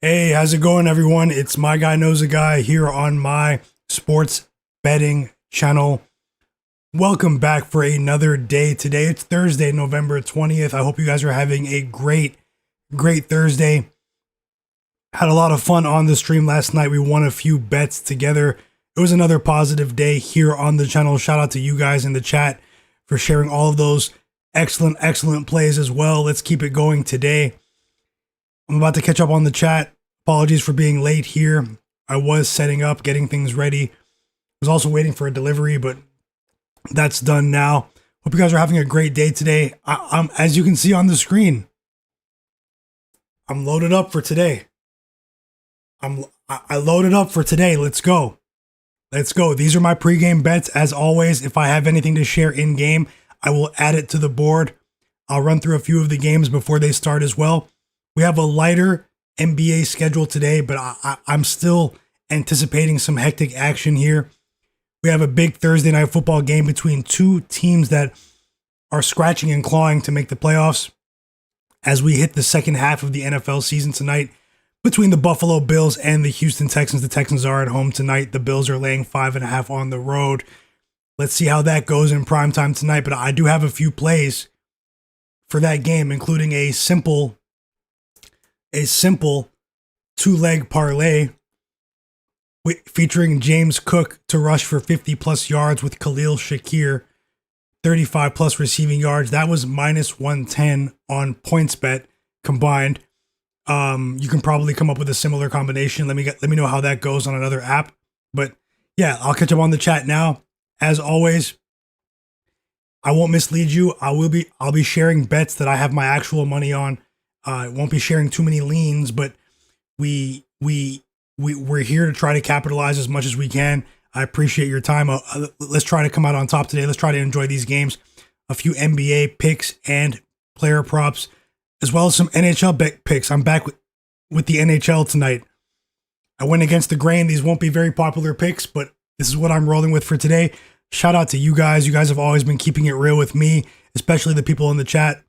Hey, how's it going, everyone? It's Myguyknowsaguy here on my sports betting channel. Welcome back for another day. Today it's Thursday, November 20th. I hope you guys are having a great Thursday. Had a lot of fun on the stream last night. We won a few bets together. It was another positive day here on the channel. Shout out to you guys in the chat for sharing all of those excellent plays as well. Let's keep it going today. I'm about to catch up on the chat. Apologies for being late here. I was setting up, getting things ready. I was also waiting for a delivery, but that's done now. Hope you guys are having a great day today. I'm as you can see on the screen, I'm loaded up for today. I loaded up for today. Let's go. These are my pregame bets. As always, if I have anything to share in game, I will add it to the board. I'll run through a few of the games before they start as well. We have a lighter NBA schedule today, but I'm still anticipating some hectic action here. We have a big Thursday night football game between two teams that are scratching and clawing to make the playoffs as we hit the second half of the NFL season tonight between the Buffalo Bills and the Houston Texans. The Texans are at home tonight. The Bills are laying 5.5 on the road. Let's see how that goes in primetime tonight, but I do have a few plays for that game, including a simple two-leg parlay featuring James Cook to rush for 50-plus yards with Khalil Shakir, 35-plus receiving yards. That was minus 110 on PointsBet combined. You can probably come up with a similar combination. Let me know how that goes on another app. But yeah, I'll catch up on the chat now. As always, I won't mislead you. I'll be sharing bets that I have my actual money on. Won't be sharing too many leans, but we're here to try to capitalize as much as we can. I appreciate your time. Let's try to come out on top today. Let's try to enjoy these games. A few NBA picks and player props, as well as some NHL picks. I'm back with the NHL tonight. I went against the grain. These won't be very popular picks, but this is what I'm rolling with for today. Shout out to you guys. You guys have always been keeping it real with me, especially the people in the chat.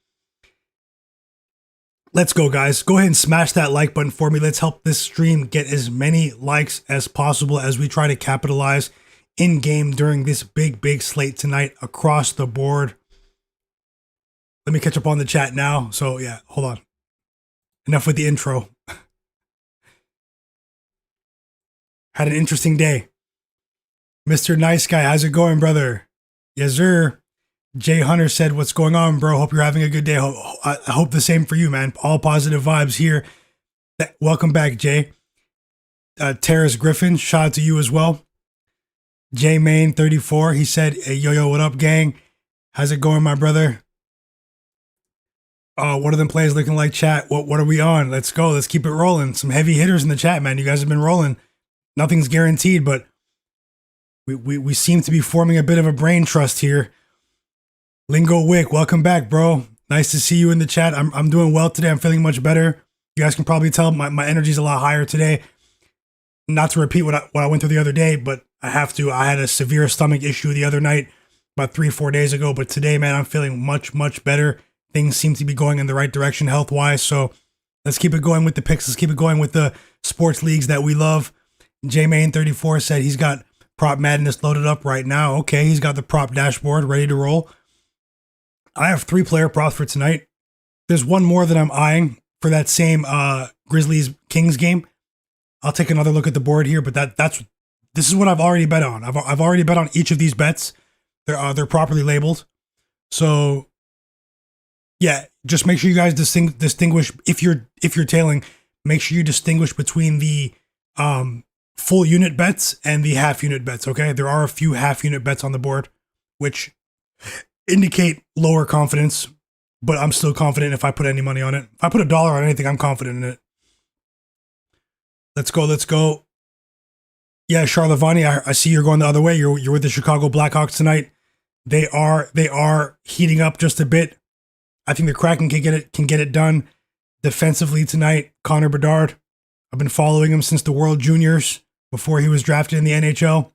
Let's go, guys. Go ahead and smash that like button for me. Let's help this stream get as many likes as possible as we try to capitalize in game during this big slate tonight across the board. Let me catch up on the chat now. So yeah, hold on. Enough with the intro. Had an interesting day. Mr. Nice Guy, how's it going, brother? Yes, sir. Jay Hunter said, what's going on, bro? Hope you're having a good day. I hope the same for you, man. All positive vibes here. Welcome back, Jay. Terrace Griffin, shout out to you as well. J Main 34, he said, hey, yo, what up, gang? How's it going, my brother? What are them plays looking like, chat? What are we on? Let's go. Let's keep it rolling. Some heavy hitters in the chat, man. You guys have been rolling. Nothing's guaranteed, but we seem to be forming a bit of a brain trust here. Lingo Wick, welcome back, bro. Nice to see you in the chat. I'm doing well today. I'm feeling much better. You guys can probably tell my energy's a lot higher today. Not to repeat what I went through the other day, but I have to. I had a severe stomach issue the other night, about 3-4 days ago. But today, man, I'm feeling much better. Things seem to be going in the right direction health-wise. So let's keep it going with the picks. Let's keep it going with the sports leagues that we love. JMain34 said he's got Prop Madness loaded up right now. Okay, he's got the prop dashboard ready to roll. I have 3 player props for tonight. There's one more that I'm eyeing for that same Grizzlies-Kings game. I'll take another look at the board here, but this is what I've already bet on. I've already bet on each of these bets. They're properly labeled. So yeah, just make sure you guys distinguish if you're tailing. Make sure you distinguish between the full unit bets and the half unit bets. Okay, there are a few half unit bets on the board, which indicate lower confidence, but I'm still confident if I put any money on it. If I put $1 on anything, I'm confident in it. Let's go. Yeah, Charlevani, I see you're going the other way. You're with the Chicago Blackhawks tonight. They are heating up just a bit. I think the Kraken can get it done defensively tonight. Connor Bedard, I've been following him since the World Juniors before he was drafted in the NHL.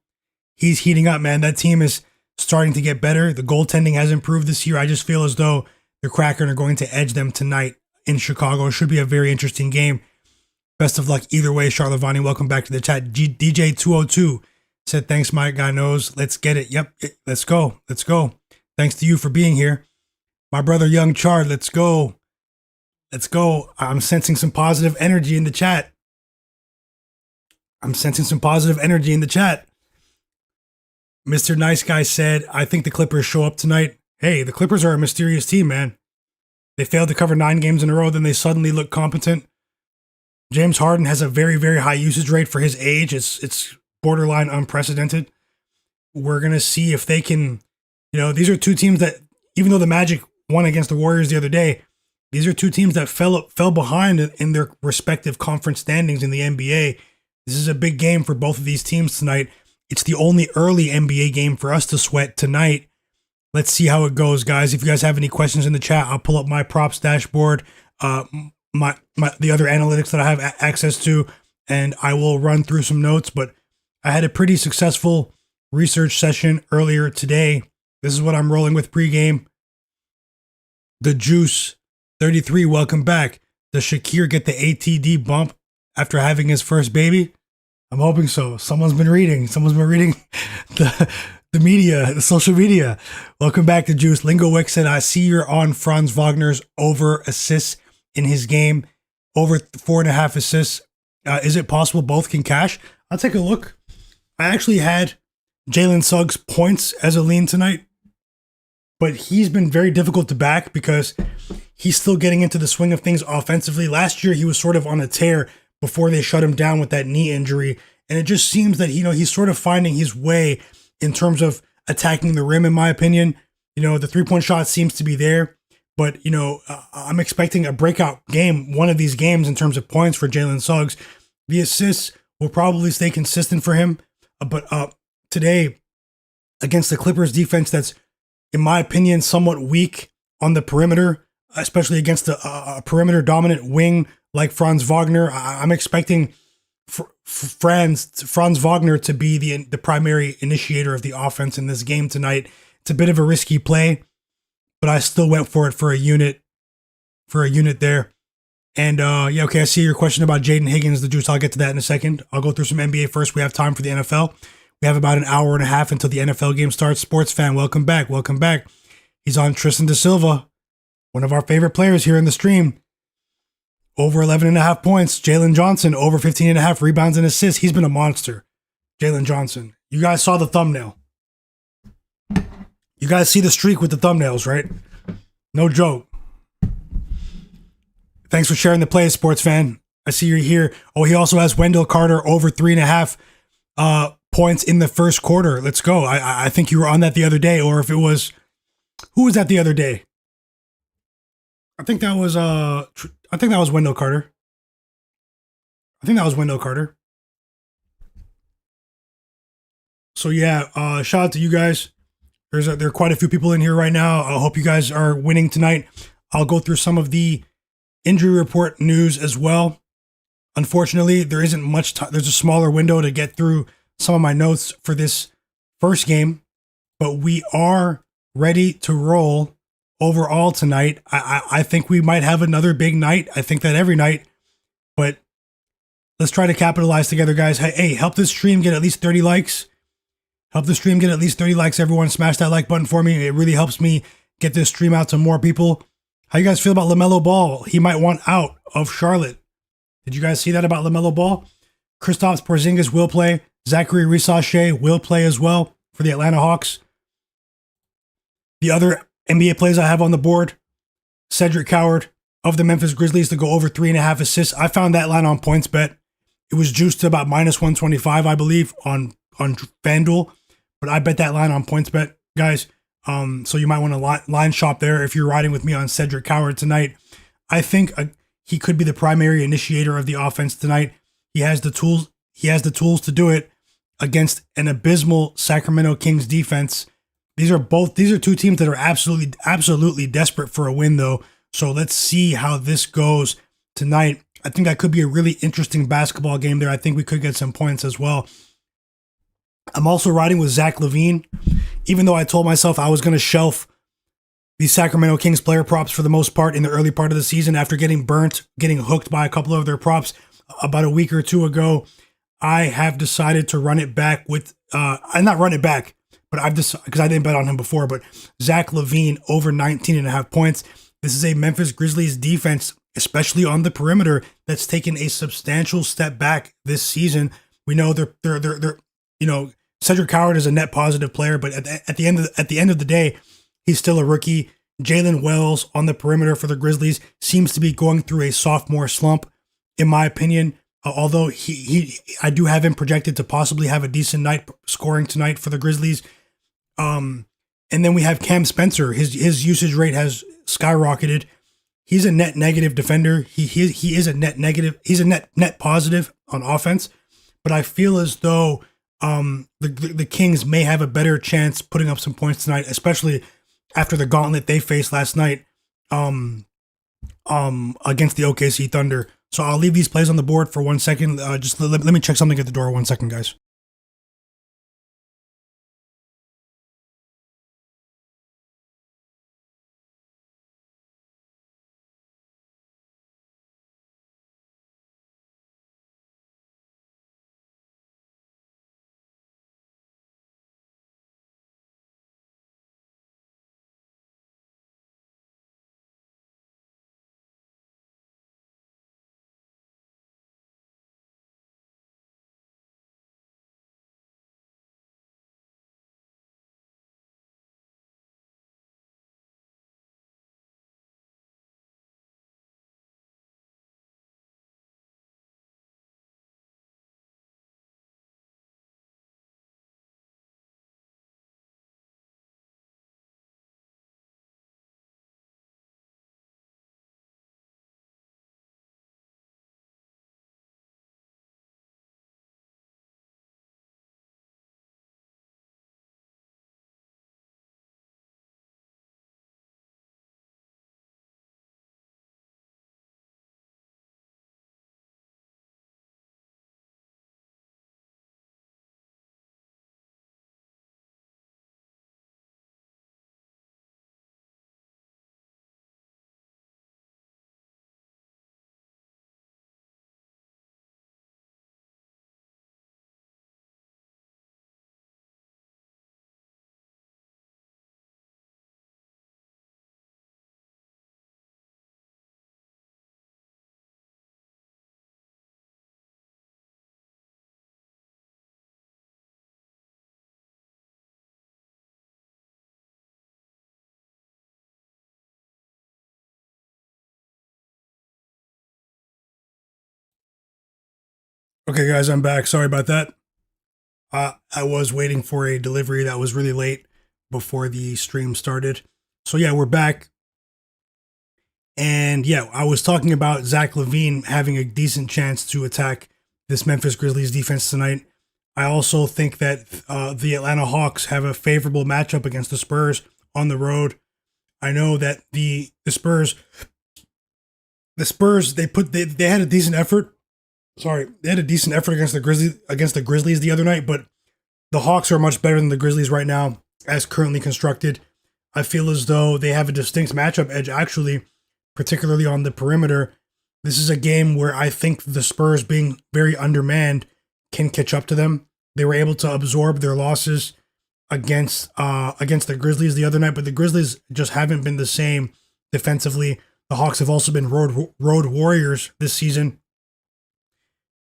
He's heating up, man. That team is starting to get better. The goaltending has improved this year. I just feel as though the Kraken are going to edge them tonight in Chicago. It should be a very interesting game. Best of luck either way, Charlotte Vonnie. Welcome back to the chat. DJ202 said, thanks, my guy knows. Let's get it. Yep, let's go. Let's go. Thanks to you for being here. My brother, Young Chard, let's go. Let's go. I'm sensing some positive energy in the chat. Mr. Nice Guy said, I think the Clippers show up tonight. Hey, the Clippers are a mysterious team, man. They failed to cover 9 games in a row, then they suddenly look competent. James Harden has a very, very high usage rate for his age. It's borderline unprecedented. We're going to see if they can, these are two teams that, even though the Magic won against the Warriors the other day, these are two teams that fell behind in their respective conference standings in the NBA. This is a big game for both of these teams tonight. It's the only early NBA game for us to sweat tonight. Let's see how it goes, guys. If you guys have any questions in the chat, I'll pull up my props dashboard, the other analytics that I have access to, and I will run through some notes. But I had a pretty successful research session earlier today. This is what I'm rolling with pregame. The Juice 33, welcome back. Does Shakir get the ATD bump after having his first baby? I'm hoping so. Someone's been reading the media, the social media. Welcome back to Juice. Lingo Wick said, I see you're on Franz Wagner's over assists in his game, over 4.5 assists. Is it possible both can cash? I'll take a look. I actually had Jalen Suggs points as a lean tonight, but he's been very difficult to back because he's still getting into the swing of things offensively. Last year, he was sort of on a tear before they shut him down with that knee injury. And it just seems that, he's sort of finding his way in terms of attacking the rim, in my opinion. The 3-point shot seems to be there, but, I'm expecting a breakout game, one of these games in terms of points for Jalen Suggs. The assists will probably stay consistent for him. But today, against the Clippers defense that's, in my opinion, somewhat weak on the perimeter, especially against a perimeter dominant wing like Franz Wagner, I'm expecting Franz Wagner to be the primary initiator of the offense in this game tonight. It's a bit of a risky play, but I still went for it for a unit there. And okay, I see your question about Jaden Higgins, the Juice. I'll get to that in a second. I'll go through some NBA first. We have time for the NFL. We have about an hour and a half until the NFL game starts. Sports fan, welcome back. He's on Tristan da Silva, one of our favorite players here in the stream. Over 11.5 points. Jalen Jonson, over 15.5 rebounds and assists. He's been a monster. Jalen Jonson. You guys saw the thumbnail. You guys see the streak with the thumbnails, right? No joke. Thanks for sharing the play, sports fan. I see you're here. Oh, he also has Wendell Carter over 3.5 points in the first quarter. Let's go. I think you were on that the other day, or if it was, who was that the other day? I think that was Wendell Carter. So yeah, shout out to you guys. There are quite a few people in here right now. I hope you guys are winning tonight. I'll go through some of the injury report news as well. Unfortunately, there isn't much time. There's a smaller window to get through some of my notes for this first game, but we are ready to roll overall tonight. I think we might have another big night. I think that every night, but let's try to capitalize together, guys. Hey, help this stream get at least 30 likes. Everyone smash that like button for me. It really helps me get this stream out to more people. How you guys feel about LaMelo Ball? He might want out of Charlotte. Did you guys see that about LaMelo Ball? Kristaps Porzingis will play. Zachary Rissache will play as well for the Atlanta Hawks. The other NBA plays I have on the board, Cedric Coward of the Memphis Grizzlies to go over 3.5 assists. I found that line on PointsBet. It was juiced to about minus 125, I believe, on FanDuel. But I bet that line on PointsBet, guys. So you might want to line shop there if you're riding with me on Cedric Coward tonight. I think he could be the primary initiator of the offense tonight. He has the tools. He has the tools to do it against an abysmal Sacramento Kings defense. These are two teams that are absolutely desperate for a win, though. So let's see how this goes tonight. I think that could be a really interesting basketball game there. I think we could get some points as well. I'm also riding with Zach LaVine, even though I told myself I was going to shelf the Sacramento Kings player props for the most part in the early part of the season after getting hooked by a couple of their props. about a week or two ago, I have decided to run it back with, not run it back, but I've decided, because I didn't bet on him before, but Zach LaVine over 19.5 points. This is a Memphis Grizzlies defense, especially on the perimeter, that's taken a substantial step back this season. We know they're Cedric Howard is a net positive player, but at the end of the day, he's still a rookie. Jalen Wells on the perimeter for the Grizzlies seems to be going through a sophomore slump, in my opinion. Although I do have him projected to possibly have a decent night scoring tonight for the Grizzlies. And then we have Cam Spencer. His usage rate has skyrocketed. He's a net negative defender. He is a net negative. He's a net positive on offense. But I feel as though the Kings may have a better chance putting up some points tonight, especially after the gauntlet they faced last night against the OKC Thunder. So I'll leave these plays on the board for 1 second. Just let me check something at the door 1 second, guys. Okay, guys, I'm back. Sorry about that. I was waiting for a delivery that was really late before the stream started. So yeah, we're back. And yeah, I was talking about Zach LaVine having a decent chance to attack this Memphis Grizzlies defense tonight. I also think that the Atlanta Hawks have a favorable matchup against the Spurs on the road. I know that the Spurs they had a decent effort. Sorry, they had a decent effort against the Grizzlies the other night, but the Hawks are much better than the Grizzlies right now, as currently constructed. I feel as though they have a distinct matchup edge, actually, particularly on the perimeter. This is a game where I think the Spurs, being very undermanned, can catch up to them. They were able to absorb their losses against the Grizzlies the other night, but the Grizzlies just haven't been the same defensively. The Hawks have also been road warriors this season.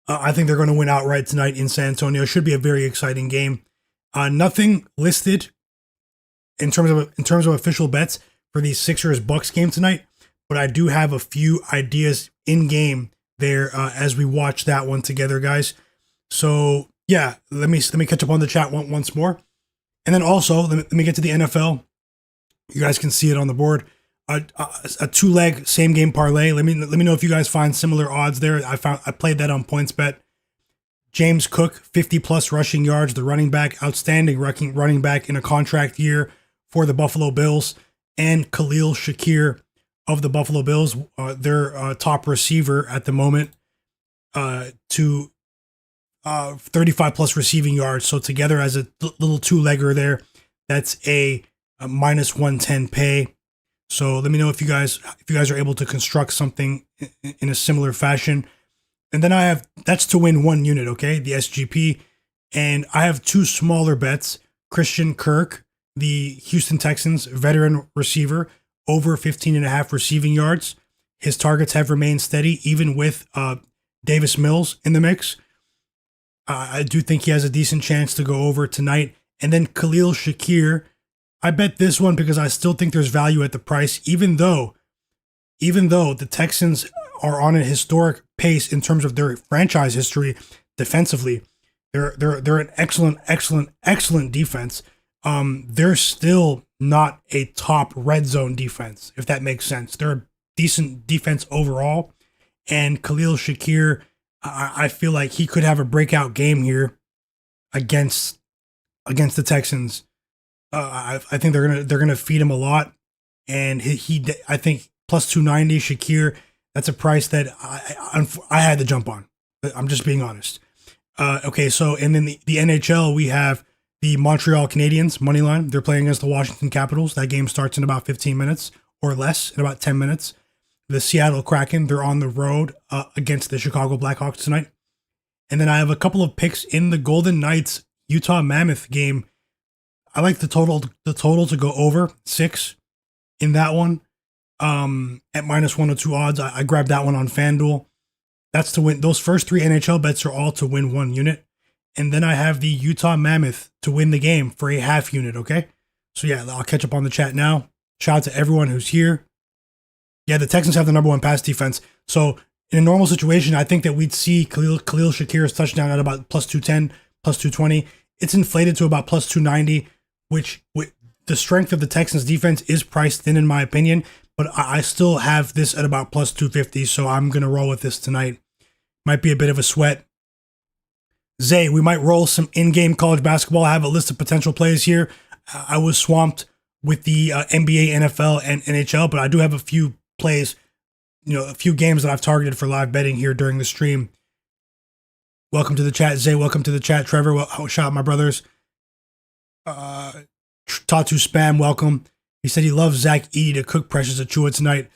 I think they're going to win outright tonight in San Antonio. It should be a very exciting game. Nothing listed in terms of official bets for the Sixers-Bucks game tonight, but I do have a few ideas in game there as we watch that one together, guys. So yeah, let me catch up on the chat once more, and then also let me get to the NFL. You guys can see it on the board. A 2-leg same game parlay. Let me know if you guys find similar odds there. I played that on PointsBet. James Cook, 50 plus rushing yards, the running back, outstanding running back in a contract year for the Buffalo Bills, and Khalil Shakir of the Buffalo Bills, their top receiver at the moment, to 35 plus receiving yards. So together as a little 2-legger there, that's a minus 110 pay. So let me know if you guys are able to construct something in a similar fashion. And then I have, that's to win 1 unit, okay? The SGP. And I have two smaller bets. Christian Kirk, the Houston Texans veteran receiver, over 15.5 receiving yards. His targets have remained steady, even with Davis Mills in the mix. I do think he has a decent chance to go over tonight. And then Khalil Shakir, I bet this one because I still think there's value at the price, even though the Texans are on a historic pace in terms of their franchise history defensively. They're an excellent defense. They're still not a top red zone defense, if that makes sense. They're a decent defense overall. And Khalil Shakir, I feel like he could have a breakout game here against the Texans. I think they're gonna feed him a lot, and I think plus 290 Shakir. That's a price that I had to jump on. I'm just being honest. Okay, so and then the NHL, we have the Montreal Canadiens money line. They're playing against the Washington Capitals. That game starts in about 15 minutes or less, in about 10 minutes. The Seattle Kraken, they're on the road against the Chicago Blackhawks tonight. And then I have a couple of picks in the Golden Knights Utah Mammoth game. I like the total to go over 6 in that one. At minus 102 odds. I grabbed that one on FanDuel. That's to win. Those first 3 NHL bets are all to win 1 unit. And then I have the Utah Mammoth to win the game for a half unit, okay? So yeah, I'll catch up on the chat now. Shout out to everyone who's here. Yeah, the Texans have the number 1 pass defense. So in a normal situation, I think that we'd see Khalil Shakir's touchdown at about plus 210, plus 220. It's inflated to about plus 290, which with the strength of the Texans defense is priced thin in my opinion, but I still have this at about plus 250, so I'm going to roll with this tonight. Might be a bit of a sweat. Zay, we might roll some in-game college basketball. I have a list of potential plays here. I was swamped with the NBA, NFL, and NHL, but I do have a few plays, a few games that I've targeted for live betting here during the stream. Welcome to the chat, Zay. Welcome to the chat, Trevor. Well, shout out my brothers. Tatu Spam, welcome. He said he loves Zach Edey to cook Precious Achua tonight.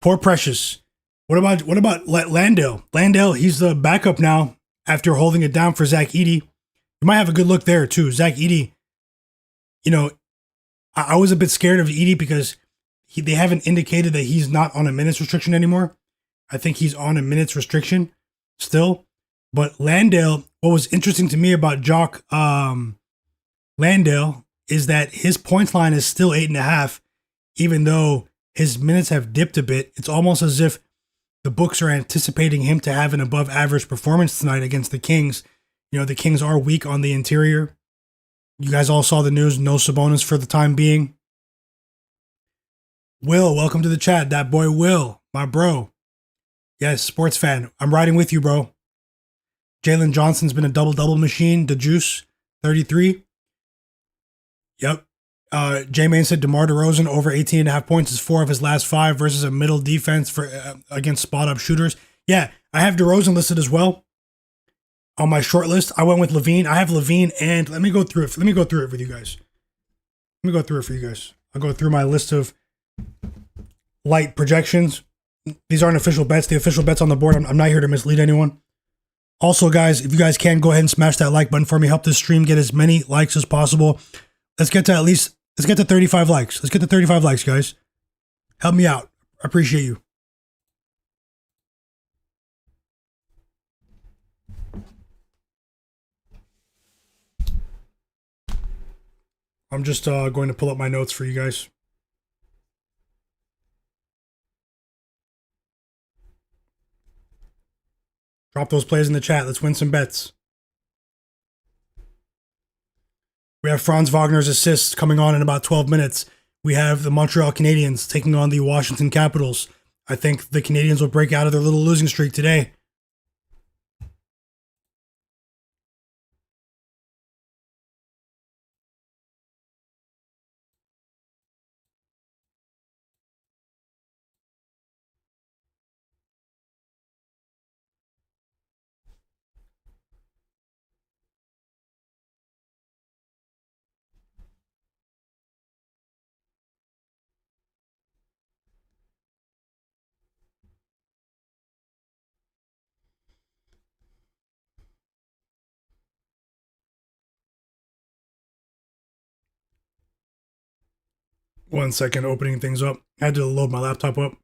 Poor Precious. What about Landale? Landale, he's the backup now after holding it down for Zach Edey. You might have a good look there too. Zach Edey, I was a bit scared of Edey because they haven't indicated that he's not on a minutes restriction anymore. I think he's on a minutes restriction still. But Landale, what was interesting to me about Jock Landale is that his points line is still 8.5, even though his minutes have dipped a bit. It's almost as if the books are anticipating him to have an above average performance tonight against the Kings. The Kings are weak on the interior. You guys all saw the news. No Sabonis for the time being. Will, welcome to the chat. That boy Will, my bro. Yes, sports fan. I'm riding with you, bro. Jalen Johnson's been a double-double machine. The Juice, 33. Yep. J-Man said DeMar DeRozan over 18.5 points is 4 of his last 5 versus a middle defense for against spot-up shooters. Yeah, I have DeRozan listed as well on my short list. I went with LaVine. I have LaVine, and let me go through it. Let me go through it with you guys. Let me go through it for you guys. I'll go through my list of light projections. These aren't official bets. The official bets on the board. I'm not here to mislead anyone. Also, guys, if you guys can, go ahead and smash that like button for me. Help this stream get as many likes as possible. Let's get to 35 likes. Let's get to 35 likes, guys. Help me out. I appreciate you. I'm just going to pull up my notes for you guys. Drop those plays in the chat. Let's win some bets. We have Franz Wagner's assists coming on in about 12 minutes. We have the Montreal Canadiens taking on the Washington Capitals. I think the Canadiens will break out of their little losing streak today. 1 second, opening things up. I had to load my laptop up.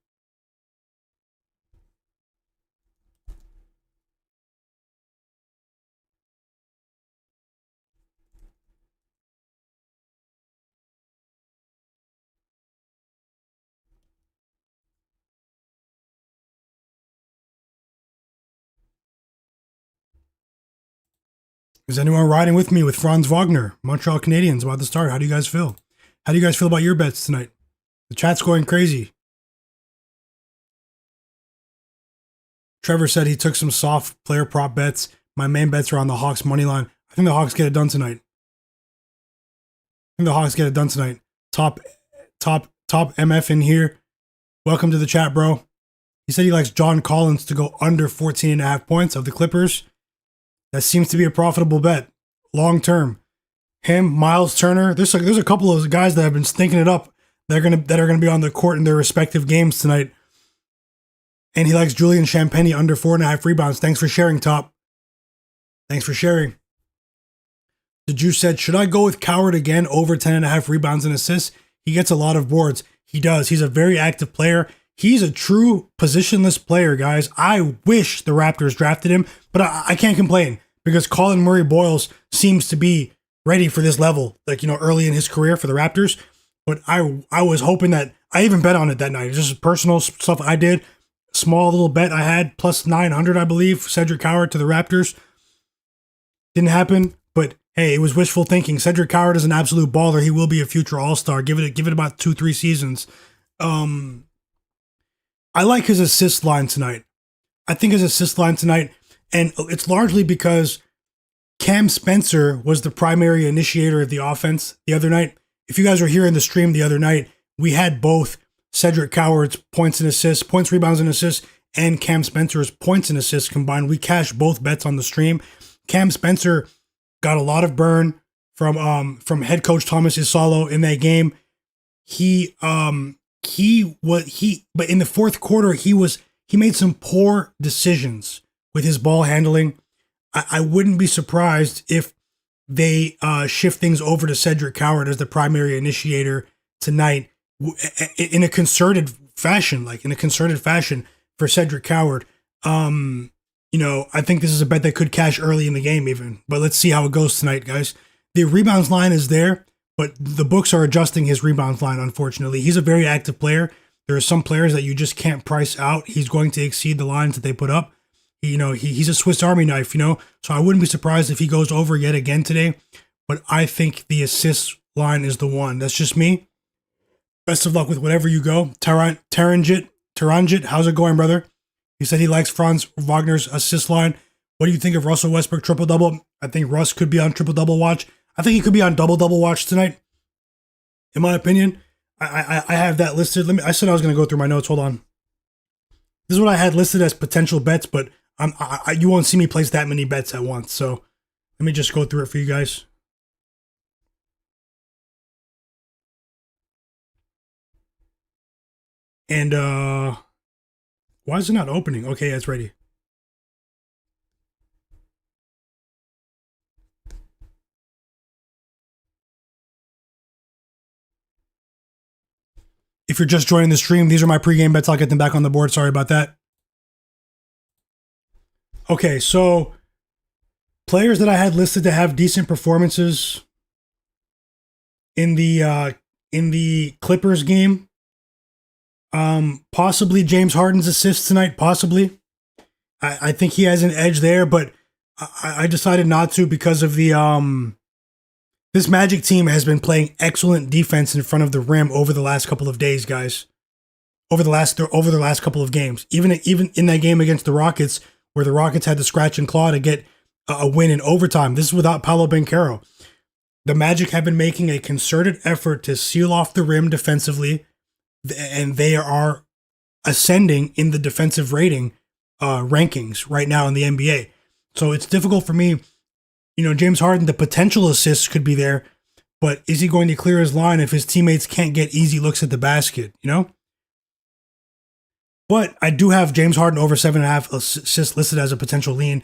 Is anyone riding with me with Franz Wagner? Montreal Canadiens about to start. How do you guys feel? How do you guys feel about your bets tonight? The chat's going crazy. Trevor said he took some soft player prop bets. My main bets are on the Hawks money line. I think the Hawks get it done tonight. Top MF in here. Welcome to the chat, bro. He said he likes John Collins to go under 14.5 points of the Clippers. That seems to be a profitable bet, long term. Him, Miles Turner. There's a couple of guys that have been stinking it up. That are gonna be on the court in their respective games tonight. And he likes Julian Champagny under 4.5 rebounds. Thanks for sharing, Top. Thanks for sharing. The Juice said, should I go with Coward again over 10.5 rebounds and assists? He gets a lot of boards. He does. He's a very active player. He's a true positionless player, guys. I wish the Raptors drafted him, but I can't complain because Colin Murray-Boyles seems to be ready for this level, early in his career for the Raptors. But I was hoping that I even bet on it that night. It's just personal stuff I did. Small little bet I had, plus 900, I believe, Cedric Coward to the Raptors. Didn't happen, but hey, it was wishful thinking. Cedric Coward is an absolute baller. He will be a future All-Star. Give it about 2-3 seasons. I like his assist line tonight. I think his assist line tonight, and it's largely because Cam Spencer was the primary initiator of the offense the other night. If you guys were here in the stream the other night, we had both Cedric Coward's points, rebounds, and assists, and Cam Spencer's points and assists combined. We cashed both bets on the stream. Cam Spencer got a lot of burn from head coach Thomas Isalo in that game. But in the fourth quarter, he made some poor decisions with his ball handling. I wouldn't be surprised if they shift things over to Cedric Coward as the primary initiator tonight in a concerted fashion, for Cedric Coward. I think this is a bet that could cash early in the game even, but let's see how it goes tonight, guys. The rebounds line is there, but the books are adjusting his rebounds line, unfortunately. He's a very active player. There are some players that you just can't price out. He's going to exceed the lines that they put up. He's a Swiss Army knife, so I wouldn't be surprised if he goes over yet again today, but I think the assist line is the one. That's just me. Best of luck with whatever you go. Taranjit, how's it going, brother? He said he likes Franz Wagner's assist line. What do you think of Russell Westbrook triple-double? I think Russ could be on triple-double watch. I think he could be on double-double watch tonight, in my opinion. I have that listed. I said I was going to go through my notes. Hold on. This is what I had listed as potential bets, but you won't see me place that many bets at once. So let me just go through it for you guys. And why is it not opening? Okay, yeah, it's ready. If you're just joining the stream, these are my pregame bets. I'll get them back on the board. Sorry about that. Okay, so players that I had listed to have decent performances in the Clippers game. Possibly James Harden's assist tonight. Possibly. I think he has an edge there, but I decided not to because of the this Magic team has been playing excellent defense in front of the rim over the last couple of days, guys. Over the last couple of games. Even in that game against the Rockets, where the Rockets had to scratch and claw to get a win in overtime. This is without Paolo Banchero. The Magic have been making a concerted effort to seal off the rim defensively, and they are ascending in the defensive rating rankings right now in the NBA. So it's difficult for me. James Harden, the potential assists could be there, but is he going to clear his line if his teammates can't get easy looks at the basket, But I do have James Harden over 7.5 assists listed as a potential lean.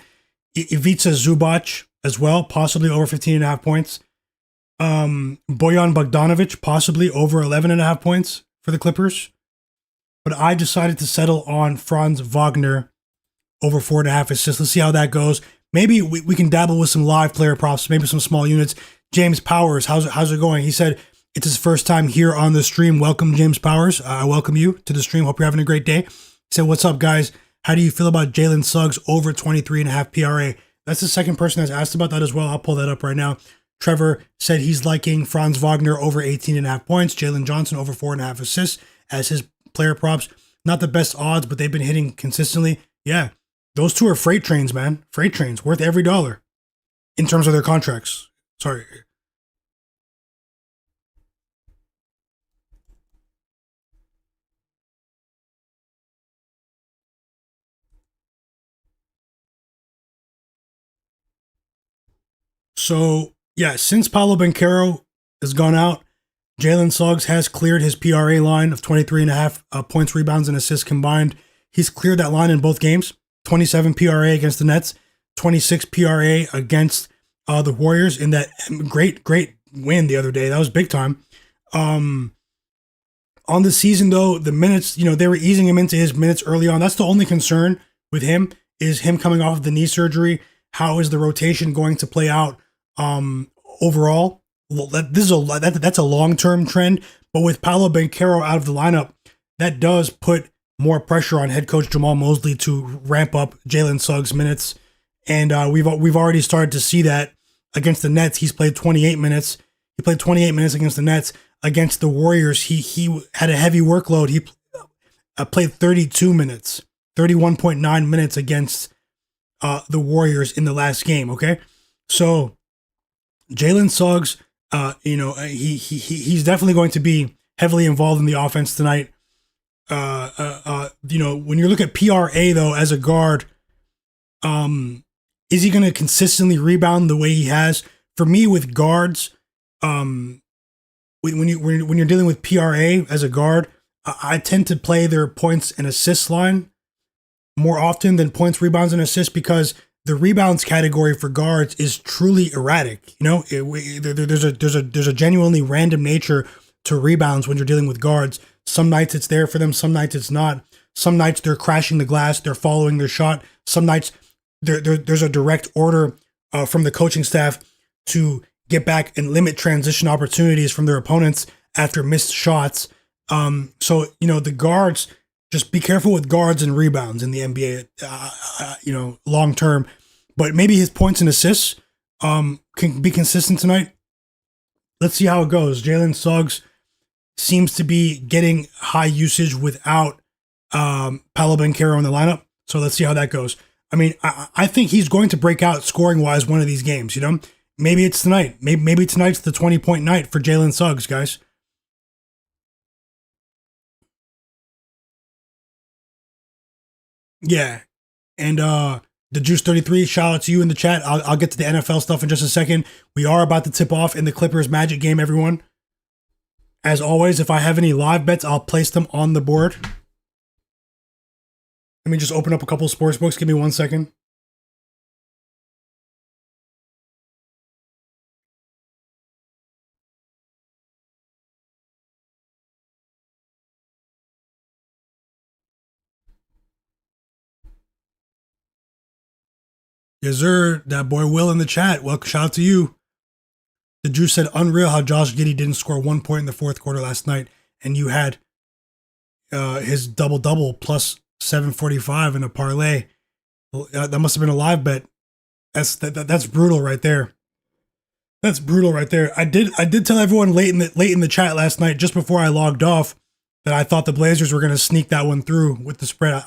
Ivica Zubac as well, possibly over 15.5 points. Bojan Bogdanovic, possibly over 11.5 points for the Clippers. But I decided to settle on Franz Wagner over 4.5 assists. Let's see how that goes. Maybe we can dabble with some live player props, maybe some small units. James Powers, how's it going? He said it's his first time here on the stream. Welcome, James Powers. I welcome you to the stream. Hope you're having a great day. He said, what's up, guys? How do you feel about Jalen Suggs over 23.5 PRA? That's the second person that's asked about that as well. I'll pull that up right now. Trevor said he's liking Franz Wagner over 18.5 points. Jalen Jonson over 4.5 assists as his player props. Not the best odds, but they've been hitting consistently. Yeah, those two are freight trains, man. Freight trains, worth every dollar in terms of their contracts. Sorry. So, yeah, since Paolo Banchero has gone out, Jalen Suggs has cleared his PRA line of 23.5 points, rebounds, and assists combined. He's cleared that line in both games. 27 PRA against the Nets, 26 PRA against the Warriors in that great win the other day. That was big time. On the season, though, the minutes, they were easing him into his minutes early on. That's the only concern with him, is him coming off of the knee surgery. How is the rotation going to play out overall? That's a long-term trend, but with Paolo Banchero out of the lineup, that does put more pressure on head coach Jamal Mosley to ramp up Jalen Suggs' minutes, and we've already started to see that against the Nets. He's played 28 minutes. He played 28 minutes against the Nets. Against the Warriors, he had a heavy workload. He played 32 minutes, 31.9 minutes against the Warriors in the last game. Okay, so Jalen Suggs, he's definitely going to be heavily involved in the offense tonight. When you look at PRA though as a guard, is he going to consistently rebound the way he has? For me, with guards, when you're dealing with PRA as a guard, I tend to play their points and assists line more often than points, rebounds, and assists, because the rebounds category for guards is truly erratic. There's a genuinely random nature to rebounds when you're dealing with guards. Some nights it's there for them, some nights it's not. Some nights they're crashing the glass, they're following their shot. Some nights there's a direct order from the coaching staff to get back and limit transition opportunities from their opponents after missed shots. So the guards, just be careful with guards and rebounds in the NBA, long term. But maybe his points and assists can be consistent tonight. Let's see how it goes. Jalen Suggs seems to be getting high usage without Paolo Banchero in the lineup. So let's see how that goes. I mean, I think he's going to break out scoring-wise one of these games, Maybe it's tonight. Maybe tonight's the 20-point night for Jalen Suggs, guys. Yeah. And the Juice 33, shout out to you in the chat. I'll get to the NFL stuff in just a second. We are about to tip off in the Clippers Magic game, everyone. As always, if I have any live bets, I'll place them on the board. Let me just open up a couple sports books. Give me 1 second. Yes, sir. That boy Will in the chat. Welcome. Shout out to you. The Juice said, unreal how Josh Giddey didn't score 1 point in the fourth quarter last night, and you had his double-double plus 745 in a parlay. That must have been a live bet. That's brutal right there. That's brutal right there. I did tell everyone late in the chat last night, just before I logged off, that I thought the Blazers were going to sneak that one through with the spread.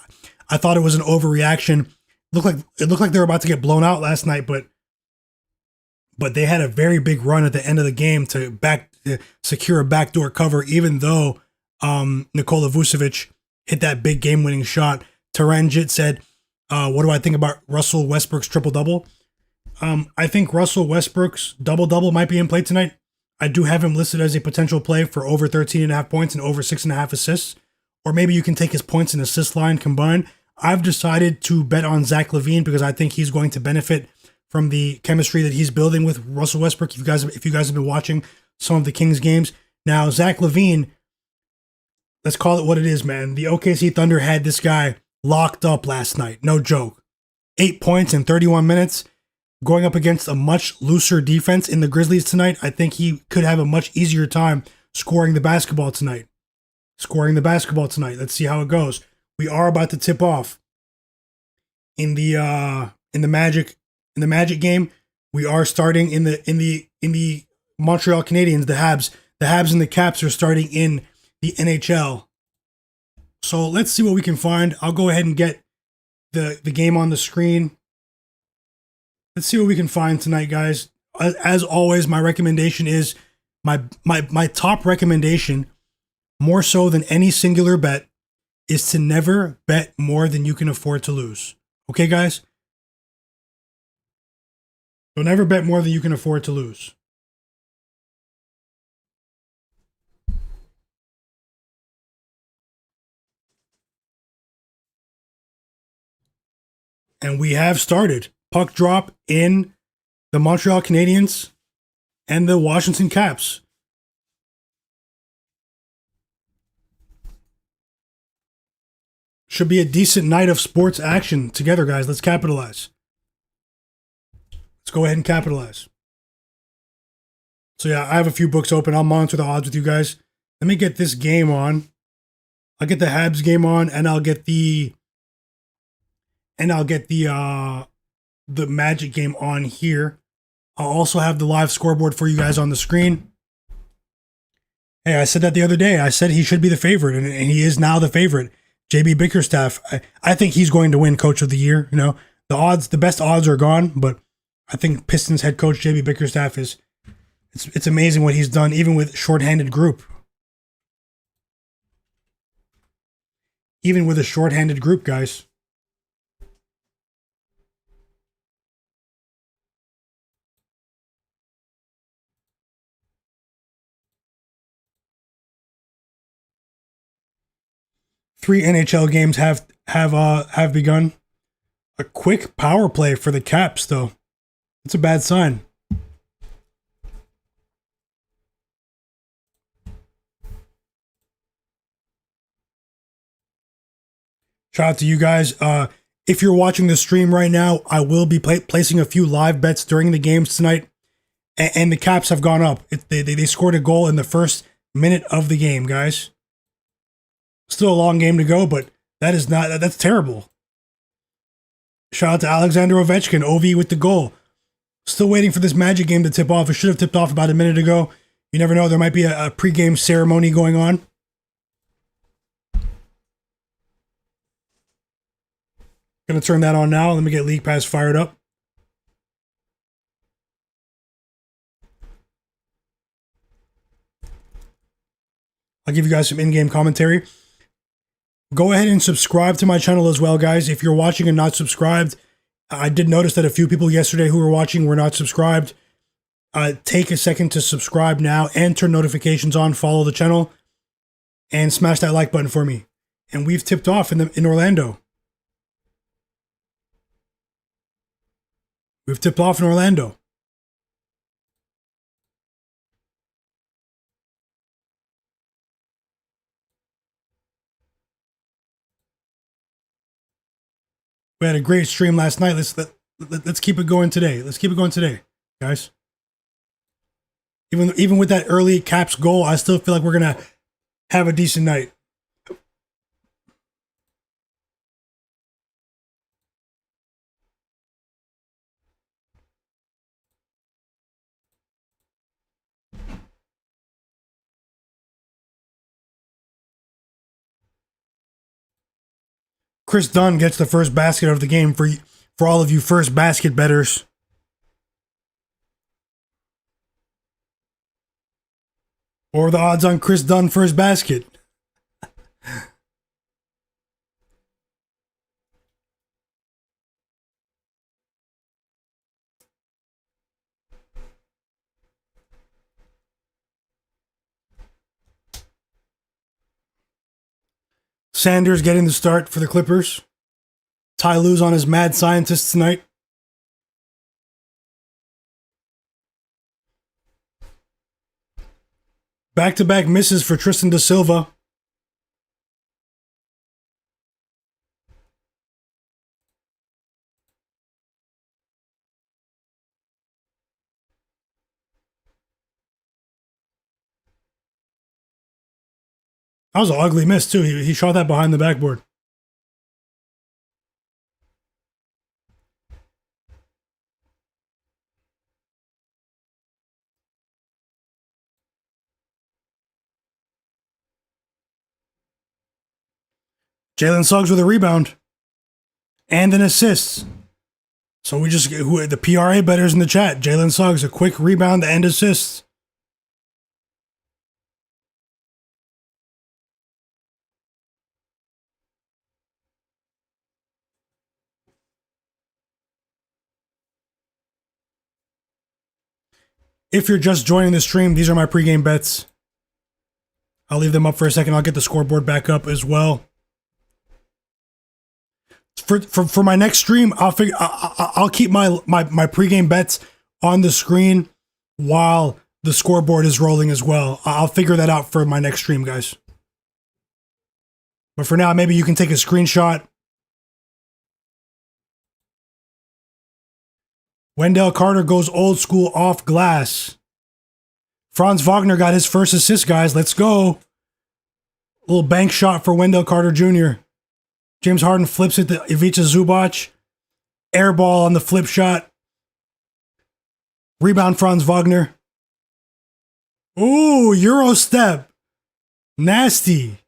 I thought it was an overreaction. It looked like they were about to get blown out last night, but they had a very big run at the end of the game to secure a backdoor cover, even though Nikola Vucevic hit that big game-winning shot. Taranjit said, what do I think about Russell Westbrook's triple-double? I think Russell Westbrook's double-double might be in play tonight. I do have him listed as a potential play for over 13.5 points and over 6.5 assists. Or maybe you can take his points and assist line combined. I've decided to bet on Zach LaVine because I think he's going to benefit from the chemistry that he's building with Russell Westbrook. If you guys have been watching some of the Kings games. Now, Zach LaVine, let's call it what it is, man. The OKC Thunder had this guy locked up last night. No joke. 8 points in 31 minutes. Going up against a much looser defense in the Grizzlies tonight. I think he could have a much easier time scoring the basketball tonight. Let's see how it goes. We are about to tip off in the Magic game. We are starting in the Montreal Canadiens, the Habs. The Habs and the Caps are starting in the NHL. So let's see what we can find. I'll go ahead and get the game on the screen. Let's see what we can find tonight, guys. As always, my recommendation is my top recommendation, more so than any singular bet, is to never bet more than you can afford to lose. Okay, guys? Don't ever bet more than you can afford to lose. And we have started. Puck drop in the Montreal Canadiens and the Washington Caps. Should be a decent night of sports action together, guys. Let's capitalize. Let's go ahead and capitalize. So yeah, I have a few books open. I'll monitor the odds with you guys. Let me get this game on. I'll get the Habs game on, and I'll get the Magic game on here. I'll also have the live scoreboard for you guys on the screen. Hey, I said that the other day. I said he should be the favorite, and he is now the favorite. JB Bickerstaff, I think he's going to win Coach of the Year. You know, the best odds are gone, but I think Pistons head coach JB Bickerstaff it's amazing what he's done, even with shorthanded group. Even with a shorthanded group, guys. Three NHL games have begun. A quick power play for the Caps, though. It's a bad sign. Shout out to you guys. If you're watching the stream right now, I will be placing a few live bets during the games tonight. And the Caps have gone up. They scored a goal in the first minute of the game, guys. Still a long game to go, but that's terrible. Shout out to Alexander Ovechkin, OV with the goal. Still waiting for this Magic game to tip off. It should have tipped off about a minute ago. You never know. There might be a pregame ceremony going on. Gonna turn that on now. Let me get League Pass fired up. I'll give you guys some in-game commentary. Go ahead and subscribe to my channel as well, guys. If you're watching and not subscribed, I did notice that a few people yesterday who were watching were not subscribed. Take a second to subscribe now and turn notifications on. Follow the channel and smash that like button for me. And we've tipped off in Orlando. We've tipped off in Orlando. We had a great stream last night. Let's keep it going today. Let's keep it going today, guys. Even with that early Caps goal, I still feel like we're gonna have a decent night. Chris Dunn gets the first basket of the game for all of you first basket bettors. What are the odds on Chris Dunn first basket? Sanders getting the start for the Clippers. Ty Lue's on his mad scientist tonight. Back-to-back misses for Tristan da Silva. That was an ugly miss, too. He shot that behind the backboard. Jalen Suggs with a rebound and an assist. So we just, the PRA bettors in the chat, Jalen Suggs, a quick rebound and assist. If you're just joining the stream, these are my pregame bets. I'll leave them up for a second. I'll get the scoreboard back up as well. For my next stream, I'll keep my pregame bets on the screen while the scoreboard is rolling as well. I'll figure that out for my next stream, guys. But for now, maybe you can take a screenshot. Wendell Carter goes old school off glass. Franz Wagner got his first assist, guys. Let's go. A little bank shot for Wendell Carter Jr. James Harden flips it to Ivica Zubac. Air ball on the flip shot. Rebound Franz Wagner. Ooh, Euro step. Nasty.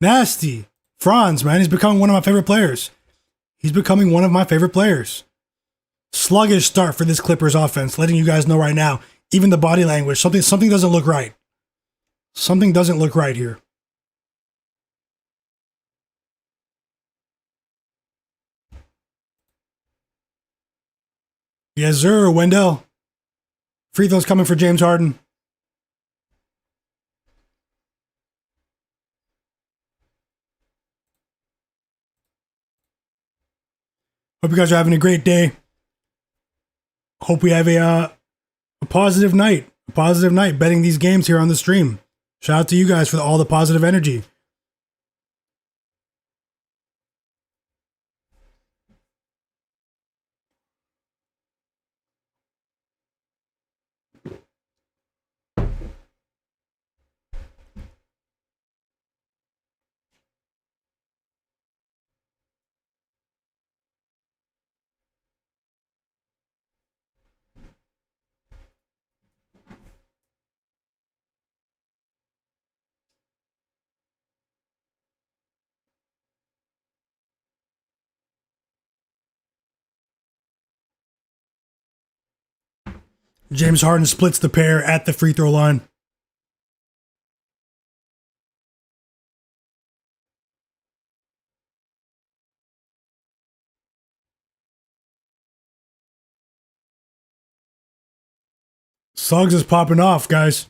Nasty. Franz, man, he's becoming one of my favorite players. He's becoming one of my favorite players. Sluggish start for this Clippers offense. Letting you guys know right now. Even the body language. Something doesn't look right. Something doesn't look right here. Yes, sir, Wendell. Free throws coming for James Harden. Hope you guys are having a great day. Hope we have a positive night. A positive night betting these games here on the stream. Shout out to you guys for all the positive energy. James Harden splits the pair at the free throw line. Suggs is popping off, guys.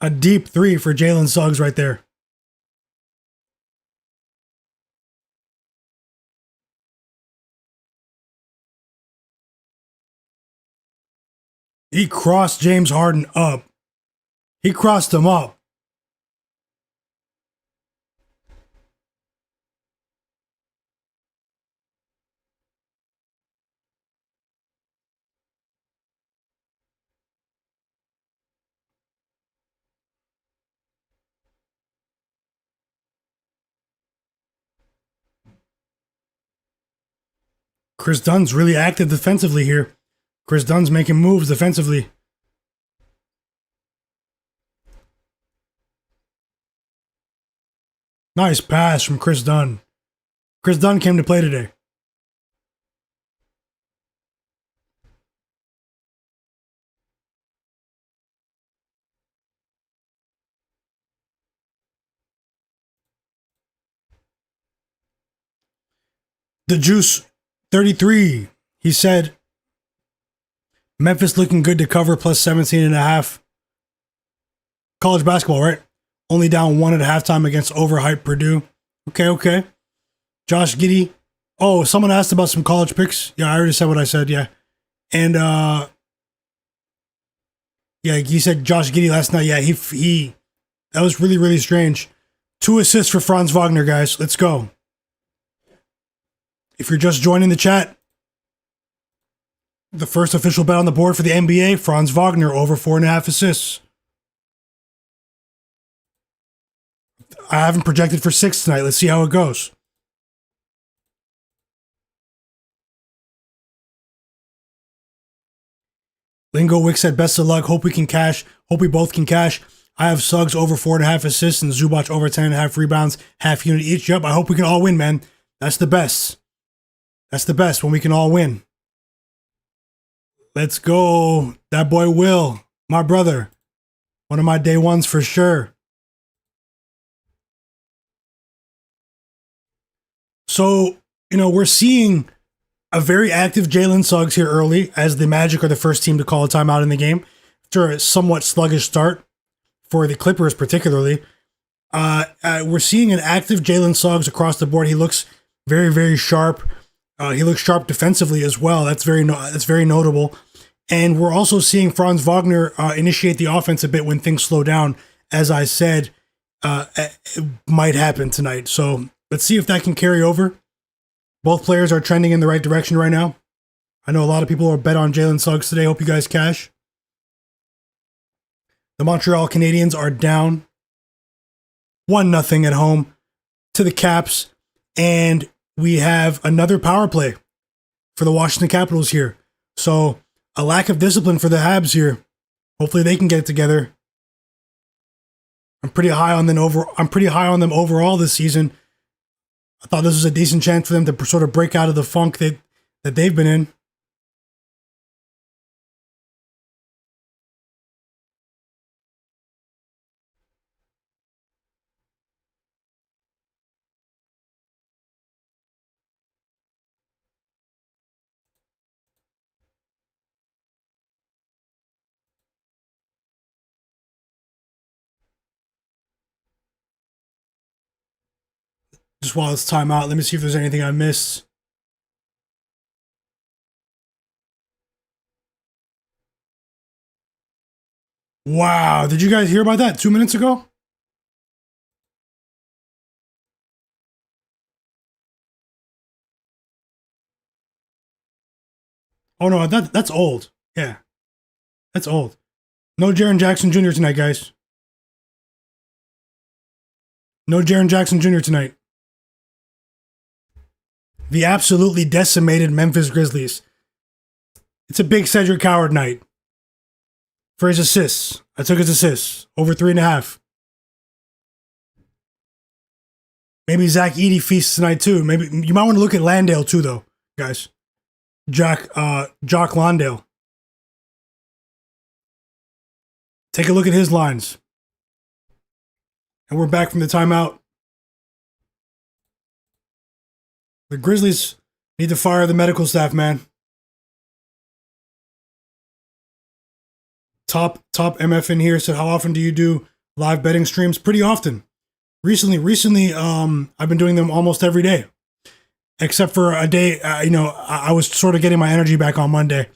A deep three for Jalen Suggs right there. He crossed James Harden up. He crossed him up. Chris Dunn's really active defensively here. Chris Dunn's making moves defensively. Nice pass from Chris Dunn. Chris Dunn came to play today. The Juice 33. He said, Memphis looking good to cover plus 17.5. College basketball, right? Only down 1 at halftime against overhyped Purdue. Okay. Josh Giddey. Oh, someone asked about some college picks. Yeah, I already said what I said, yeah. And Yeah, you said Josh Giddey last night. Yeah, he that was really, really strange. 2 assists for Franz Wagner, guys. Let's go. If you're just joining the chat, the first official bet on the board for the NBA, Franz Wagner over 4.5 assists. I haven't projected for 6 tonight. Let's see how it goes. Lingo Wick said, best of luck. Hope we can cash. Hope we both can cash. I have Suggs over 4.5 assists and Zubac over 10.5 rebounds, half unit each. Yep, I hope we can all win, man. That's the best. That's the best when we can all win. Let's go. That boy Will, my brother. One of my day ones for sure. So, we're seeing a very active Jalen Suggs here early, as the Magic are the first team to call a timeout in the game after a somewhat sluggish start for the Clippers particularly. We're seeing an active Jalen Suggs across the board. He looks very, very sharp. He looks sharp defensively as well. That's very notable. And we're also seeing Franz Wagner initiate the offense a bit when things slow down. As I said, it might happen tonight. So let's see if that can carry over. Both players are trending in the right direction right now. I know a lot of people are bet on Jalen Suggs today. Hope you guys cash. The Montreal Canadiens are down 1-0 at home to the Caps. And we have another power play for the Washington Capitals here. So a lack of discipline for the Habs here. Hopefully they can get it together. I'm pretty high on them overall this season. I thought this was a decent chance for them to sort of break out of the funk that they've been in. Just while it's time out, let me see if there's anything I missed. Wow, did you guys hear about that 2 minutes ago? Oh no, that's old. Yeah, that's old. No Jaren Jackson Jr. tonight, guys. No Jaren Jackson Jr. tonight. The absolutely decimated Memphis Grizzlies. It's a big Cedric Howard night. For his assists. I took his assists. Over 3.5. Maybe Zach Edey feasts tonight too. Maybe you might want to look at Landale too, though, guys. Jock Landale. Take a look at his lines. And we're back from the timeout. The Grizzlies need to fire the medical staff, man. Top MF in here said, how often do you do live betting streams? Pretty often. Recently, I've been doing them almost every day. Except for a day, I was sort of getting my energy back on Monday.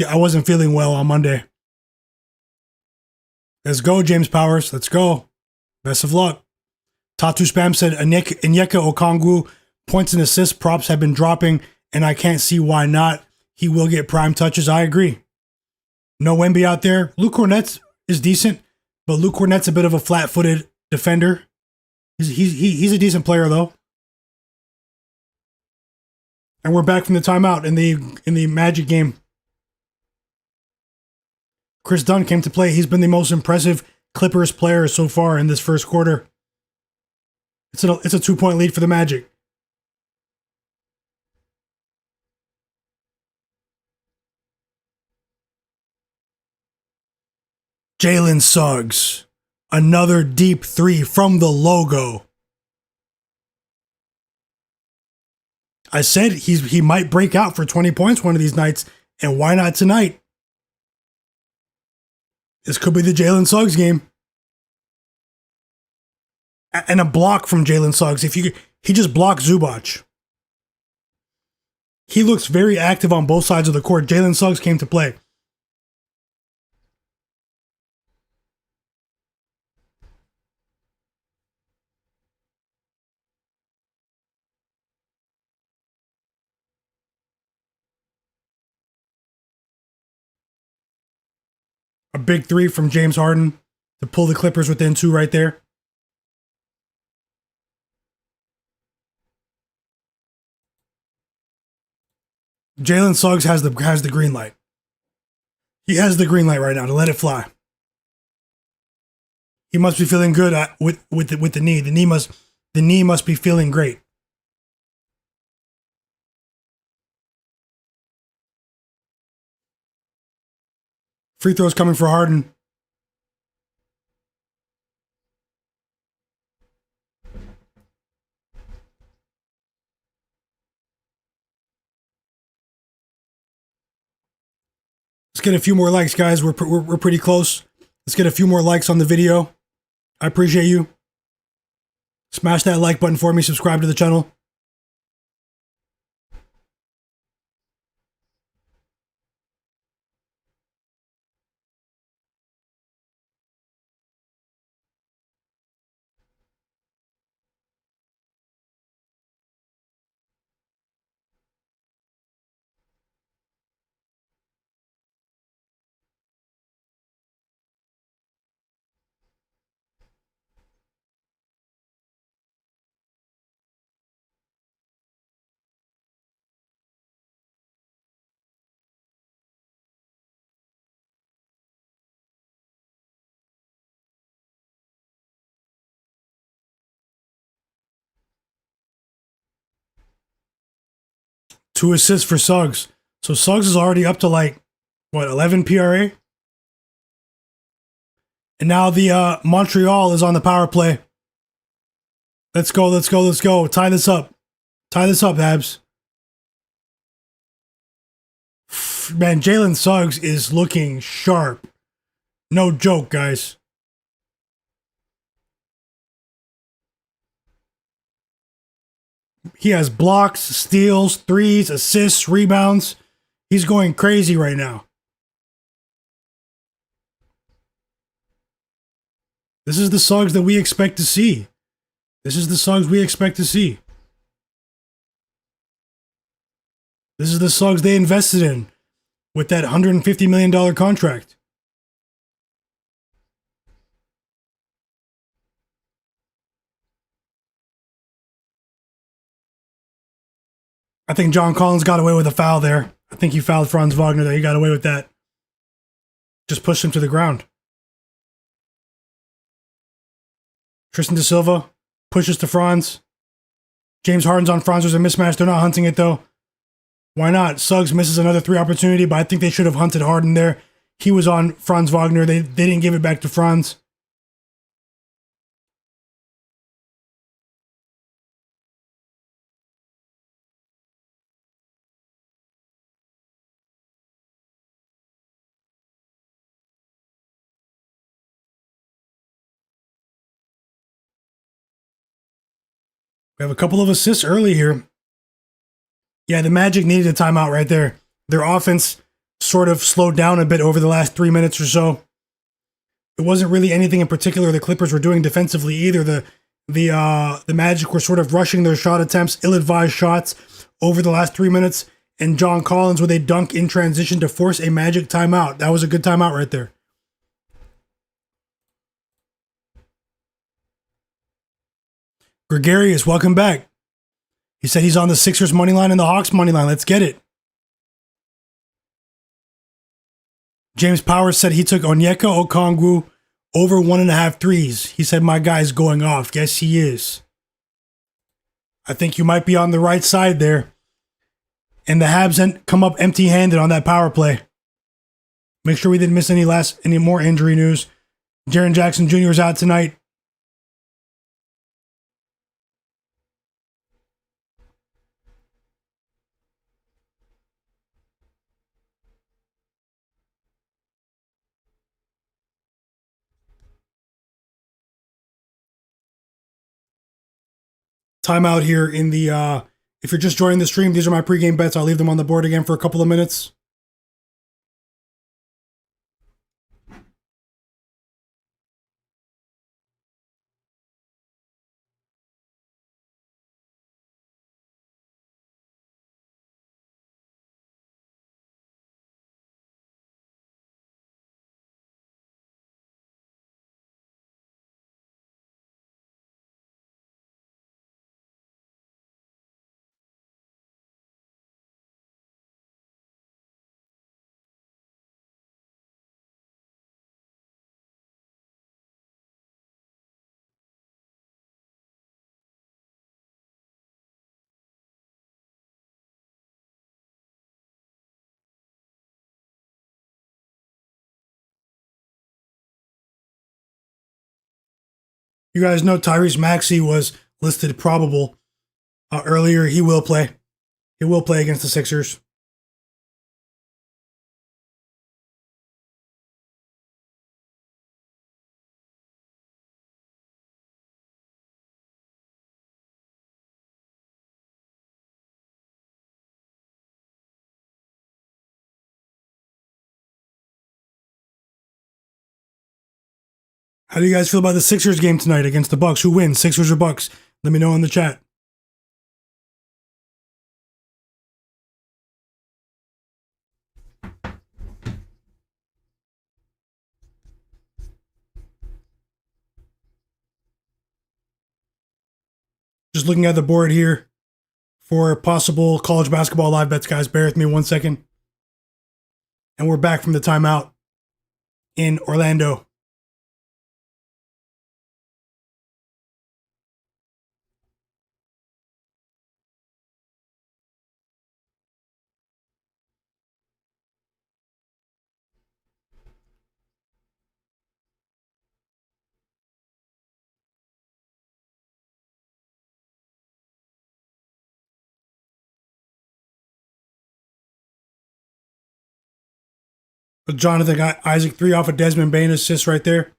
I wasn't feeling well on Monday. Let's go, James Powers. Let's go. Best of luck. Tatu Spam said, Onyeka Okongwu points and assists props have been dropping, and I can't see why not. He will get prime touches. I agree. No Wemby out there. Luke Cornett is decent, but Luke Cornett's a bit of a flat-footed defender. He's a decent player, though. And we're back from the timeout in the Magic game. Chris Dunn came to play. He's been the most impressive Clippers player so far in this first quarter. It's a 2-point lead for the Magic. Jalen Suggs. Another deep three from the logo. I said he might break out for 20 points one of these nights, and why not tonight? This could be the Jalen Suggs game. And a block from Jalen Suggs. He just blocked Zubac. He looks very active on both sides of the court. Jalen Suggs came to play. A big three from James Harden to pull the Clippers within 2 right there. Jalen Suggs has the green light. He has the green light right now to let it fly. He must be feeling good with the knee. The knee must be feeling great. Free throws coming for Harden. Let's get a few more likes, guys. We're pretty close. Let's get a few more likes on the video. I appreciate you. Smash that like button for me. Subscribe to the channel. Two assists for Suggs. So Suggs is already up to like, what, 11 PRA? And now the Montreal is on the power play. Let's go, let's go, let's go. Tie this up. Tie this up, Habs. Man, Jalen Suggs is looking sharp. No joke, guys. He has blocks, steals, threes, assists, rebounds. He's going crazy right now. This is the Suggs that we expect to see. This is the Suggs we expect to see. This is the Suggs they invested in with that $150 million contract. I think John Collins got away with a foul there. I think he fouled Franz Wagner there. He got away with that. Just pushed him to the ground. Tristan Da Silva pushes to Franz. James Harden's on Franz. There's a mismatch. They're not hunting it, though. Why not? Suggs misses another 3 opportunity, but I think they should have hunted Harden there. He was on Franz Wagner. They didn't give it back to Franz. We have a couple of assists early here. Yeah, the Magic needed a timeout right there. Their offense sort of slowed down a bit over the last 3 minutes or so. It wasn't really anything in particular the Clippers were doing defensively either. The Magic were sort of rushing their shot attempts, ill-advised shots over the last 3 minutes, and John Collins with a dunk in transition to force a Magic timeout. That was a good timeout right there. Gregarious, welcome back. He said he's on the Sixers money line and the Hawks money line. Let's get it. James Powers said he took Onyeka Okongwu over 1.5 threes. He said, my guy's going off. Yes, he is. I think you might be on the right side there. And the Habs come up empty-handed on that power play. Make sure we didn't miss any more injury news. Jaren Jackson Jr. is out tonight. Timeout here in the, if you're just joining the stream, these are my pregame bets. I'll leave them on the board again for a couple of minutes. You guys know Tyrese Maxey was listed probable earlier. He will play. He will play against the Sixers. How do you guys feel about the Sixers game tonight against the Bucks? Who wins, Sixers or Bucks? Let me know in the chat. Just looking at the board here for possible college basketball live bets, guys. Bear with me 1 second. And we're back from the timeout in Orlando. But Jonathan got Isaac 3 off of Desmond Bane assist right there.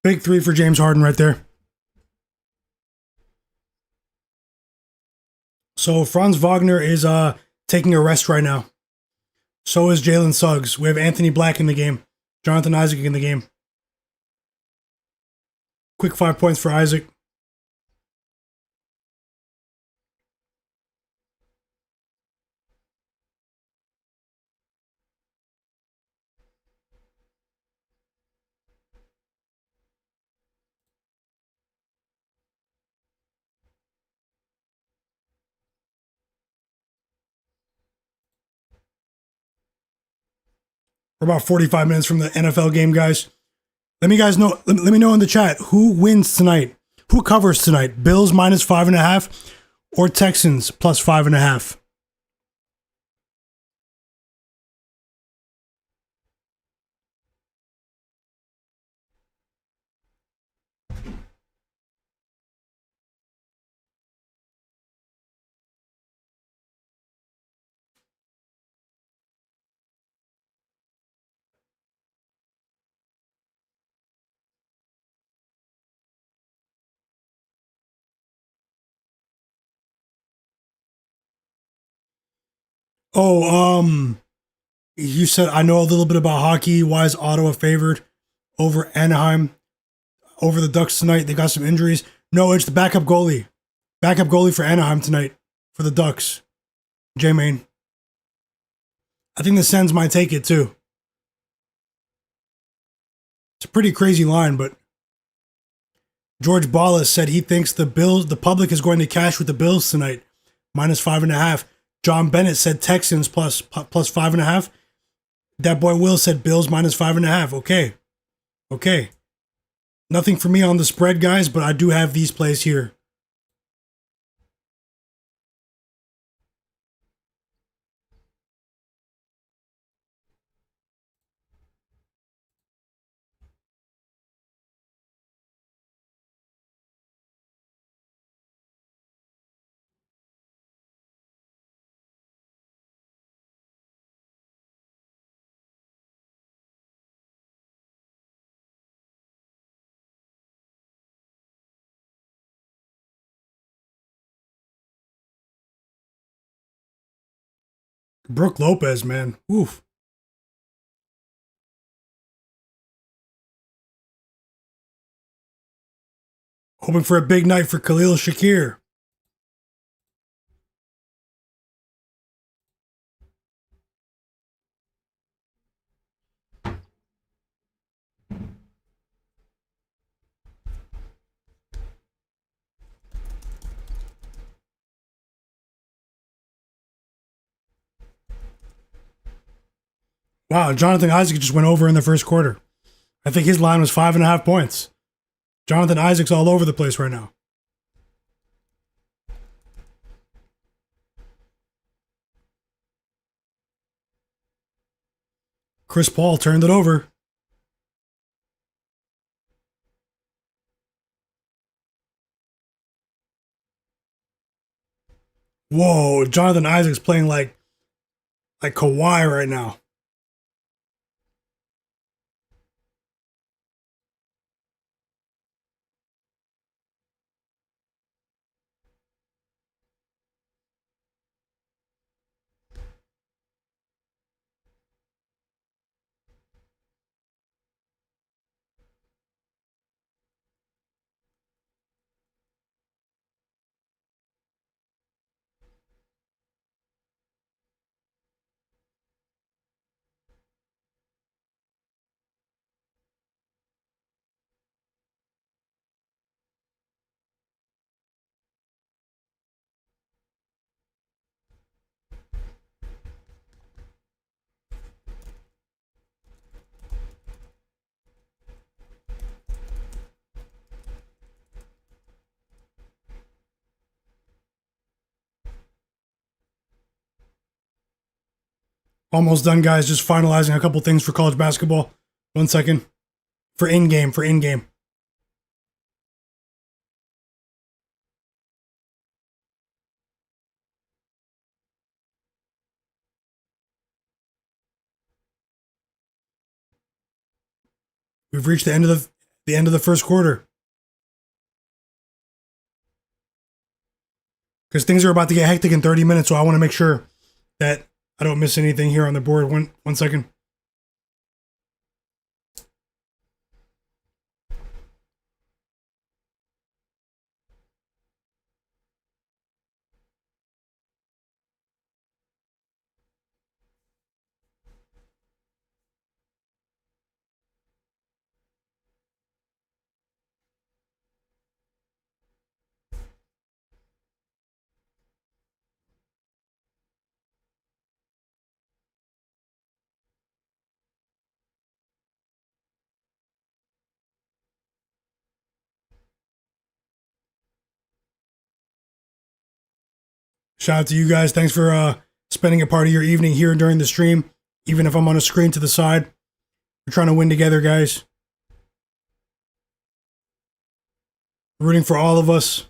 Big 3 for James Harden right there. So Franz Wagner is taking a rest right now. So is Jalen Suggs. We have Anthony Black in the game. Jonathan Isaac in the game. Quick 5 points for Isaac. We're about 45 minutes from the NFL game, guys. Let me know in the chat who wins tonight. Who covers tonight? Bills minus 5.5 or Texans plus 5.5? Oh, you said I know a little bit about hockey. Why is Ottawa favored over Anaheim, over the Ducks tonight? They got some injuries. No, it's the backup goalie. Backup goalie for Anaheim tonight for the Ducks. J-Main. I think the Sens might take it too. It's a pretty crazy line, but George Ballas said he thinks the public is going to cash with the Bills tonight, minus 5.5. John Bennett said Texans plus 5.5. That boy Will said Bills minus 5.5. Okay. Nothing for me on the spread, guys, but I do have these plays here. Brooke Lopez, man. Oof. Hoping for a big night for Khalil Shakir. Wow, Jonathan Isaac just went over in the first quarter. I think his line was 5.5 points. Jonathan Isaac's all over the place right now. Chris Paul turned it over. Whoa, Jonathan Isaac's playing like Kawhi right now. Almost done, guys. Just finalizing a couple things for college basketball. 1 second. For in-game. We've reached the end of the first quarter. Because things are about to get hectic in 30 minutes, so I want to make sure that I don't miss anything here on the board. One second. Shout out to you guys. Thanks for spending a part of your evening here during the stream. Even if I'm on a screen to the side. We're trying to win together, guys. Rooting for all of us.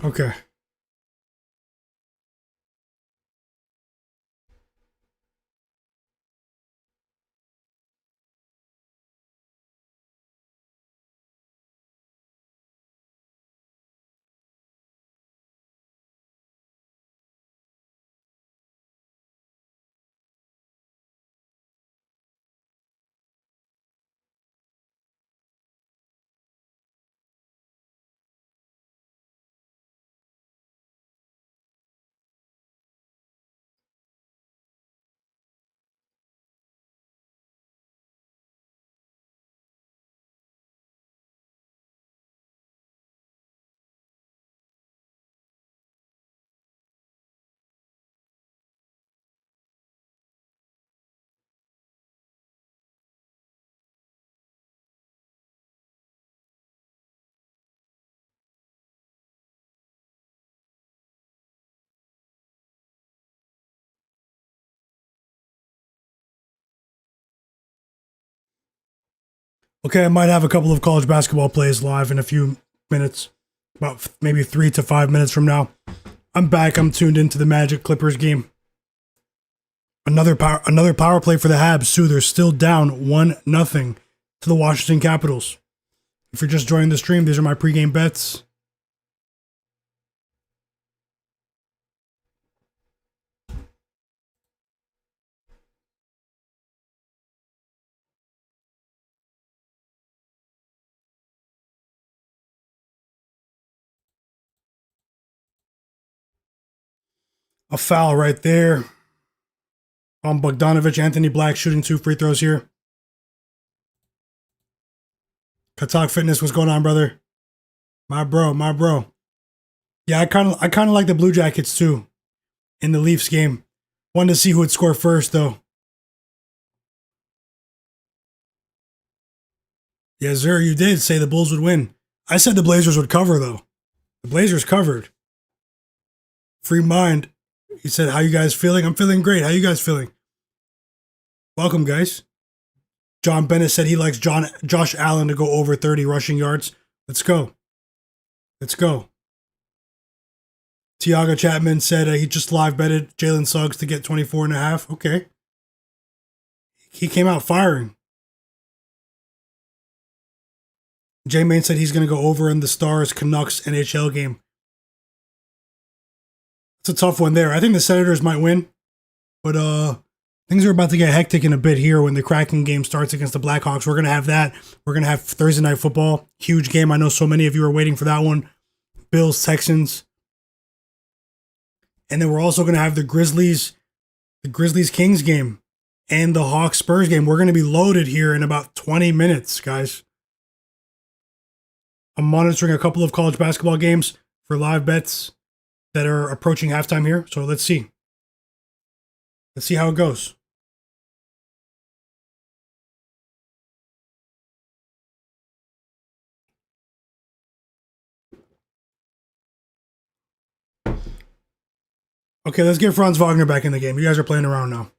Okay. Okay, I might have a couple of college basketball plays live in a few minutes, about maybe 3 to 5 minutes from now. I'm back. I'm tuned into the Magic Clippers game. Another power play for the Habs too. They're still down 1-0 to the Washington Capitals. If you're just joining the stream, these are my pregame bets. A foul right there on Bogdanovich. Anthony Black shooting 2 free throws here. Katak Fitness, what's going on, brother? My bro. Yeah, I kind of like the Blue Jackets too in the Leafs game. Wanted to see who would score first though. Yes, sir, you did say the Bulls would win. I said the Blazers would cover though. The Blazers covered. Free mind. He said, how you guys feeling? I'm feeling great. How you guys feeling? Welcome, guys. John Bennett said he likes Josh Allen to go over 30 rushing yards. Let's go. Tiago Chapman said he just live betted Jalen Suggs to get 24.5. Okay. He came out firing. J Main said he's going to go over in the Stars Canucks NHL game. It's a tough one there. I think the Senators might win, but things are about to get hectic in a bit here when the Kraken game starts against the Blackhawks. We're going to have that. We're going to have Thursday Night Football. Huge game. I know so many of you are waiting for that one. Bills, Texans. And then we're also going to have the Grizzlies Kings game and the Hawks Spurs game. We're going to be loaded here in about 20 minutes, guys. I'm monitoring a couple of college basketball games for live bets that are approaching halftime here. So let's see. Let's see how it goes. Okay, let's get Franz Wagner back in the game. You guys are playing around now.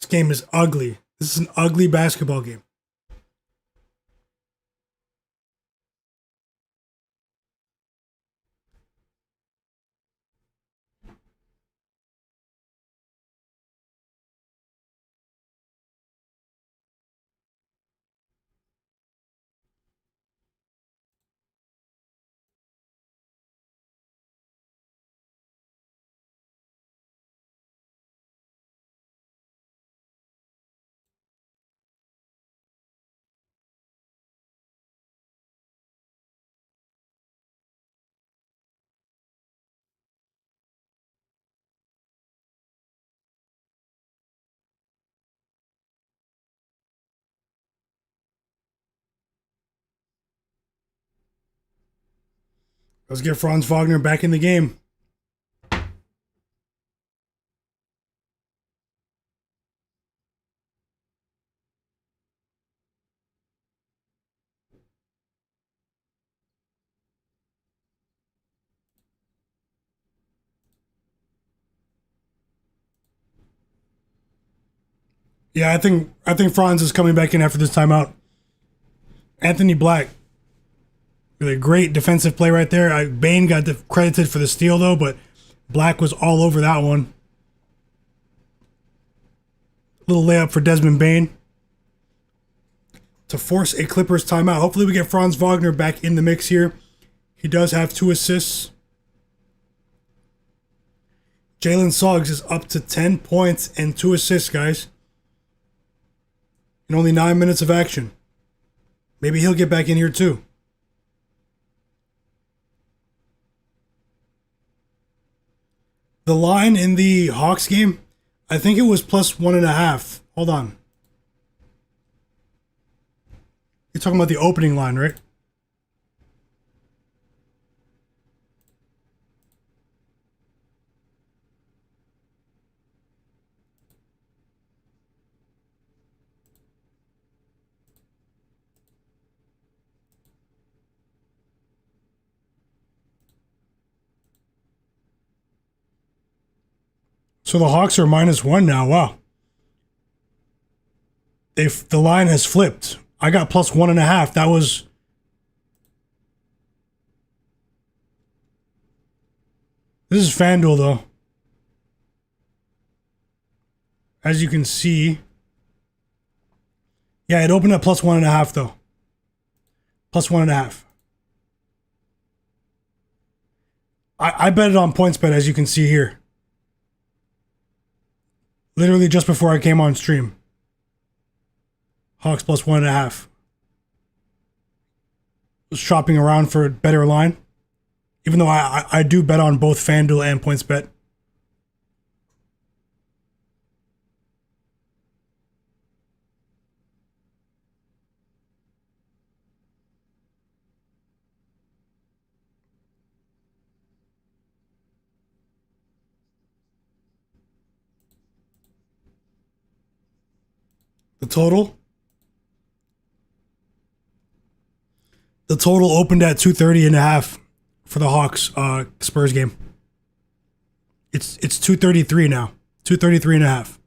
This game is ugly. This is an ugly basketball game. Let's get Franz Wagner back in the game. Yeah, I think Franz is coming back in after this timeout. Anthony Black, really great defensive play right there. Bane got credited for the steal though, but Black was all over that one. Little layup for Desmond Bane to force a Clippers timeout. Hopefully we get Franz Wagner back in the mix here. He does have 2 assists. Jalen Suggs is up to 10 points and 2 assists, guys. In only 9 minutes of action. Maybe he'll get back in here too. The line in the Hawks game, I think it was plus 1.5. Hold on. You're talking about the opening line, right? So the Hawks are -1 now. Wow. The line has flipped. I got plus 1.5. That was. This is FanDuel though. As you can see. Yeah, it opened at plus 1.5 though. Plus 1.5. I bet it on PointsBet, as you can see here. Literally just before I came on stream. Hawks plus 1.5. Was shopping around for a better line. Even though I do bet on both FanDuel and PointsBet. The total? The total opened at 230.5 for the Hawks Spurs game. It's 233 now. 233.5.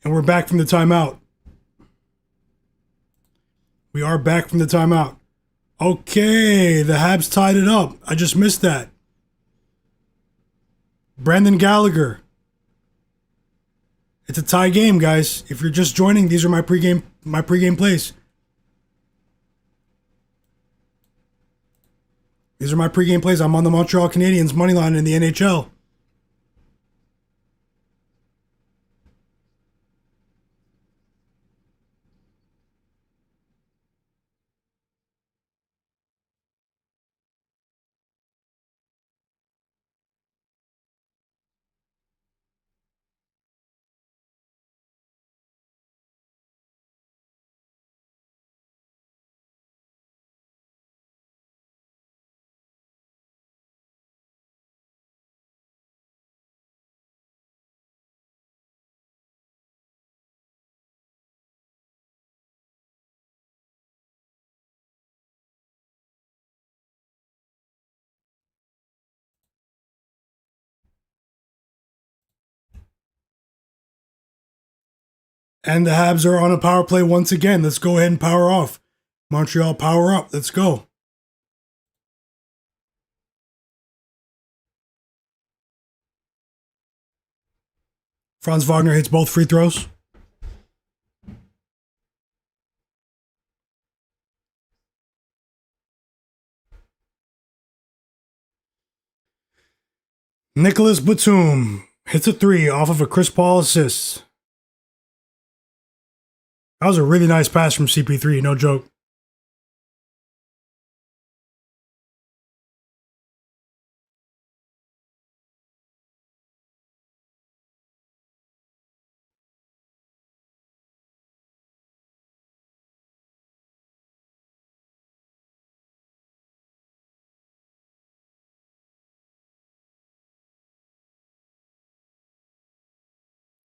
And we're back from the timeout. We are back from the timeout. Okay, the Habs tied it up. I just missed that. Brandon Gallagher. It's a tie game, guys. If you're just joining, these are my pregame plays. These are my pregame plays. I'm on the Montreal Canadiens money line in the NHL. And the Habs are on a power play once again. Let's go ahead and power off. Montreal, power up. Let's go. Franz Wagner hits both free throws. Nicholas Batum hits a 3 off of a Chris Paul assist. That was a really nice pass from CP3, no joke.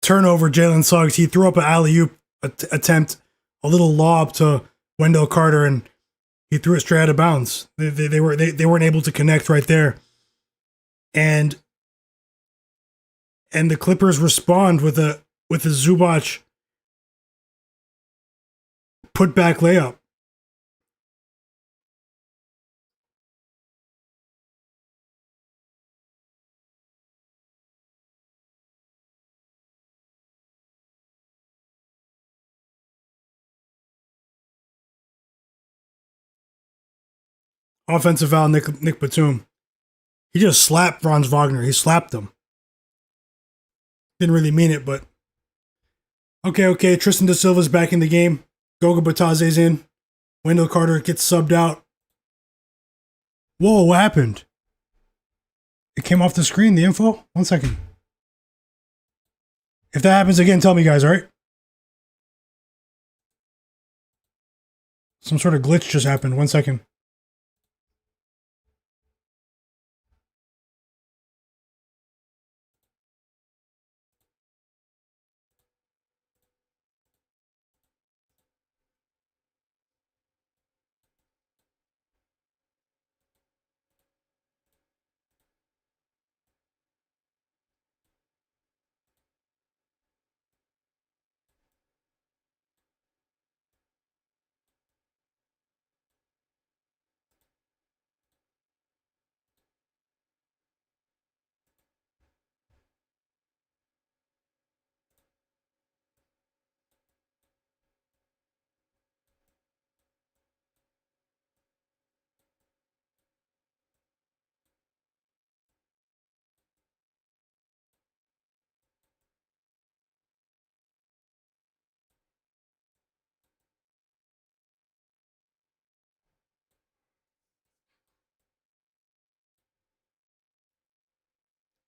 Turnover, Jalen Suggs. He threw up an alley-oop attempt, a little lob to Wendell Carter, and he threw it straight out of bounds. They weren't able to connect right there, and the Clippers respond with a Zubac put-back layup. Offensive foul, Nick Batum. He just slapped Franz Wagner. He slapped him. Didn't really mean it, but okay. Tristan Da Silva's back in the game. Goga Bataze's in. Wendell Carter gets subbed out. Whoa, what happened? It came off the screen, the info? 1 second. If that happens again, tell me, guys, all right? Some sort of glitch just happened. 1 second.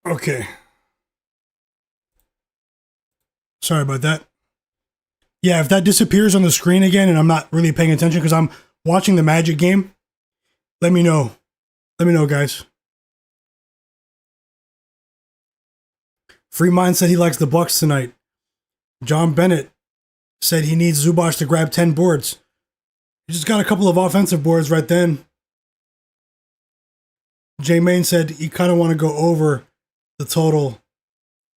Okay. Sorry about that. Yeah, if that disappears on the screen again and I'm not really paying attention because I'm watching the Magic game, let me know. Let me know, guys. Free Mind said he likes the Bucks tonight. John Bennett said he needs Zubac to grab 10 boards. He just got a couple of offensive boards right then. J Main said he kind of want to go over the total.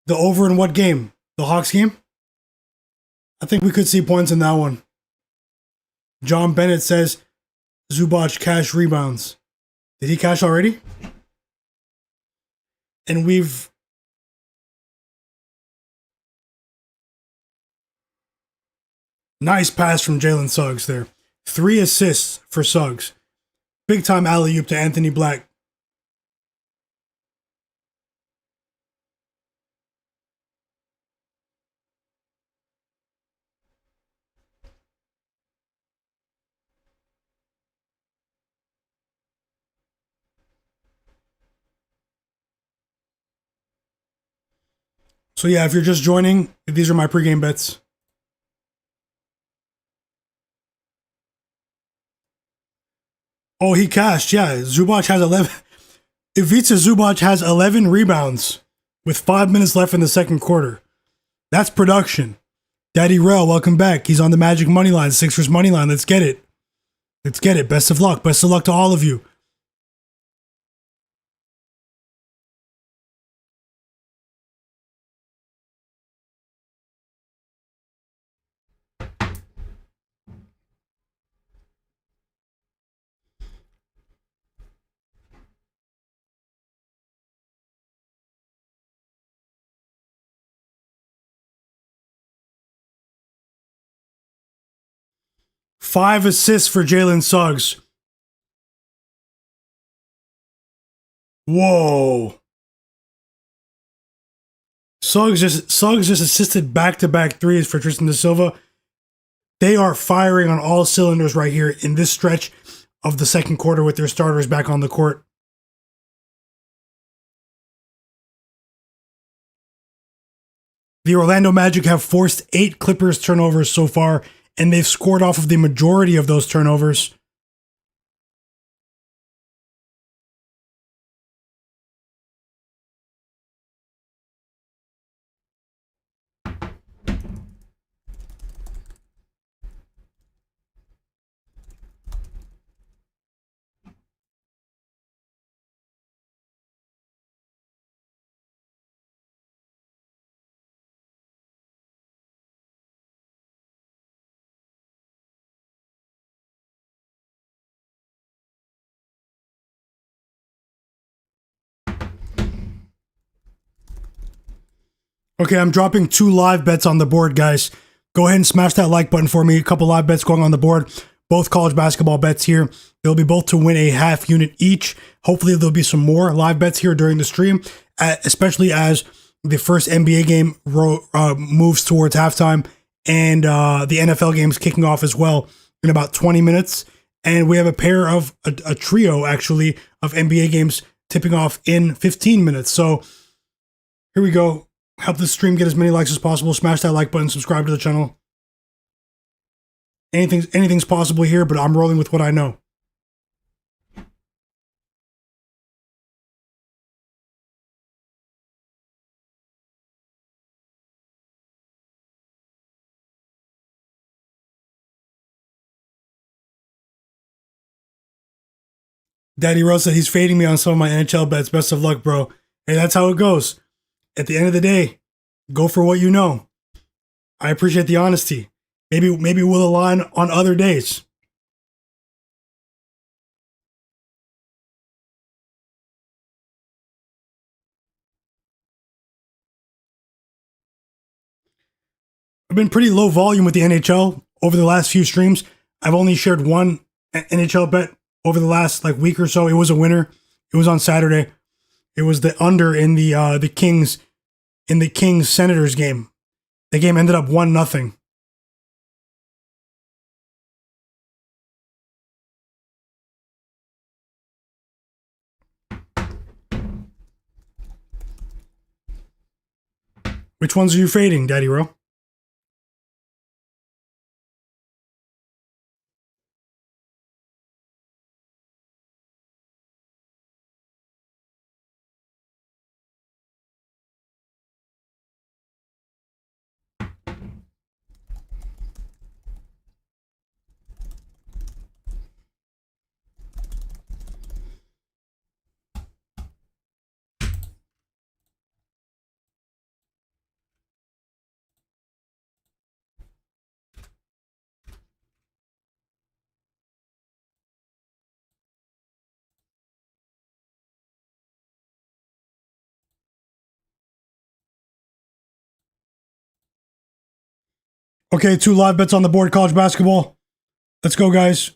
The over in what game? The Hawks game? I think we could see points in that one. John Bennett says Zubac cash rebounds. Did he cash already? And we've... Nice pass from Jalen Suggs there. 3 assists for Suggs. Big time alley-oop to Anthony Black. So yeah, if you're just joining, these are my pregame bets. Oh, he cashed. Yeah, Zubac has 11. Ivica Zubac has 11 rebounds with 5 minutes left in the second quarter. That's production. Daddy Rel, welcome back. He's on the Magic money line, Sixers money line. Let's get it. Let's get it. Best of luck. Best of luck to all of you. Five assists for Jalen Suggs. Whoa. Suggs just assisted back-to-back threes for Tristan da Silva. They are firing on all cylinders right here in this stretch of the second quarter with their starters back on the court. The Orlando Magic have forced 8 Clippers turnovers so far, and they've scored off of the majority of those turnovers. Okay, I'm dropping 2 live bets on the board, guys. Go ahead and smash that like button for me. A couple live bets going on the board. Both college basketball bets here. They'll be both to win a half unit each. Hopefully, there'll be some more live bets here during the stream, especially as the first NBA game moves towards halftime and the NFL game's kicking off as well in about 20 minutes. And we have a pair of a trio, actually, of NBA games tipping off in 15 minutes. So here we go. Help this stream get as many likes as possible. Smash that like button, subscribe to the channel. Anything's possible here, but I'm rolling with what I know. Daddy Rose said he's fading me on some of my NHL bets. Best of luck, bro. Hey, that's how it goes. At the end of the day, go for what you know. I appreciate the honesty. Maybe we'll align on other days. I've been pretty low volume with the NHL over the last few streams. I've only shared one NHL bet over the last week or so. It was a winner. It was on Saturday. It was the under in the Kings Senators game. The game ended up 1-0. Which ones are you fading, Daddy Row? Okay, 2 live bets on the board, college basketball. Let's go, guys.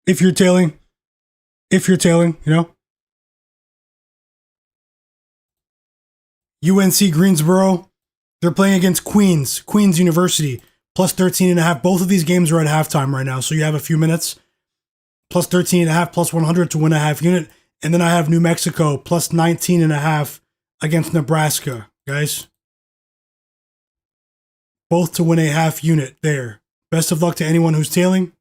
If you're tailing, you know. UNC Greensboro, they're playing against Queens University, plus 13.5. Both of these games are at halftime right now, so you have a few minutes. Plus 13.5, plus 100 to win a half unit. And then I have New Mexico, plus 19.5 against Nebraska, guys. Both to win a half unit there. Best of luck to anyone who's tailing.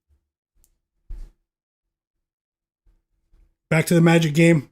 Back to the Magic game.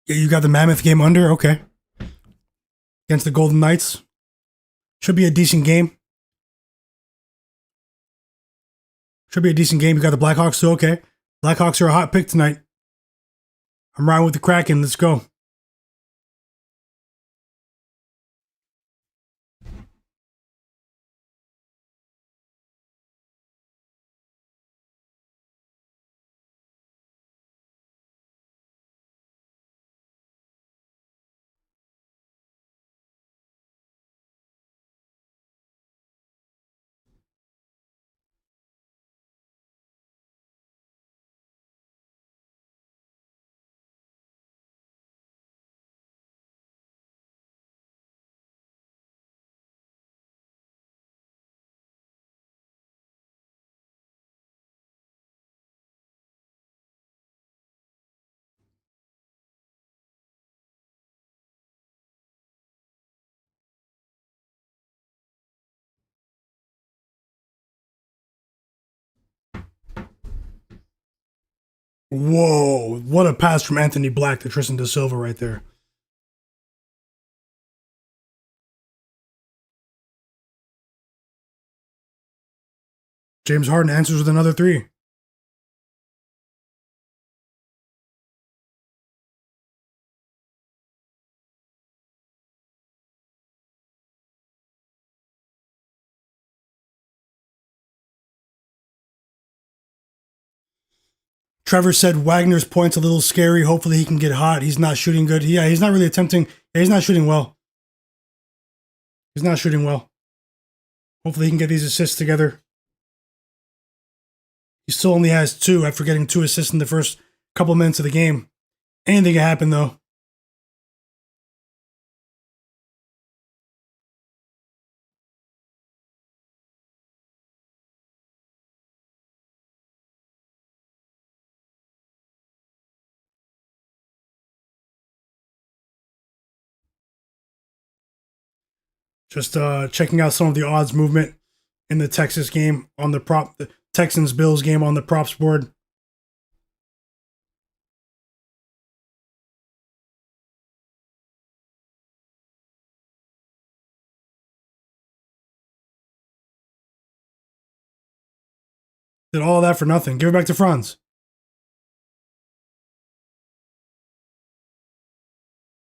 Yeah, you got the Mammoth game under? Okay. Against the Golden Knights. Should be a decent game. Should be a decent game. You got the Blackhawks too. Okay. Blackhawks are a hot pick tonight. I'm riding with the Kraken. Let's go. Whoa. What a pass from Anthony Black to Tristan Da Silva right there. James Harden answers with another 3. Trevor said Wagner's point's a little scary. Hopefully he can get hot. He's not shooting good. Yeah, he's not really attempting. Yeah, he's not shooting well. He's not shooting well. Hopefully he can get these assists together. He still only has 2 after getting 2 assists in the first couple minutes of the game. Anything can happen though. Just checking out some of the odds movement in the Texas game on the Texans Bills game on the props board. Did all that for nothing. Give it back to Franz.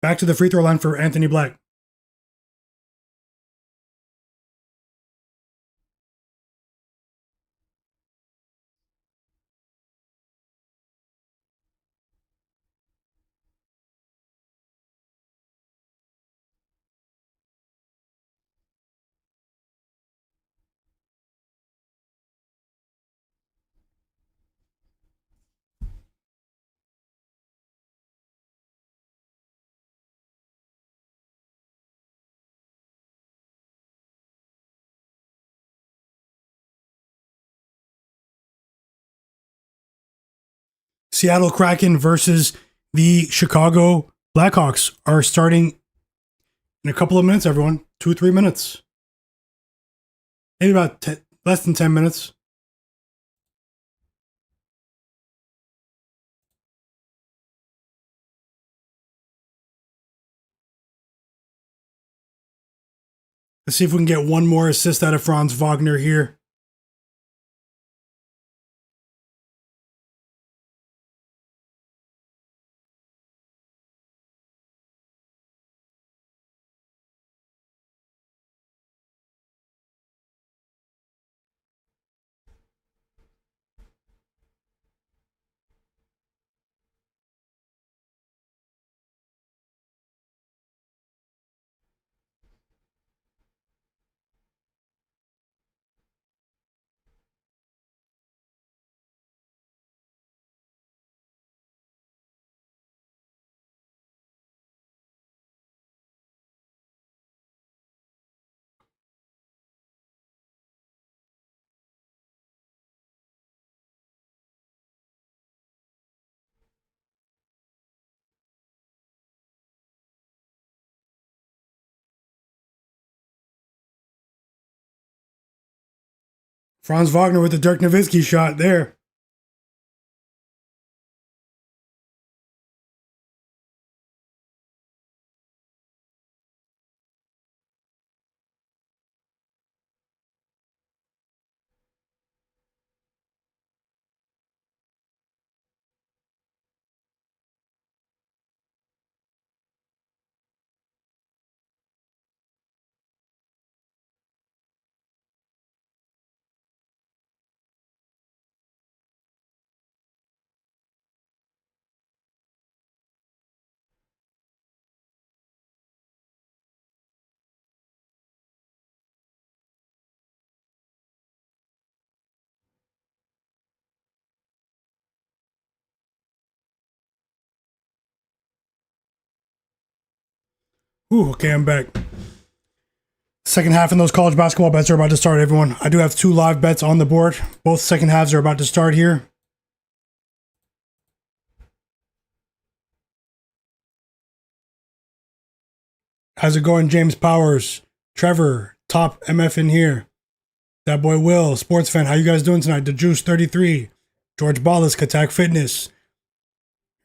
Back to the free throw line for Anthony Black. Seattle Kraken versus the Chicago Blackhawks are starting in a couple of minutes, everyone. 2-3 minutes. Maybe about less than 10 minutes. Let's see if we can get one more assist out of Franz Wagner here. Franz Wagner with the Dirk Nowitzki shot there. Ooh, okay, I'm back. Second half in those college basketball bets are about to start, everyone. I do have 2 live bets on the board. Both second halves are about to start here. How's it going, James Powers? Trevor, top MF in here. That boy Will, sports fan. How you guys doing tonight? The Juice 33. George Ballas, Katak Fitness.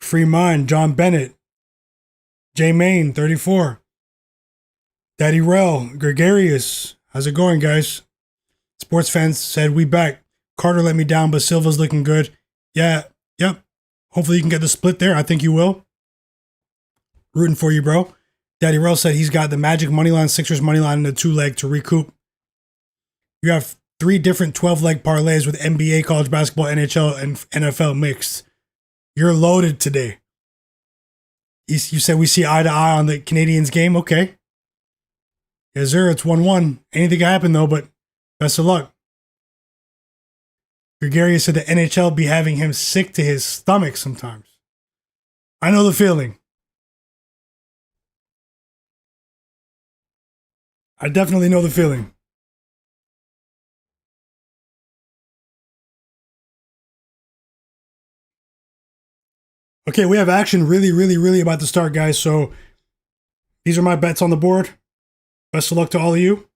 Free Mind, John Bennett. J Main, 34. Daddy Rel, Gregarious. How's it going, guys? Sports fans said we back. Carter let me down, but Silva's looking good. Yeah, yep. Hopefully you can get the split there. I think you will. Rooting for you, bro. Daddy Rel said he's got the Magic moneyline, Sixers moneyline, and the 2-leg to recoup. You have 3 different 12-leg parlays with NBA, college basketball, NHL, and NFL mixed. You're loaded today. You said we see eye to eye on the Canadians game? Okay. Yes, sir. It's 1-1. Anything can happen, though, but best of luck. Gregarious said the NHL be having him sick to his stomach sometimes. I know the feeling. I definitely know the feeling. Okay, we have action really about to start, guys. So these are my bets on the board. Best of luck to all of you.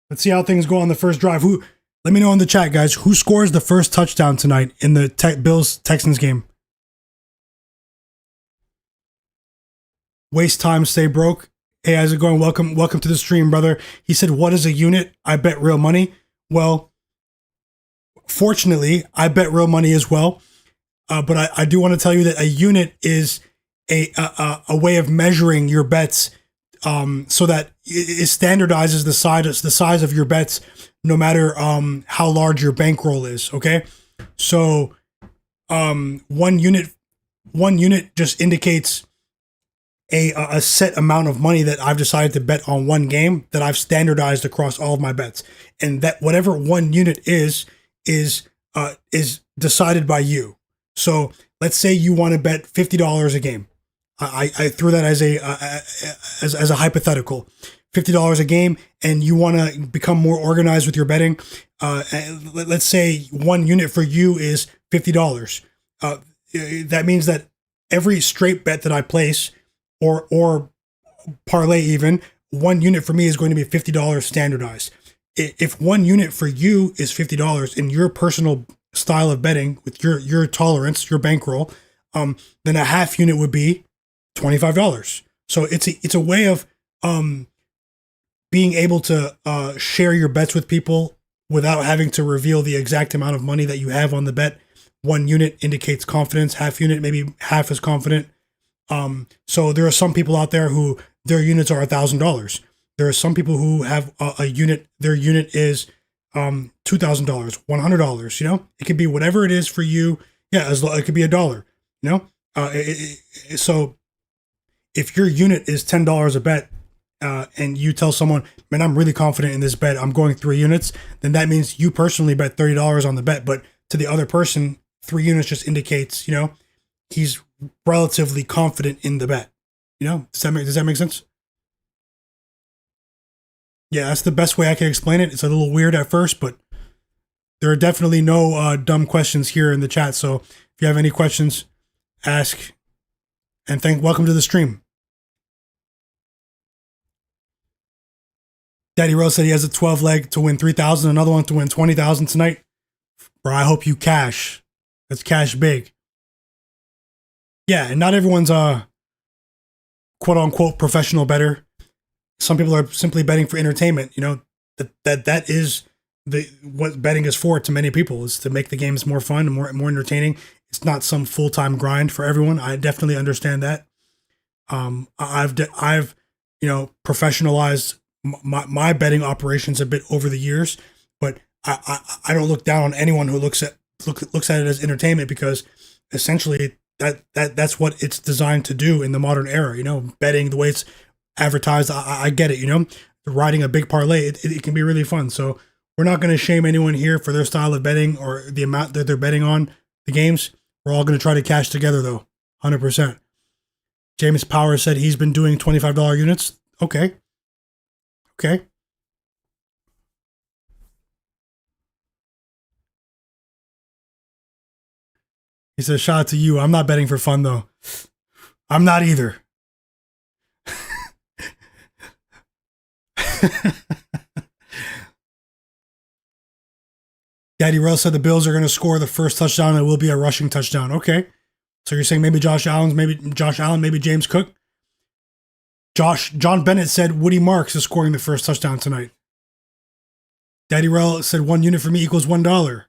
Let's see how things go on the first drive. Let me know in the chat, guys. Who scores the first touchdown tonight in the Bills-Texans game? Waste time, stay broke. Hey, how's it going? Welcome to the stream, brother. He said, what is a unit? I bet real money. Well, fortunately, I bet real money as well. But I do want to tell you that a unit is a way of measuring your bets, so that it standardizes the size of your bets, no matter how large your bankroll is. Okay, so one unit just indicates a set amount of money that I've decided to bet on one game that I've standardized across all of my bets, and that whatever one unit is decided by you. So let's say you want to bet $50 a game. I threw that as a hypothetical, $50 a game, and you want to become more organized with your betting. Let's say one unit for you is $50. That means that every straight bet that I place, or parlay even, one unit for me is going to be $50 standardized. If one unit for you is $50 in your personal style of betting with your tolerance, your bankroll, then a half unit would be $25. So it's a way of being able to share your bets with people without having to reveal the exact amount of money that you have on the bet. One unit indicates confidence, half unit maybe half as confident. So there are some people out there who their units are $1,000. There are some people who have a unit, their unit is $2,000, $100. You know, it could be whatever it is for you. Yeah, it could be $1. You know, so if your unit is $10 a bet, and you tell someone, man, I'm really confident in this bet, I'm going 3 units, then that means you personally bet $30 on the bet. But to the other person, 3 units just indicates, you know, he's relatively confident in the bet. You know, does that make sense? Yeah, that's the best way I can explain it. It's a little weird at first, but there are definitely no dumb questions here in the chat. So if you have any questions, ask. And welcome to the stream. Daddy Rose said he has a 12 leg to win 3,000, another one to win 20,000 tonight. Bro, I hope you cash. Let's cash big. Yeah, and not everyone's a quote unquote professional bettor. Some people are simply betting for entertainment. You know, that is what betting is for to many people, is to make the games more fun and more entertaining. It's not some full-time grind for everyone. I definitely understand that. I've you know, professionalized my betting operations a bit over the years, but I don't look down on anyone who looks at it as entertainment, because essentially that's what it's designed to do in the modern era. You know, betting the way it's advertised, I get it. You know, riding a big parlay, it can be really fun. So we're not going to shame anyone here for their style of betting or the amount that they're betting on the games. We're all going to try to cash together though, 100%. James Power said he's been doing $25 units. Okay. He says, shout out to you. I'm not betting for fun though. I'm not either. Daddy Rell said the Bills are going to score the first touchdown. It will be a rushing touchdown. Okay. So you're saying maybe Josh Allen, maybe James Cook. John Bennett said Woody Marks is scoring the first touchdown tonight. Daddy Rell said 1 unit for me equals $1.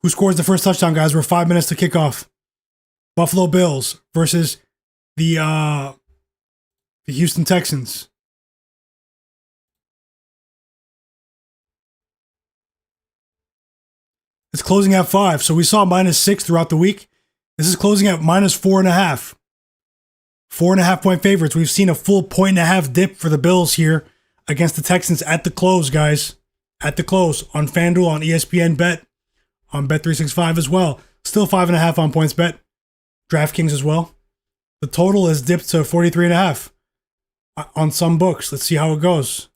Who scores the first touchdown, guys? We're 5 minutes to kick off. Buffalo Bills versus the Houston Texans. It's closing at 5. So we saw -6 throughout the week. This is closing at -4.5. 4.5 point favorites. We've seen a full 1.5 dip for the Bills here against the Texans at the close, guys. At the close on FanDuel, on ESPN Bet, on Bet365 as well. Still 5.5 on PointsBet. DraftKings as well. The total has dipped to 43.5 on some books. Let's see how it goes.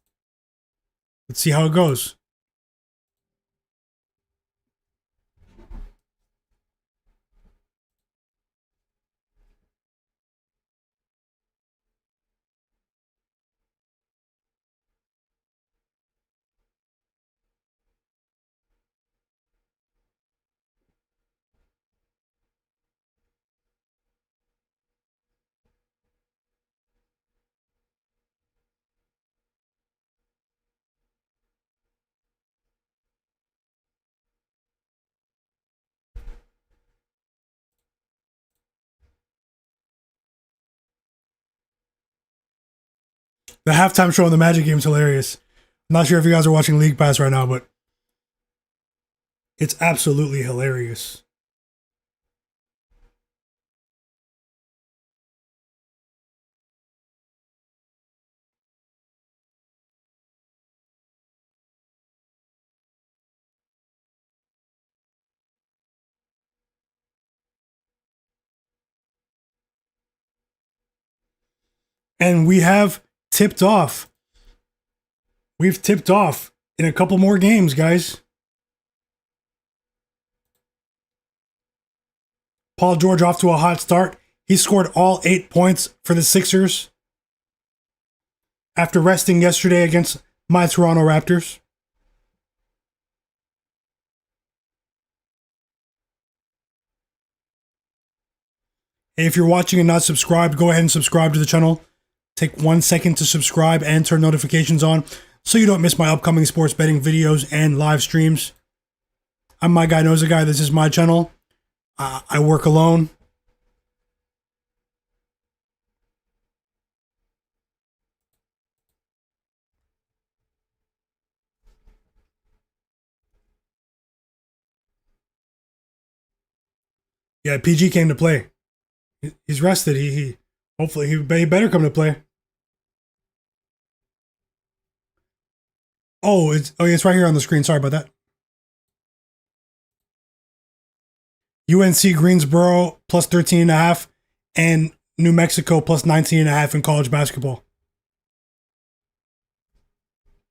The halftime show on the Magic game is hilarious. I'm not sure if you guys are watching League Pass right now, but it's absolutely hilarious. And we have tipped off. We've tipped off in a couple more games, guys. Paul George off to a hot start. He scored all 8 points for the Sixers after resting yesterday against my Toronto Raptors. Hey, if you're watching and not subscribed, go ahead and subscribe to the channel. Take 1 second to subscribe and turn notifications on so you don't miss my upcoming sports betting videos and live streams. I'm Myguyknowsaguy. This is my channel. I work alone. Yeah, PG came to play. He's rested. He hopefully he better come to play. Oh, it's right here on the screen. Sorry about that. UNC Greensboro plus 13.5 and New Mexico plus 19.5 in college basketball.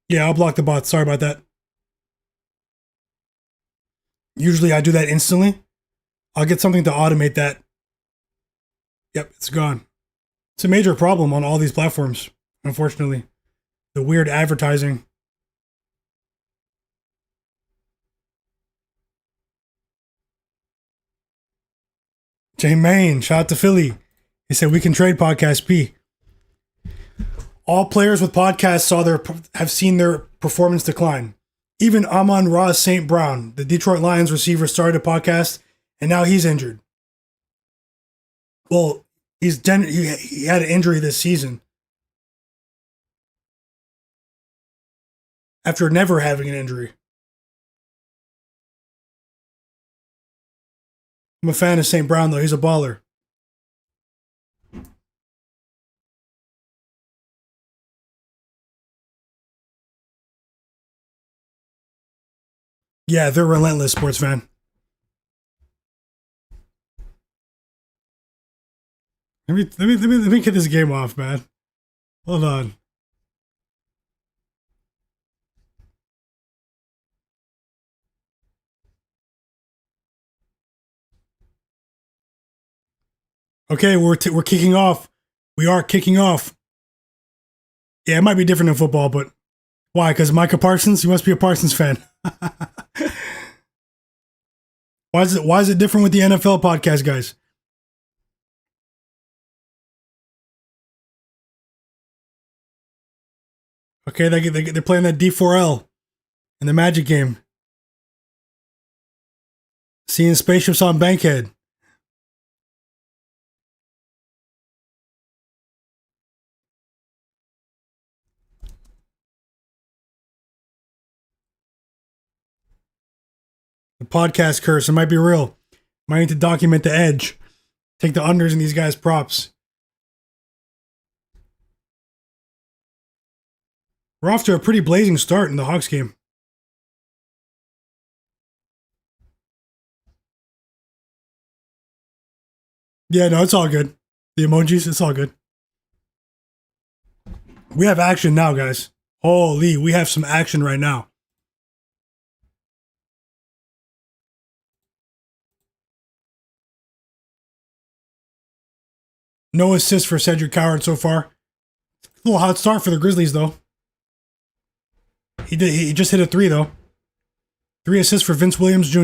Yeah, I'll block the bots. Sorry about that. Usually I do that instantly. I'll get something to automate that. Yep, it's gone. It's a major problem on all these platforms, unfortunately. The weird advertising. J-Main, shout out to Philly. He said we can trade podcast P. All players with podcasts have seen their performance decline. Even Amon-Ra St. Brown, the Detroit Lions receiver, started a podcast, and now he's injured. Well, he had an injury this season after never having an injury. I'm a fan of St. Brown, though. He's a baller. Yeah, they're relentless, sports fan. Let me get this game off, man. Hold on. Okay, we're kicking off. We are kicking off. Yeah, it might be different in football, but why? Because Micah Parsons? You must be a Parsons fan. Why is it different with the NFL podcast, guys? Okay, they're playing that D4L in the Magic game. Seeing spaceships on Bankhead. The podcast curse, it might be real. Might need to document the edge. Take the unders in these guys' props. We're off to a pretty blazing start in the Hawks game. Yeah, no, it's all good. The emojis, it's all good. We have action now, guys. Holy, we have some action right now. No assist for Cedric Coward so far. A little hot start for the Grizzlies, though. He just hit a 3, though. 3 assists for Vince Williams Jr.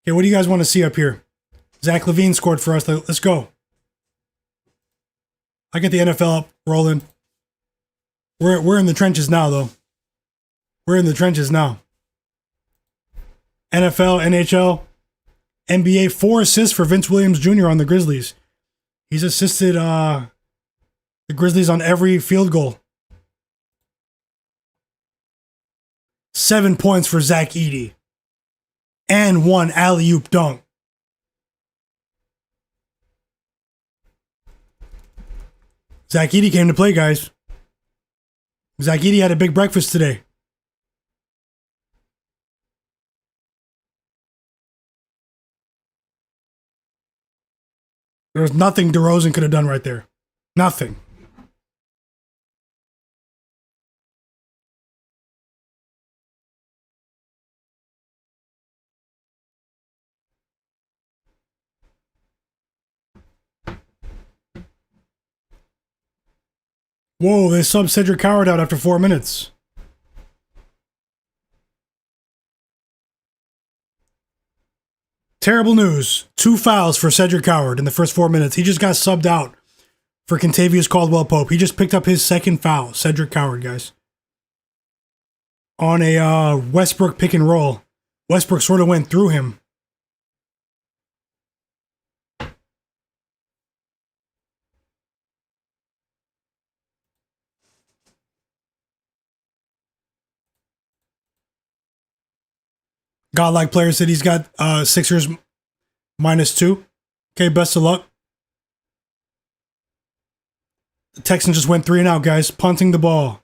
Okay, what do you guys want to see up here? Zach LaVine scored for us. Let's go. I get the NFL up, rolling. We're in the trenches now, though. We're in the trenches now. NFL, NHL, NBA, 4 assists for Vince Williams Jr. on the Grizzlies. He's assisted, The Grizzlies on every field goal. 7 points for Zach Edey. And 1 alley-oop dunk. Zach Edey came to play, guys. Zach Edey had a big breakfast today. There was nothing DeRozan could have done right there. Nothing. Whoa, they subbed Cedric Howard out after 4 minutes. Terrible news. 2 fouls for Cedric Howard in the first 4 minutes. He just got subbed out for Kentavious Caldwell-Pope. He just picked up his second foul. Cedric Howard, guys. On a Westbrook pick and roll. Westbrook sort of went through him. Godlike player said he's got Sixers -2. Okay, best of luck. The Texans just went 3 and out, guys. Punting the ball.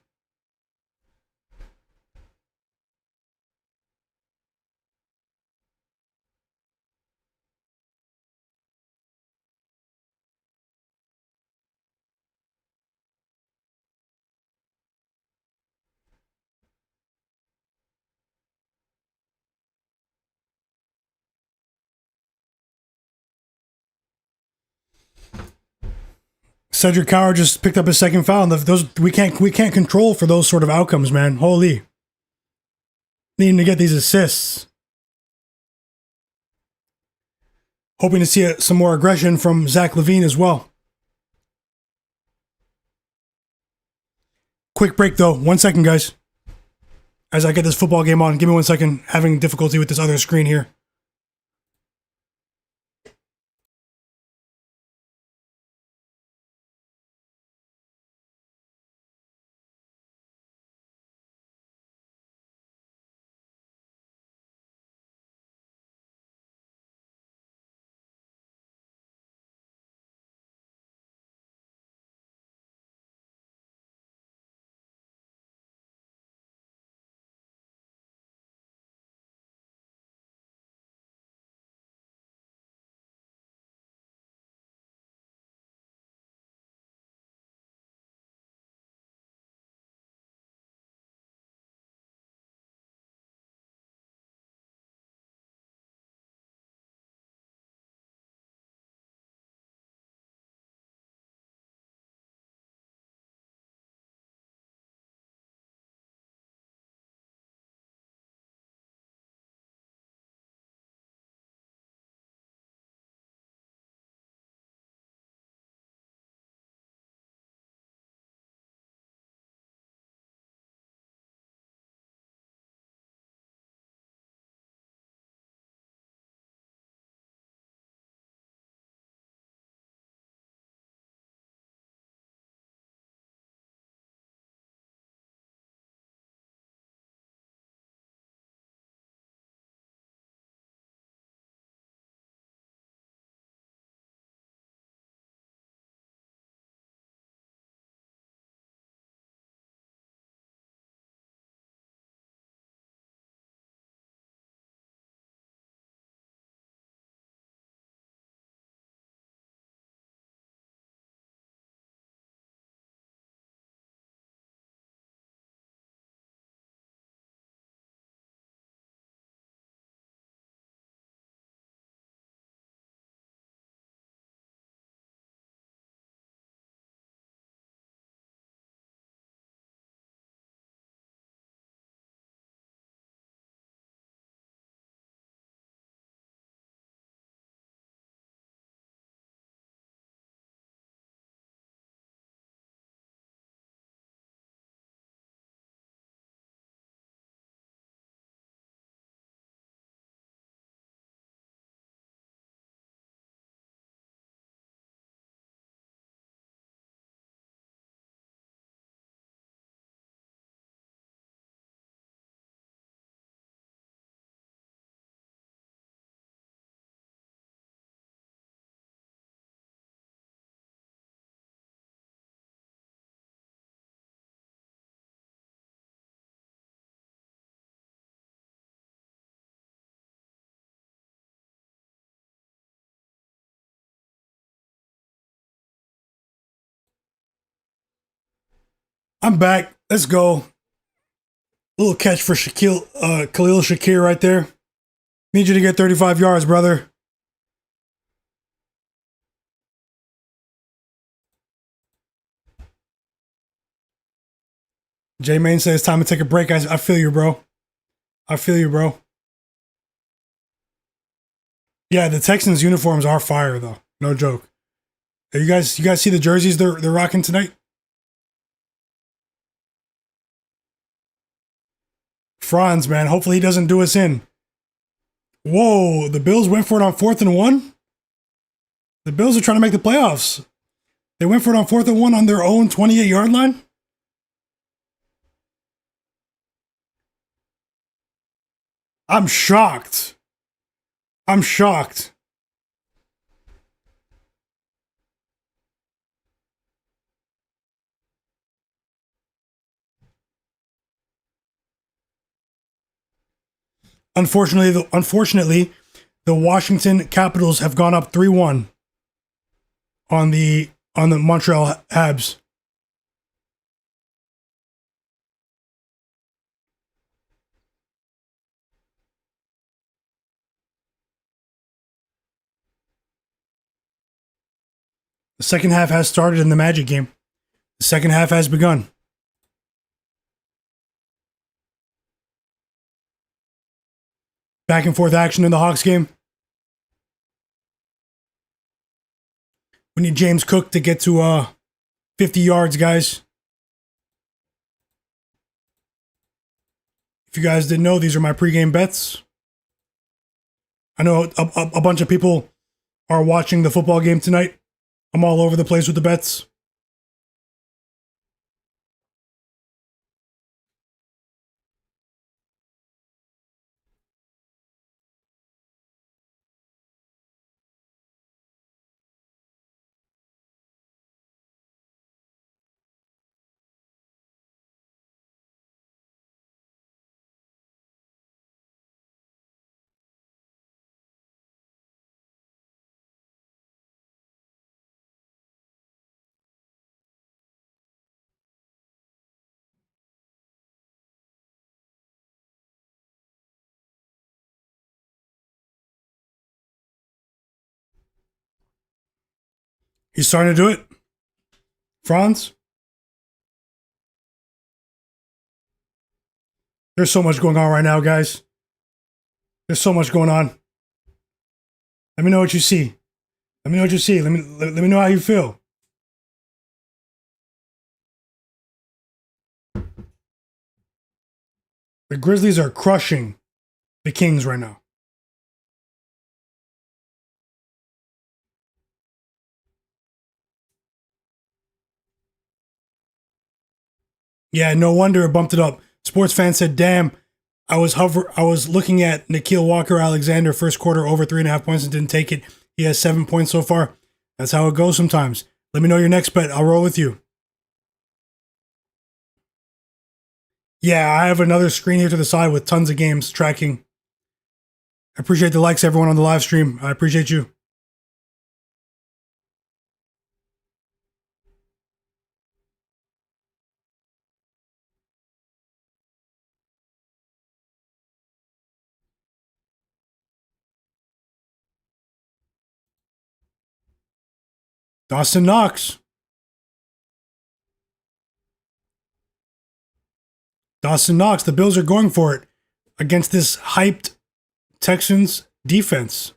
Cedric Howard just picked up his second foul. And those we can't control for those sort of outcomes, man. Holy, needing to get these assists. Hoping to see some more aggression from Zach LaVine as well. Quick break though. 1 second, guys. As I get this football game on, give me 1 second. Having difficulty with this other screen here. I'm back. Let's go. Little catch for Khalil Shakir right there. Need you to get 35 yards, brother. J Main says it's time to take a break. I feel you, bro. I feel you, bro. Yeah, the Texans uniforms are fire though. No joke. Hey, you guys see the jerseys they're rocking tonight? Franz, man. Hopefully he doesn't do us in. Whoa, the Bills went for it on 4th and 1? The Bills are trying to make the playoffs. They went for it on 4th and 1 on their own 28-yard line? I'm shocked. I'm shocked. Unfortunately, the Washington Capitals have gone up 3-1 on the Montreal Habs. The second half has started in the Magic game. The second half has begun. Back and forth action in the Hawks game. We need James Cook to get to 50 yards, guys. If you guys didn't know, these are my pregame bets. I know a bunch of people are watching the football game tonight. I'm all over the place with the bets. He's starting to do it. Franz? There's so much going on right now, guys. There's so much going on. Let me know what you see. Let me know what you see. Let me know how you feel. The Grizzlies are crushing the Kings right now. Yeah, no wonder it bumped it up. Sports fan said, "Damn, I was looking at Nikhil Walker-Alexander first quarter over 3.5 points and didn't take it. He has 7 points so far. That's how it goes sometimes. Let me know your next bet. I'll roll with you." Yeah, I have another screen here to the side with tons of games tracking. I appreciate the likes, everyone on the live stream. I appreciate you. Dawson Knox. Dawson Knox. The Bills are going for it against this hyped Texans defense.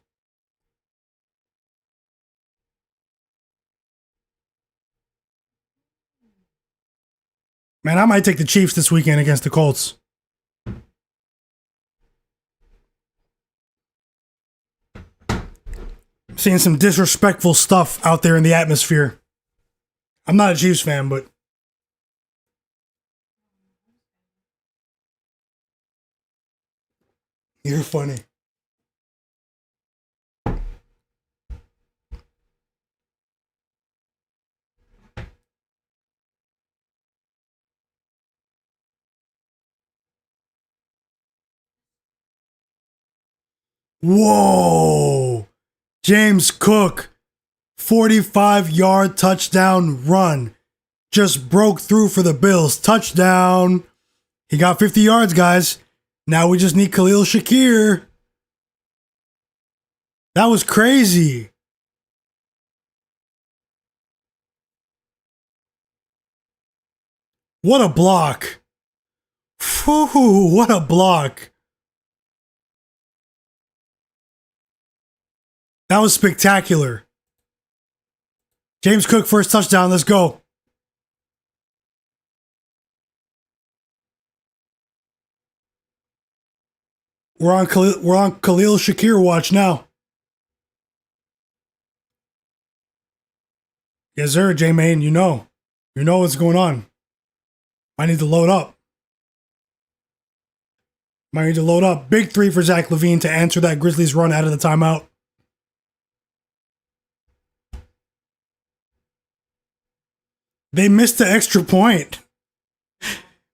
Man, I might take the Chiefs this weekend against the Colts. I'm seeing some disrespectful stuff out there in the atmosphere. I'm not a Chiefs fan, but you're funny. Whoa! James Cook, 45-yard touchdown run. just broke through for the Bills. Touchdown. He got 50 yards, guys. Now we just need Khalil Shakir. That was crazy. What a block. Whew, what a block. That was spectacular. James Cook, first touchdown. Let's go. We're on Khalil Shakir watch now. Yes, sir, J-Main. You know what's going on. I need to load up. Might need to load up. Big three for Zach LaVine to answer that Grizzlies run out of the timeout. They missed the extra point.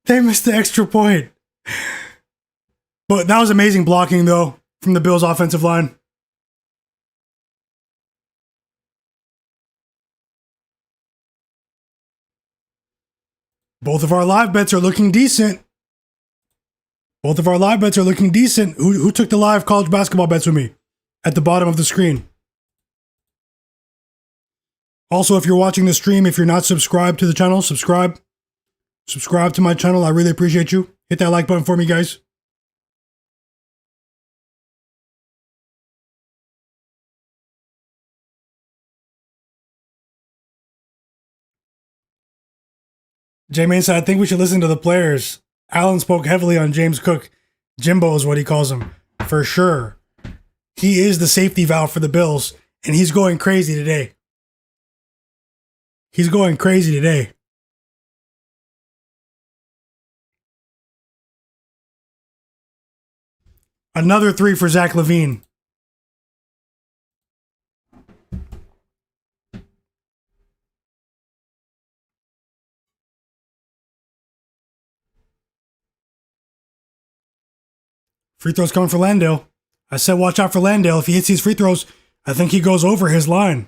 They missed the extra point. But that was amazing blocking, though, from the Bills' offensive line. Both of our live bets are looking decent. Who took the live college basketball bets with me? At the bottom of the screen. Also, if you're watching the stream, if you're not subscribed to the channel, subscribe. Subscribe to my channel. I really appreciate you. Hit that like button for me, guys. J-Main said, I think we should listen to the players. Allen spoke heavily on James Cook. Jimbo is what he calls him. For sure. He is the safety valve for the Bills, and he's going crazy today. Another three for Zach LaVine. Free throws coming for Landale. I said watch out for Landale. If he hits these free throws, I think he goes over his line.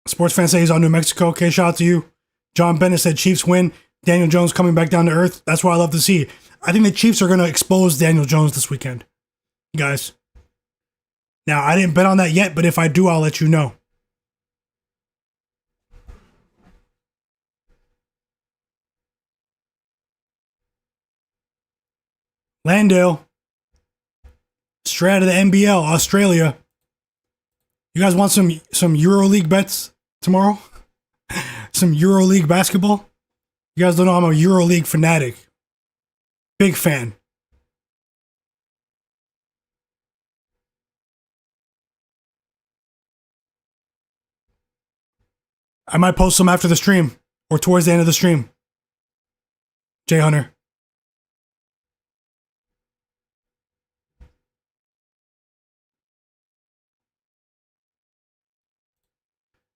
Sports fans say he's on New Mexico. Okay, shout out to you. John Bennett said Chiefs win. Daniel Jones coming back down to earth. That's what I love to see. I think the Chiefs are going to expose Daniel Jones this weekend. Guys. Now, I didn't bet on that yet, but if I do, I'll let you know. Landale. Straight out of the NBL, Australia. You guys want some EuroLeague bets tomorrow? Some EuroLeague basketball? You guys don't know I'm a EuroLeague fanatic. Big fan. I might post some after the stream or towards the end of the stream. Jay Hunter.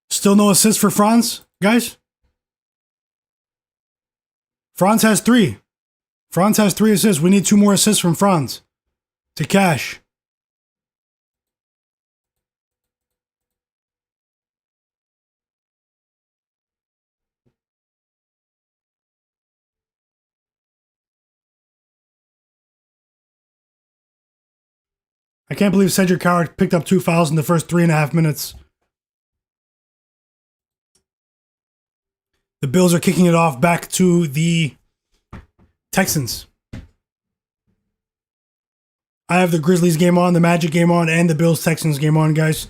Still no assists for Franz, guys? Franz has 3. Franz has 3 assists. We need 2 more assists from Franz to cash. I can't believe Cedric Howard picked up 2 fouls in the first 3.5 minutes. The Bills are kicking it off back to the Texans. I have the Grizzlies game on, the Magic game on, and the Bills-Texans game on, guys.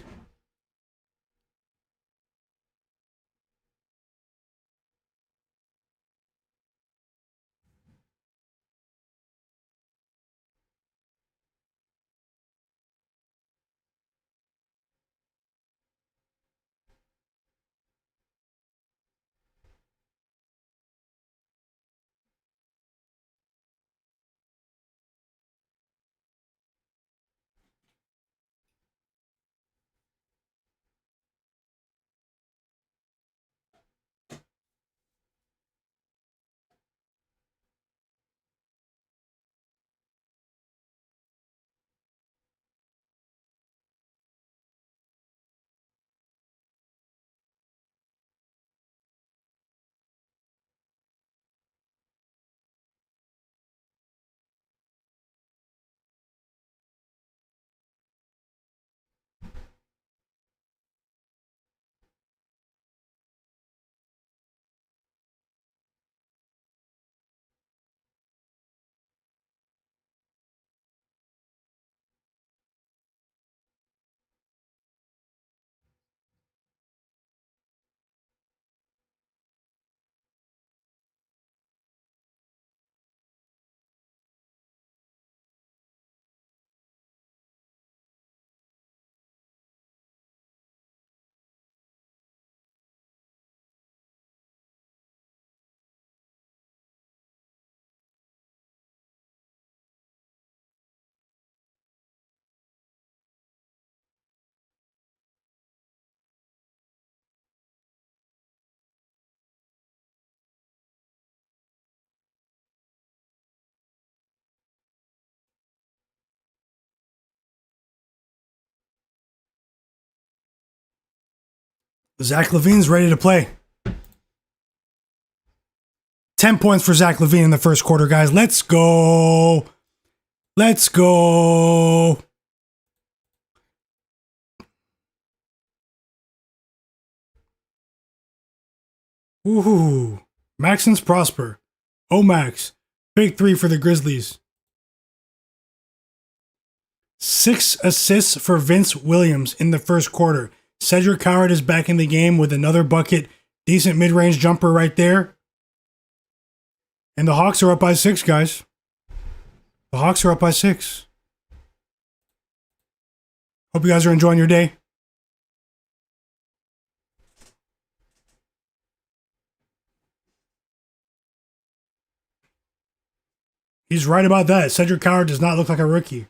Zach LaVine's ready to play. 10 points for Zach LaVine in the first quarter, guys. Let's go. Let's go. Woohoo. Maxence Prosper. Max. Big three for the Grizzlies. 6 assists for Vince Williams in the first quarter. Cedric Howard is back in the game with another bucket. Decent mid-range jumper right there. And the Hawks are up by 6, guys. The Hawks are up by 6. Hope you guys are enjoying your day. He's right about that. Cedric Howard does not look like a rookie.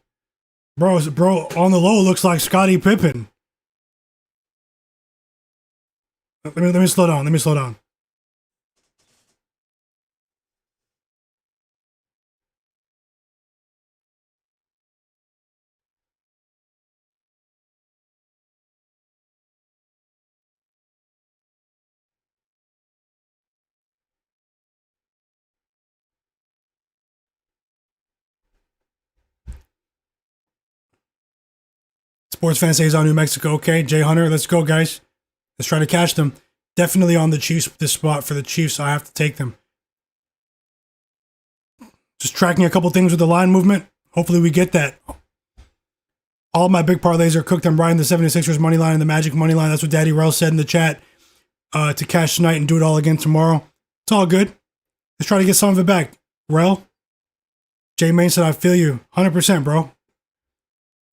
Bro, on the low looks like Scottie Pippen. Let me slow down. Let me slow down. Sports fan says on New Mexico. Okay, Jay Hunter, let's go, guys. Let's try to catch them. Definitely on the Chiefs, this spot for the Chiefs, so I have to take them. Just tracking a couple things with the line movement. Hopefully we get that. All my big parlays are cooked. I'm riding the 76ers money line and the Magic money line. That's what Daddy Rel said in the chat. To cash tonight and do it all again tomorrow. It's all good. Let's try to get some of it back. Rel, Jay Main said, I feel you. 100%, bro.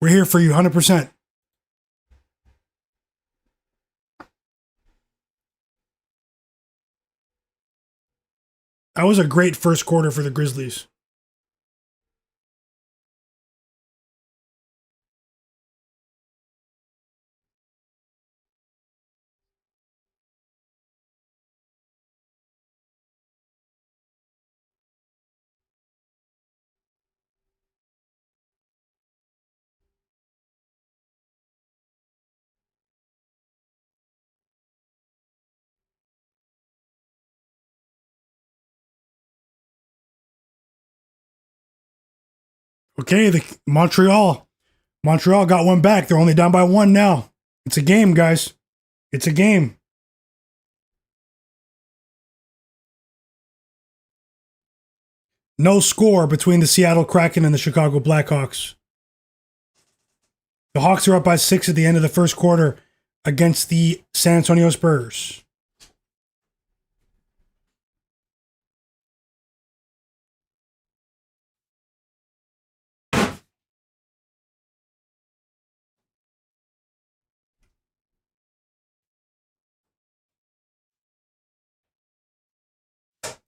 We're here for you, 100%. That was a great first quarter for the Grizzlies. Okay, the Montreal got one back. They're only down by 1 now. It's a game, guys. It's a game. No score between the Seattle Kraken and the Chicago Blackhawks. The Hawks are up by 6 at the end of the first quarter against the San Antonio Spurs.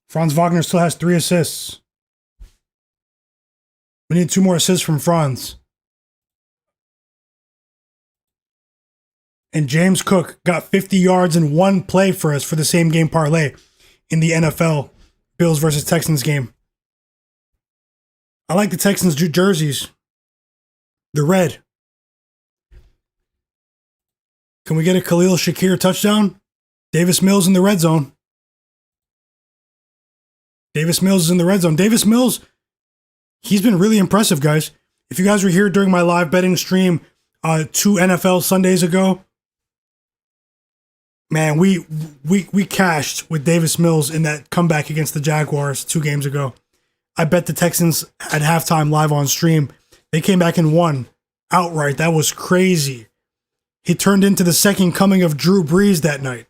Franz Wagner still has 3 assists. We need 2 more assists from Franz. And James Cook got 50 yards in 1 play for us for the same game parlay in the NFL Bills versus Texans game. I like the Texans jerseys. They're red. Can we get a Khalil Shakir touchdown? Davis Mills in the red zone. Davis Mills is in the red zone. Davis Mills, he's been really impressive, guys. If you guys were here during my live betting stream 2 NFL Sundays ago, man, we cashed with Davis Mills in that comeback against the Jaguars 2 games ago. I bet the Texans at halftime live on stream. They came back and won outright. That was crazy. He turned into the second coming of Drew Brees that night.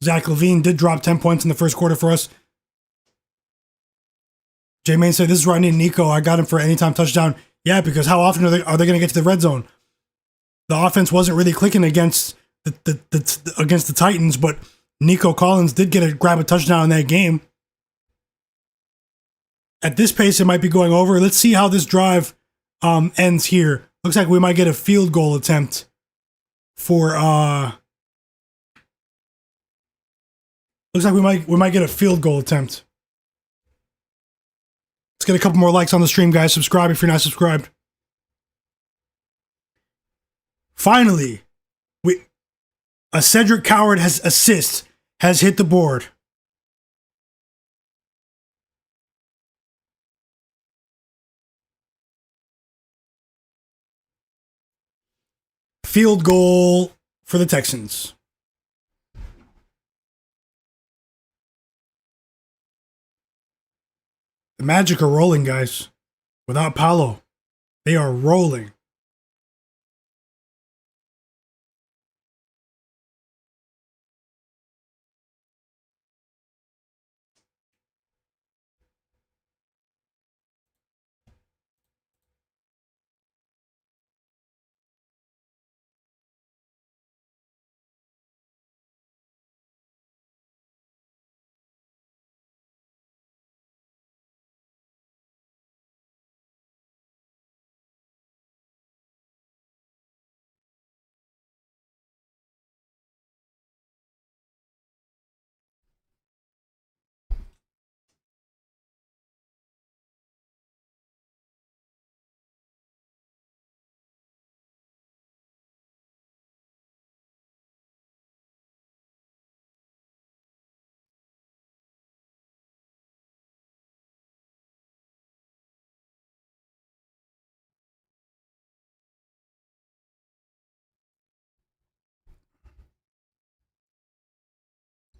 Zach LaVine did drop 10 points in the first quarter for us. J Main said, this is where I need Nico. I got him for anytime touchdown. Yeah, because how often are they going to get to the red zone? The offense wasn't really clicking against the Titans, but Nico Collins did grab a touchdown in that game. At this pace, it might be going over. Let's see how this drive ends here. Looks like we might get a field goal attempt for looks like we might get a field goal attempt. Let's get a couple more likes on the stream, guys. Subscribe if you're not subscribed. Finally, a Cedric Coward assist has hit the board. Field goal for the Texans. The Magic are rolling, guys. Without Paolo, they are rolling.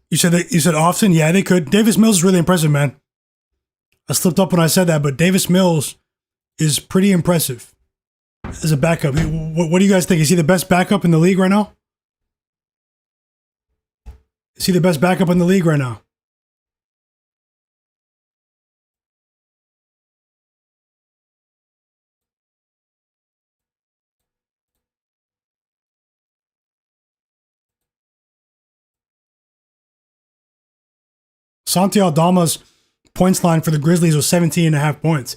You said Austin? Yeah, they could. Davis Mills is really impressive, man. I slipped up when I said that, but Davis Mills is pretty impressive as a backup. What do you guys think? Is he the best backup in the league right now? Is he the best backup in the league right now? Santi Aldama's points line for the Grizzlies was 17.5 points.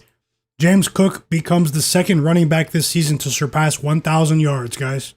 James Cook becomes the second running back this season to surpass 1,000 yards, guys.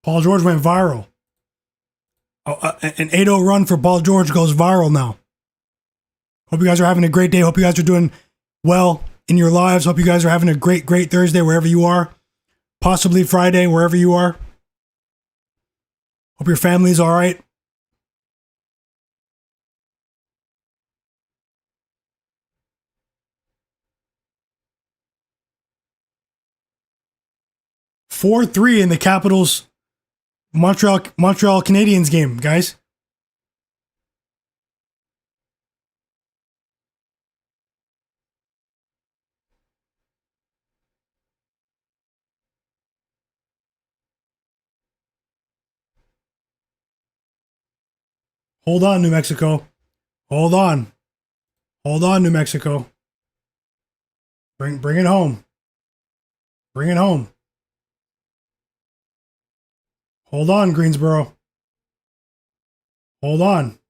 Paul George went viral. An 8-0 run for Paul George goes viral now. Hope you guys are having a great day. Hope you guys are doing well in your lives. Hope you guys are having a great Thursday wherever you are. Possibly Friday wherever you are. Hope your family's all right. "4-3 in the Capitals Montreal Canadiens game, guys. Hold on, New Mexico. Hold on. Hold on, New Mexico. Bring it home. Bring it home. Hold on, Greensboro. Hold on.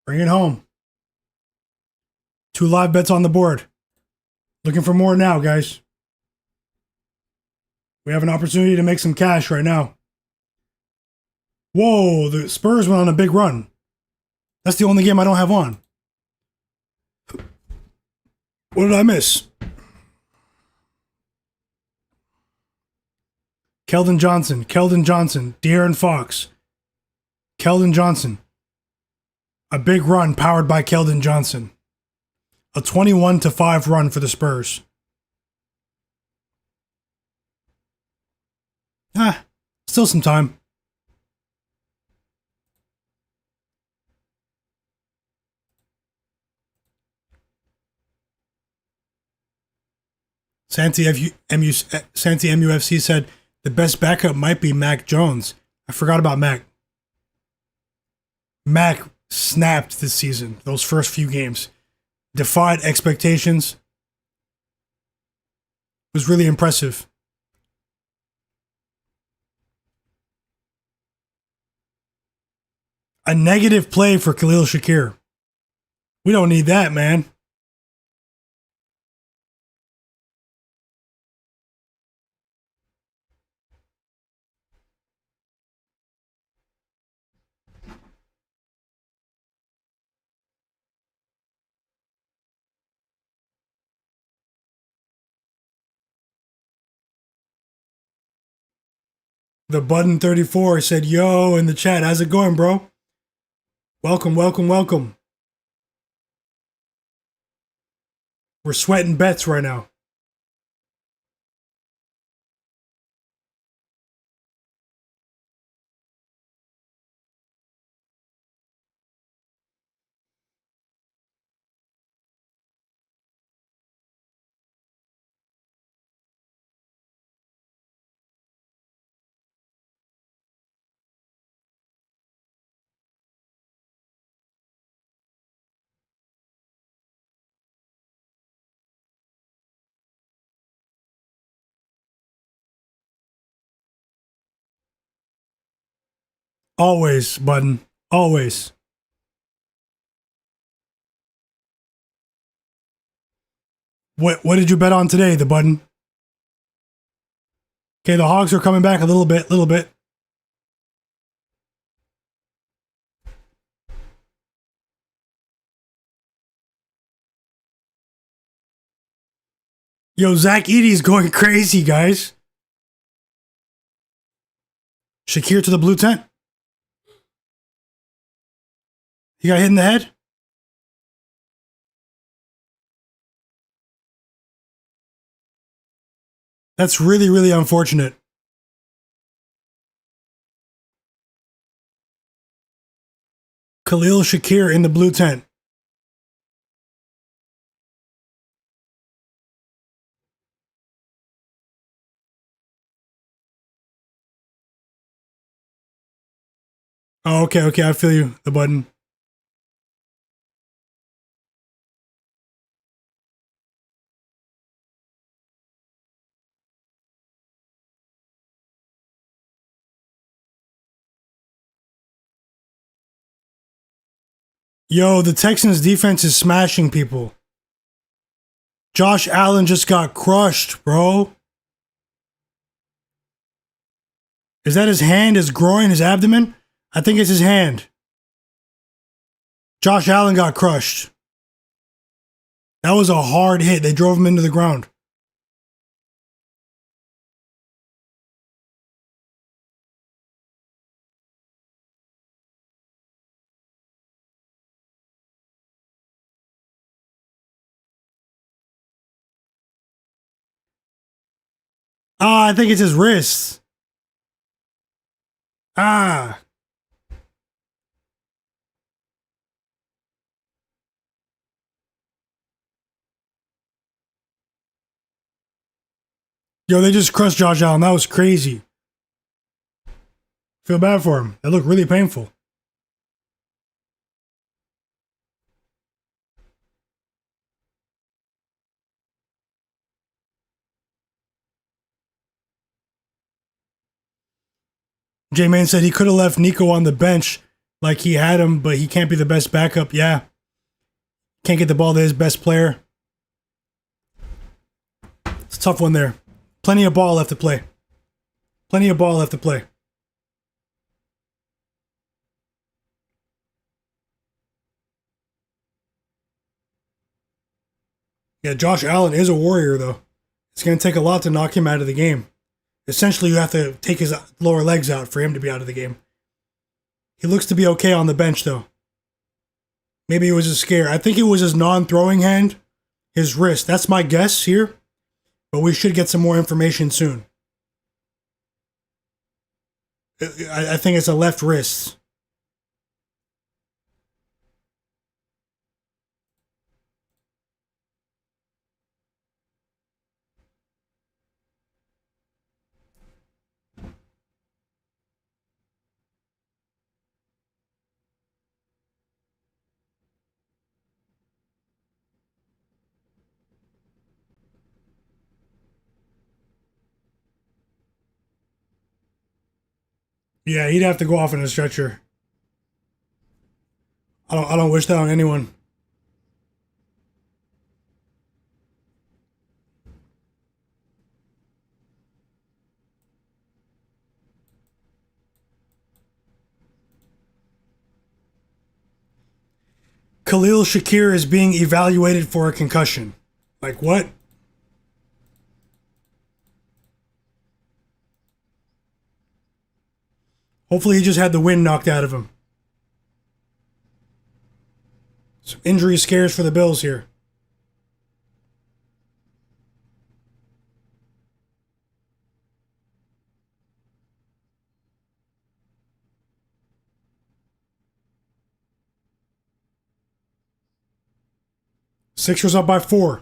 Bring it home. 2 live bets on the board. Looking for more now, guys. We have an opportunity to make some cash right now. Whoa, the Spurs went on a big run. That's the only game I don't have on. What did I miss? Keldon Johnson, De'Aaron Fox. Keldon Johnson. A big run powered by Keldon Johnson. A 21-5 run for the Spurs. Still some time. Santi MUFC said the best backup might be Mac Jones. I forgot about Mac. Mac snapped this season, those first few games. Defied expectations. It was really impressive. A negative play for Khalil Shakir. We don't need that, man. The Button 34 said, yo, in the chat, how's it going, bro? Welcome, welcome, welcome. We're sweating bets right now. Always, Button. Always. What did you bet on today, the Button? Okay, the Hogs are coming back a little bit. Yo, Zach Edey's going crazy, guys. Shakir to the blue tent. He got hit in the head? That's really, really unfortunate. Khalil Shakir in the blue tent. Oh, okay, I feel you, the Button. Yo, the Texans defense is smashing people. Josh Allen just got crushed, bro. Is that his hand, his groin, his abdomen? I think it's his hand. Josh Allen got crushed. That was a hard hit. They drove him into the ground. Ah, I think it's his wrist. Ah. Yo, they just crushed Josh Allen. That was crazy. Feel bad for him. That looked really painful. J-Man said he could have left Nico on the bench like he had him, but he can't be the best backup. Yeah. Can't get the ball to his best player. It's a tough one there. Plenty of ball left to play. Plenty of ball left to play. Yeah, Josh Allen is a warrior, though. It's going to take a lot to knock him out of the game. Essentially, you have to take his lower legs out for him to be out of the game. He looks to be okay on the bench, though. Maybe it was a scare. I think it was his non-throwing hand, his wrist. That's my guess here. But we should get some more information soon. I think it's a left wrist. Yeah, he'd have to go off in a stretcher. I don't wish that on anyone. Khalil Shakir is being evaluated for a concussion. Like what? Hopefully he just had the wind knocked out of him. Some injury scares for the Bills here. Sixers up by 4.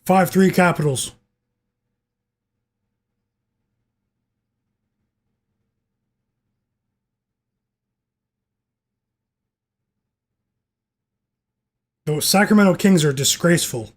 Five three Capitals. The Sacramento Kings are disgraceful.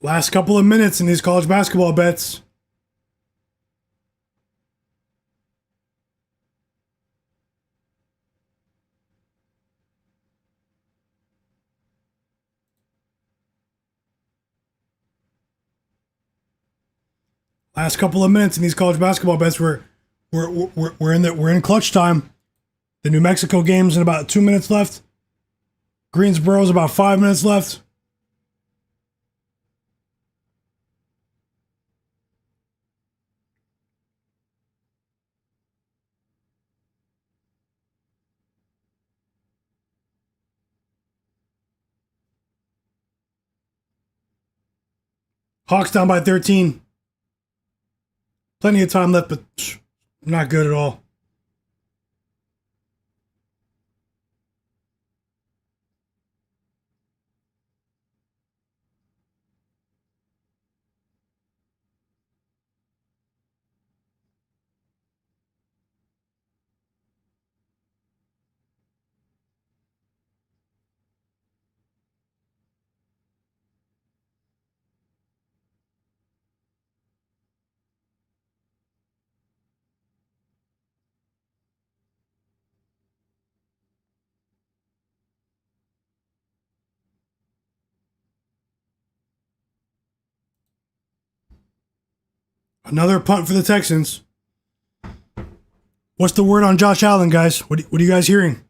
Last couple of minutes in these college basketball bets. Last couple of minutes in these college basketball bets. We're in clutch time. The New Mexico game's in about 2 minutes left. Greensboro's about 5 minutes left. Hawks down by 13. Plenty of time left, but not good at all. Another punt for the Texans. What's the word on Josh Allen, guys? What are you guys hearing?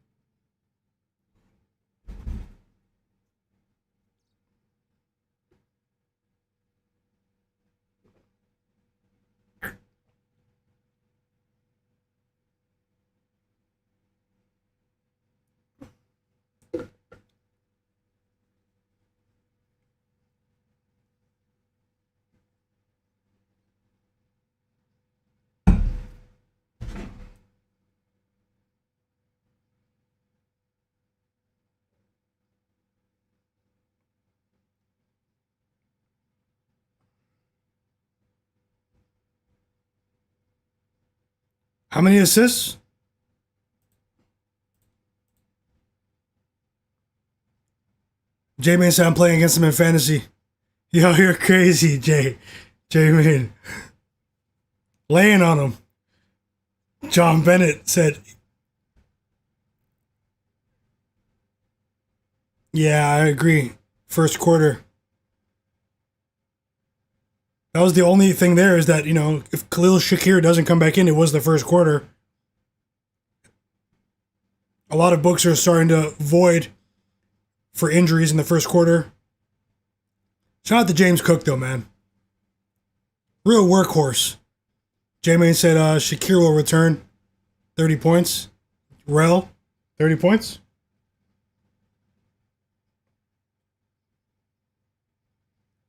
How many assists? J-Man said I'm playing against him in fantasy. Yo, you're crazy, J-Man. Laying on him. John Bennett said, yeah, I agree. First quarter. That was the only thing there is that, if Khalil Shakir doesn't come back in, it was the first quarter. A lot of books are starting to void for injuries in the first quarter. Shout out to James Cook, though, man. Real workhorse. J-Man said Shakir will return 30 points. Rel, 30 points.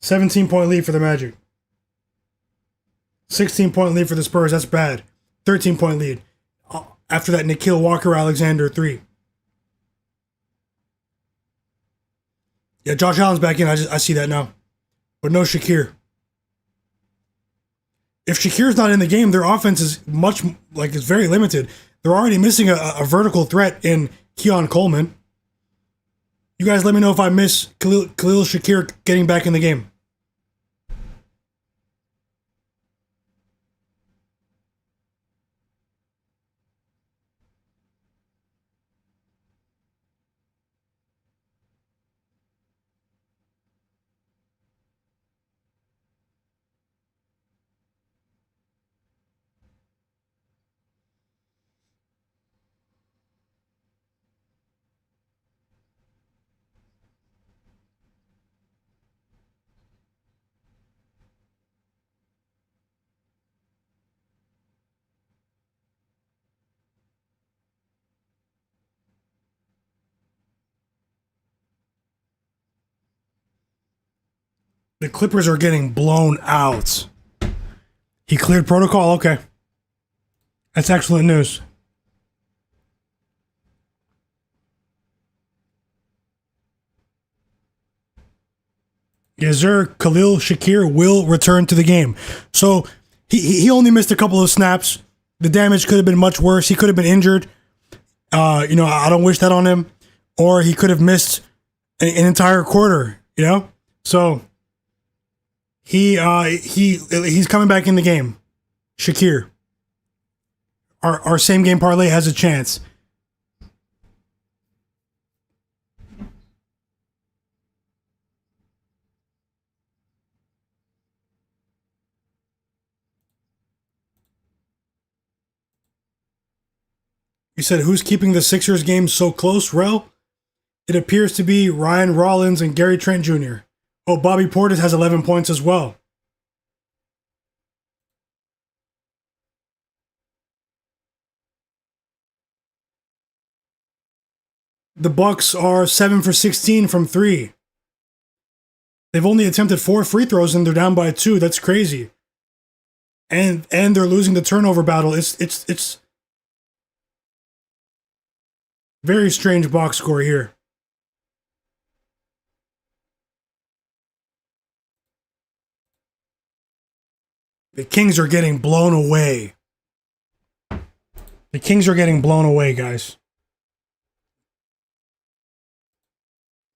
$17-point lead for the Magic. 16-point lead for the Spurs. That's bad. 13-point lead. After that, Nickeil Walker-Alexander 3. Yeah, Josh Allen's back in. I see that now. But no Shakir. If Shakir's not in the game, their offense is it's very limited. They're already missing a vertical threat in Keon Coleman. You guys let me know if I miss Khalil Shakir getting back in the game. The Clippers are getting blown out. He cleared protocol? Okay. That's excellent news. Yes, sir. Khalil Shakir will return to the game. So he only missed a couple of snaps. The damage could have been much worse. He could have been injured. I don't wish that on him. Or he could have missed an entire quarter, So he's coming back in the game. Shakir. Our same game parlay has a chance. You said, who's keeping the Sixers game so close, Rel? It appears to be Ryan Rollins and Gary Trent Jr. Oh, Bobby Portis has 11 points as well. The Bucks are 7 for 16 from 3. They've only attempted 4 free throws and they're down by 2. That's crazy. And they're losing the turnover battle. It's very strange box score here. The Kings are getting blown away. The Kings are getting blown away, guys.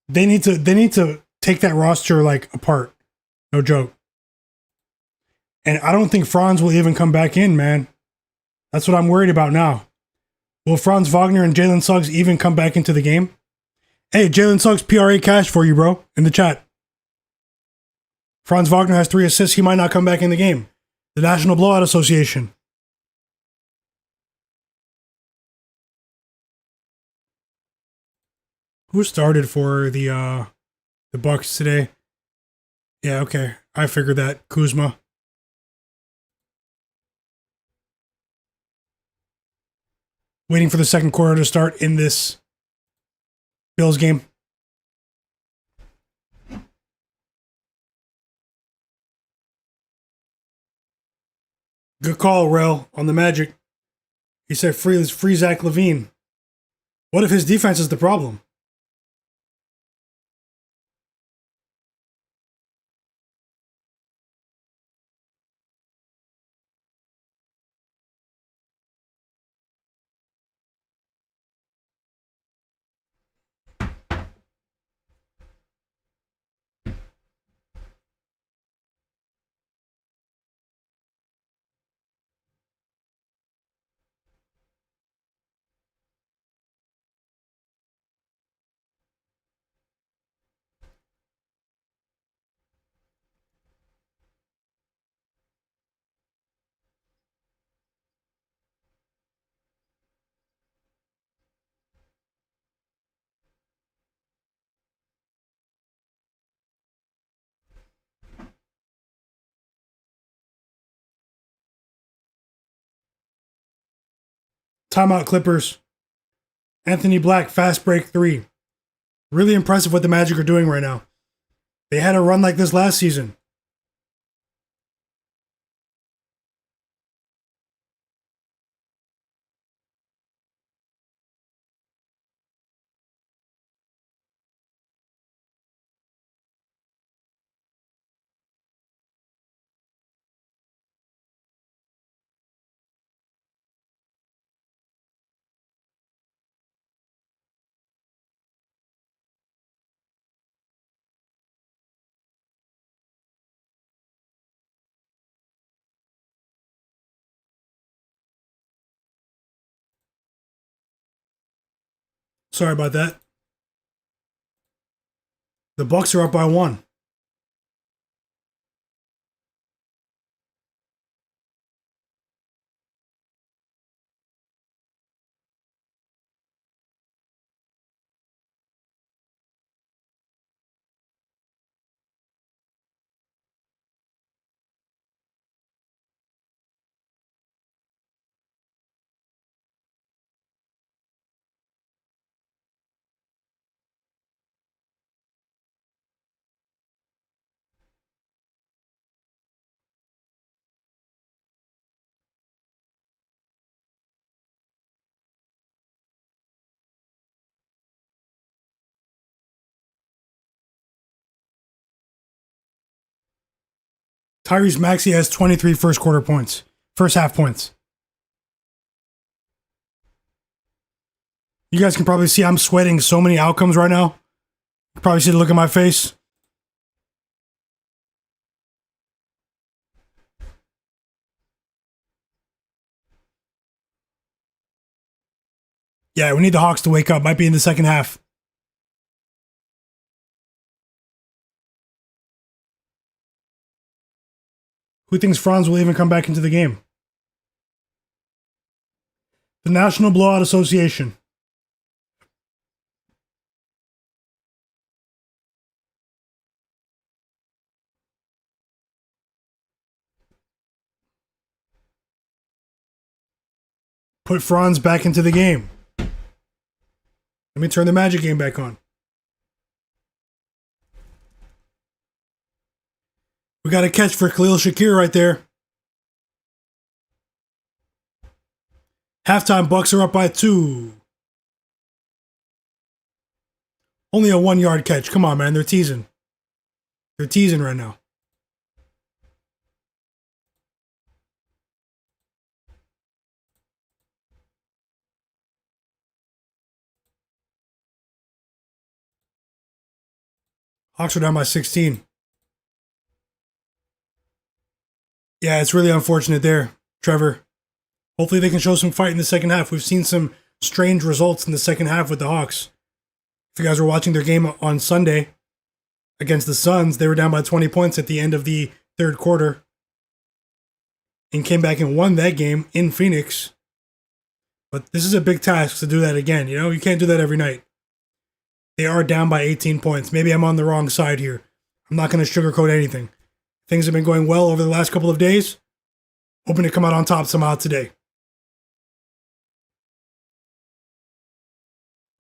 They need to take that roster apart. No joke. And I don't think Franz will even come back in, man. That's what I'm worried about now. Will Franz Wagner and Jalen Suggs even come back into the game? Hey, Jalen Suggs, PRA cash for you, bro, in the chat. Franz Wagner has 3 assists. He might not come back in the game. The National Blowout Association. Who started for the Bucks today? Yeah, okay. I figured that. Kuzma. Waiting for the second quarter to start in this Bills game. Good call, Rel, on the Magic. He said free Zach LaVine. What if his defense is the problem? Timeout Clippers. Anthony Black, fast break three. Really impressive what the Magic are doing right now. They had a run like this last season. Sorry about that. The Bucks are up by one. Tyrese Maxey has 23 first quarter points. First half points. You guys can probably see I'm sweating so many outcomes right now. You can probably see the look on my face. Yeah, we need the Hawks to wake up. Might be in the second half. Who thinks Franz will even come back into the game? The National Blowout Association. Put Franz back into the game. Let me turn the Magic game back on. We got a catch for Khalil Shakir right there. Halftime, Bucks are up by 2. Only a 1-yard catch. Come on, man. They're teasing. They're teasing right now. Hawks are down by 16. Yeah, it's really unfortunate there, Trevor. Hopefully they can show some fight in the second half. We've seen some strange results in the second half with the Hawks. If you guys were watching their game on Sunday against the Suns, they were down by 20 points at the end of the third quarter and came back and won that game in Phoenix. But this is a big task to do that again. You know, you can't do that every night. They are down by 18 points. Maybe I'm on the wrong side here. I'm not going to sugarcoat anything. Things have been going well over the last couple of days. Hoping to come out on top somehow today.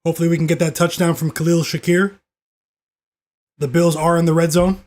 Hopefully we can get that touchdown from Khalil Shakir. The Bills are in the red zone.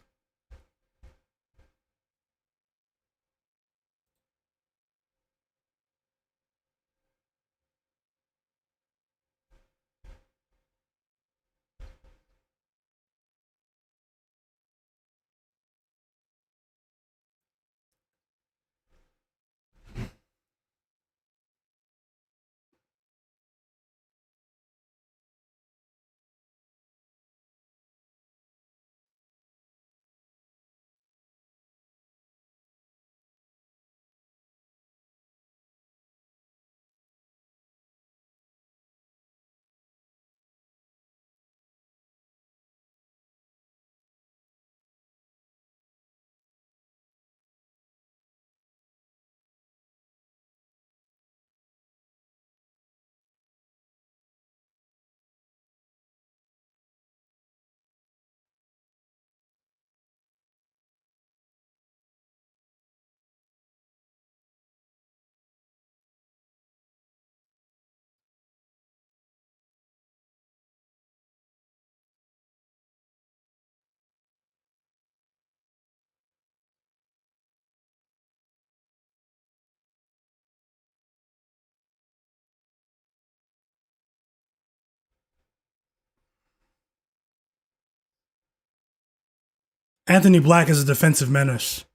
Anthony Black is a defensive menace.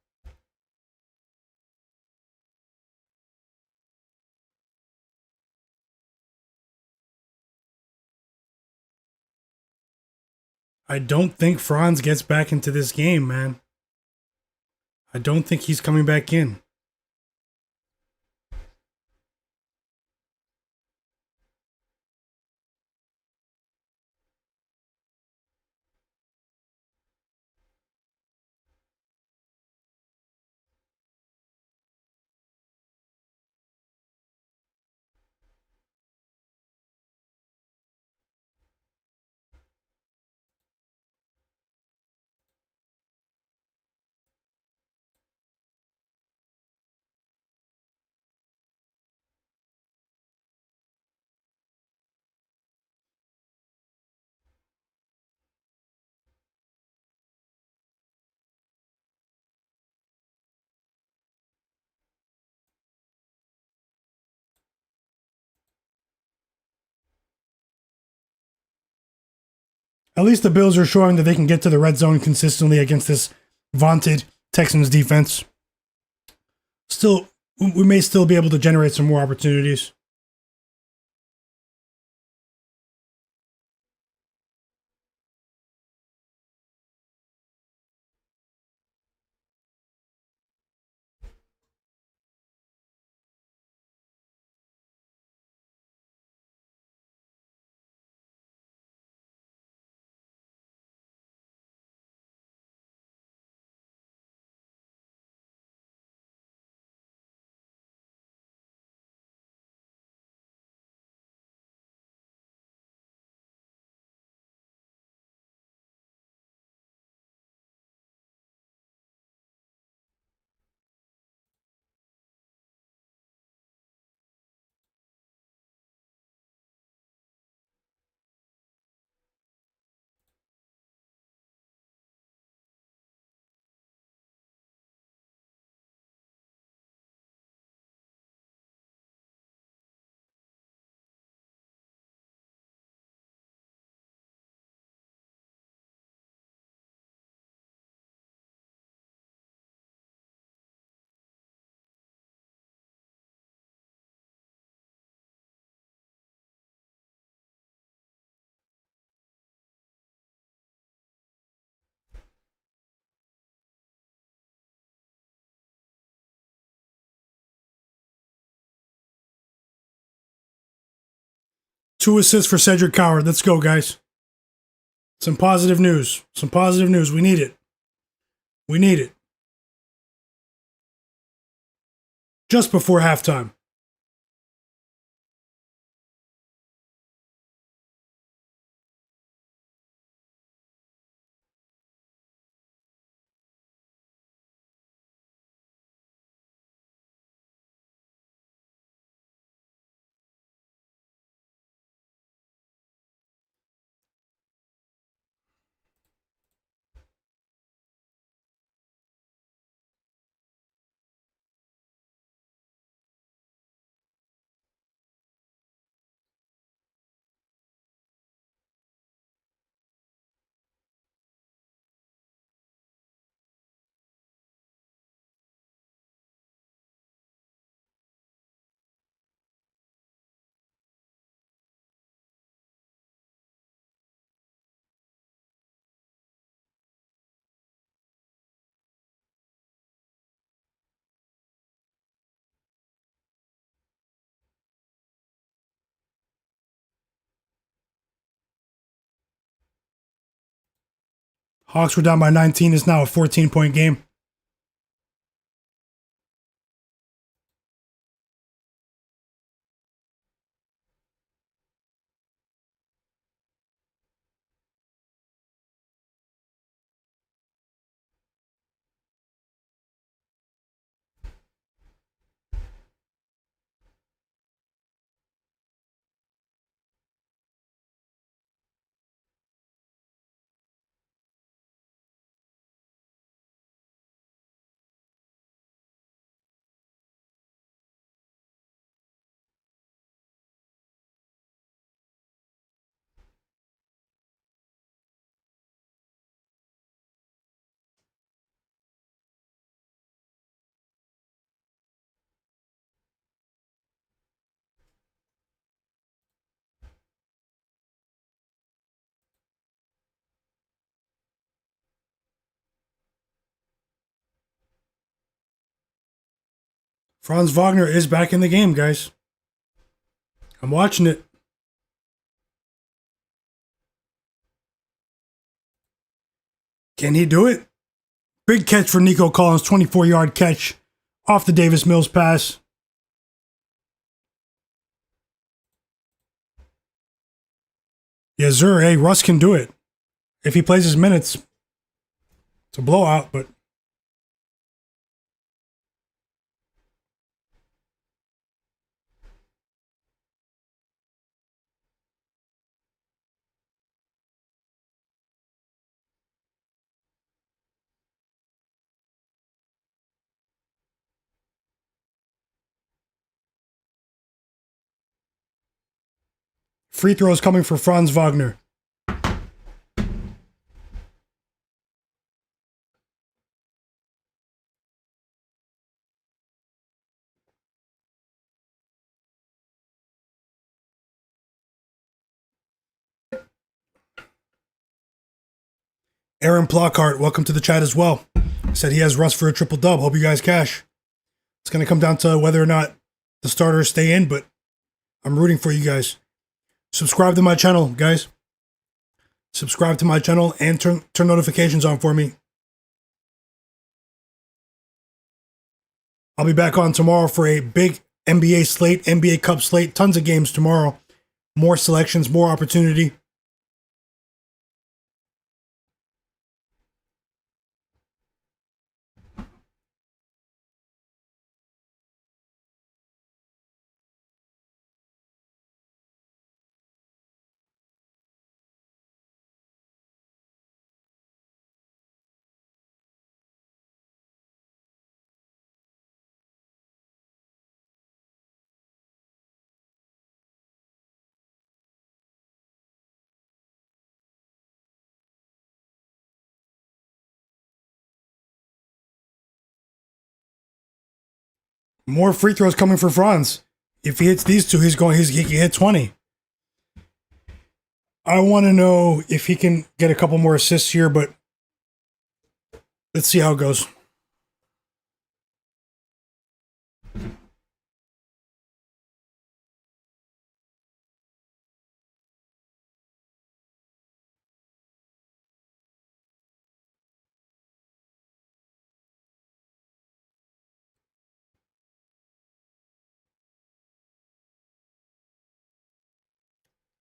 I don't think Franz gets back into this game, man. I don't think he's coming back in. At least the Bills are showing that they can get to the red zone consistently against this vaunted Texans defense. Still, we may still be able to generate some more opportunities. Two assists for Cedric Coward. Let's go, guys. Some positive news. Some positive news. We need it. We need it. Just before halftime. Hawks were down by 19. It's now a 14-point game. Franz Wagner is back in the game, guys. I'm watching it. Can he do it? Big catch for Nico Collins, 24-yard catch off the Davis Mills pass. Yes, sir. Hey, Russ can do it. If he plays his minutes, it's a blowout, but free throws coming for Franz Wagner. Aaron Plockhart, welcome to the chat as well. Said he has Russ for a triple dub. Hope you guys cash. It's going to come down to whether or not the starters stay in, but I'm rooting for you guys. Subscribe to my channel, guys. Subscribe to my channel and turn notifications on for me. I'll be back on tomorrow for a big NBA slate, NBA Cup slate. Tons of games tomorrow. More selections, more opportunity. More free throws coming for Franz. If he hits these two, he can hit 20. I want to know if he can get a couple more assists here, but let's see how it goes.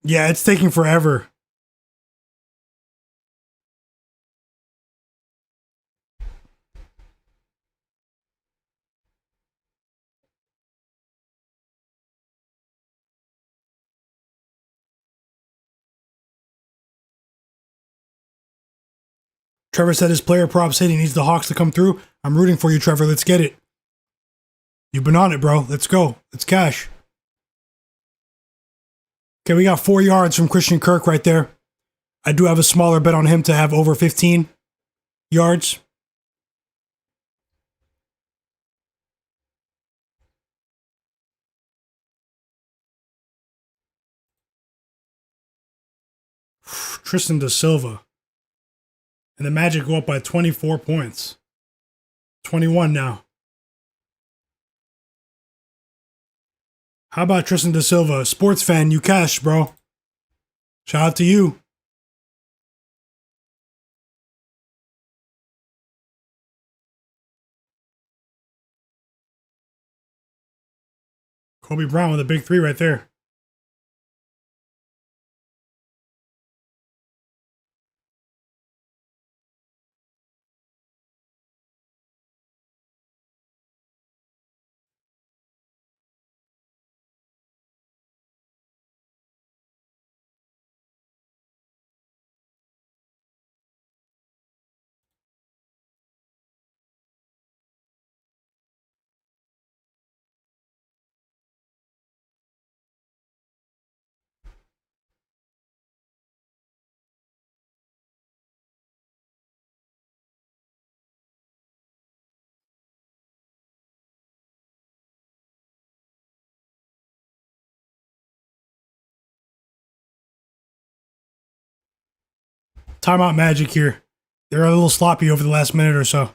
Yeah, it's taking forever. Trevor said his player prop said he needs the Hawks to come through. I'm rooting for you, Trevor. Let's get it. You've been on it, bro. Let's go. Let's cash. Okay, we got 4 yards from Christian Kirk right there. I do have a smaller bet on him to have over 15 yards. Tristan Da Silva. And the Magic go up by 24 points. 21 now. How about Tristan Da Silva? Sports fan, you cash, bro. Shout out to you. Kobe Brown with a big 3 right there. Timeout Magic here. They're a little sloppy over the last minute or so.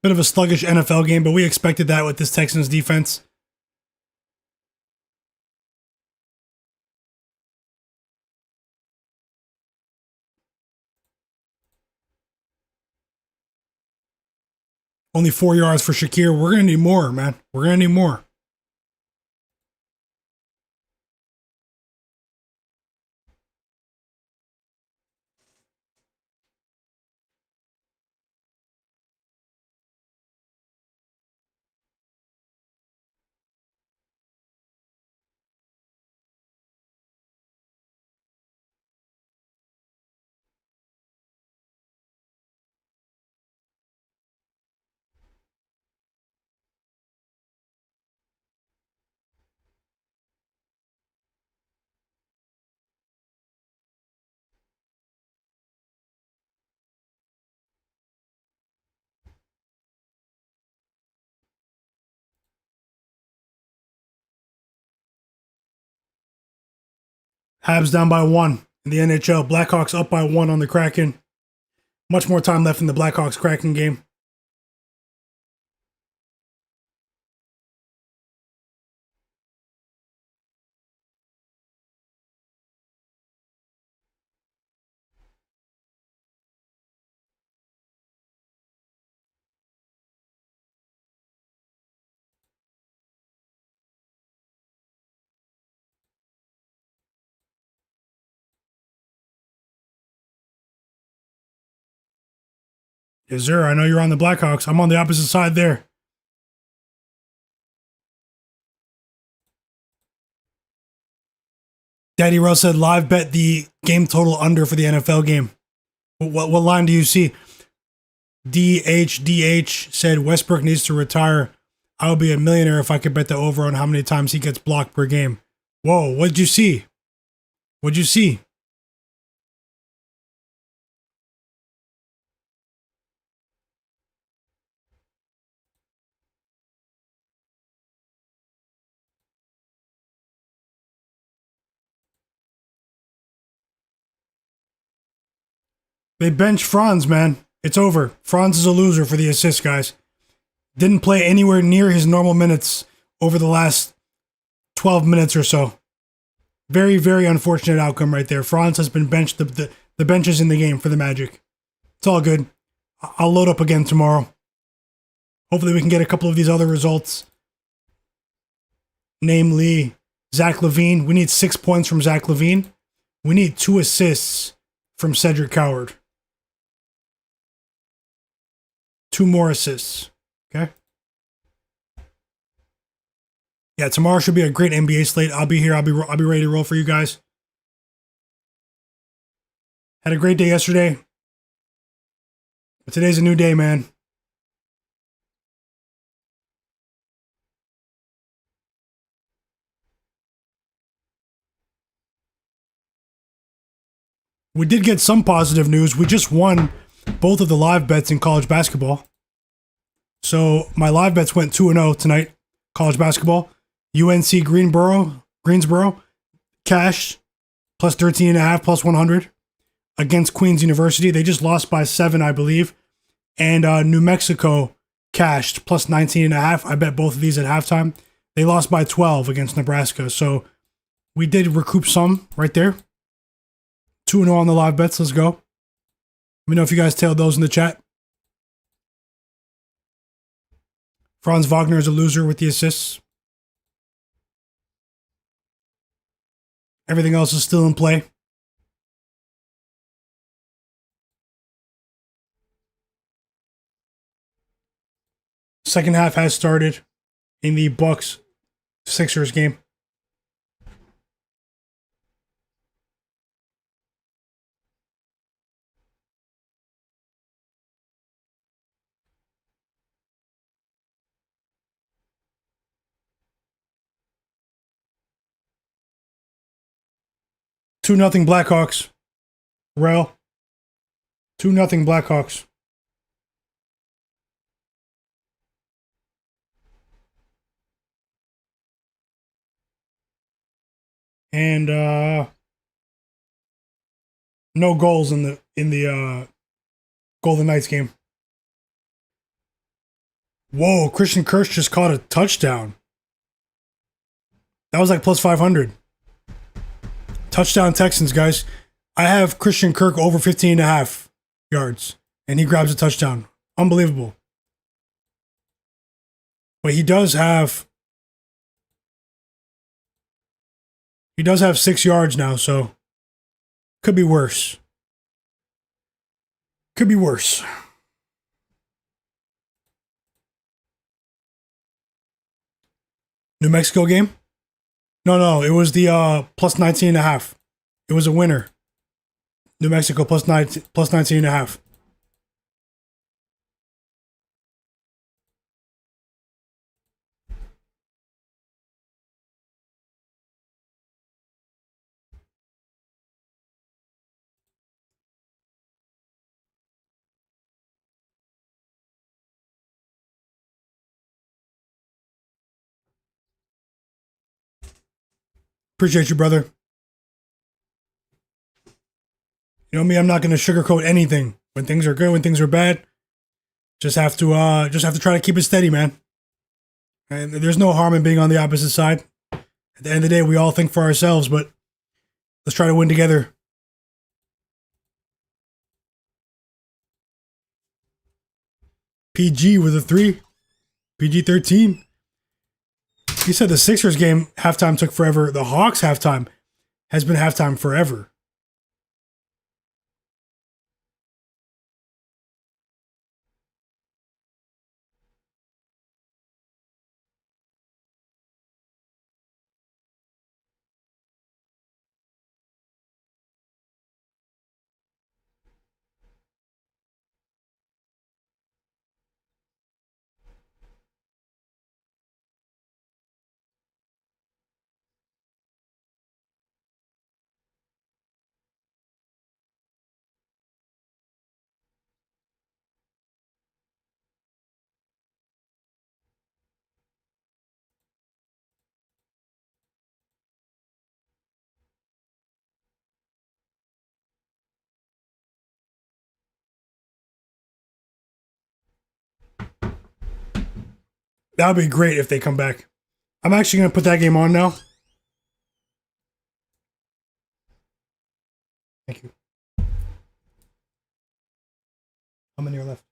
Bit of a sluggish NFL game, but we expected that with this Texans defense. Only 4 yards for Shakir. We're going to need more, man. We're going to need more. Habs down by 1 in the NHL. Blackhawks up by 1 on the Kraken. Much more time left in the Blackhawks-Kraken game. Yes, sir. I know you're on the Blackhawks. I'm on the opposite side there. Daddy Rose said live bet the game total under for the NFL game. What line do you see? DHDH said Westbrook needs to retire. I would be a millionaire if I could bet the over on how many times he gets blocked per game. Whoa, what'd you see? What'd you see? They bench Franz, man. It's over. Franz is a loser for the assist, guys. Didn't play anywhere near his normal minutes over the last 12 minutes or so. Very, very unfortunate outcome right there. Franz has been benched. The bench is in the game for the Magic. It's all good. I'll load up again tomorrow. Hopefully we can get a couple of these other results. Namely, Zach LaVine. We need 6 points from Zach LaVine. We need 2 assists from Cedric Coward. 2 more assists. Okay? Yeah, tomorrow should be a great NBA slate. I'll be here. I'll be ready to roll for you guys. Had a great day yesterday. But today's a new day, man. We did get some positive news. We just won both of the live bets in college basketball. So my live bets went 2-0 tonight. College basketball. UNC Greensboro, cash, plus 13.5, plus 100 against Queens University. They just lost by 7, I believe. And New Mexico cashed, plus 19.5. I bet both of these at halftime. They lost by 12 against Nebraska. So we did recoup some right there. 2-0 on the live bets. Let's go. Let me know if you guys tailed those in the chat. Franz Wagner is a loser with the assists. Everything else is still in play. Second half has started in the Bucks Sixers game. Two nothing Blackhawks. Rel. 2-0 Blackhawks. And no goals in the Golden Knights game. Whoa, Christian Kirk just caught a touchdown. That was like plus 500. Touchdown Texans, guys. I have Christian Kirk over 15.5 yards, and he grabs a touchdown. Unbelievable. But he does have 6 yards now, so could be worse. Could be worse. New Mexico game? No, it was the plus 19.5. It was a winner. New Mexico plus 19.5. Appreciate you, brother. You know me, I'm not going to sugarcoat anything. When things are good, when things are bad, just have to try to keep it steady, man. And there's no harm in being on the opposite side. At the end of the day, we all think for ourselves, but let's try to win together. PG with a 3. PG-13. You said the Sixers game halftime took forever. The Hawks halftime has been halftime forever. That would be great if they come back. I'm actually going to put that game on now. Thank you. How many are left?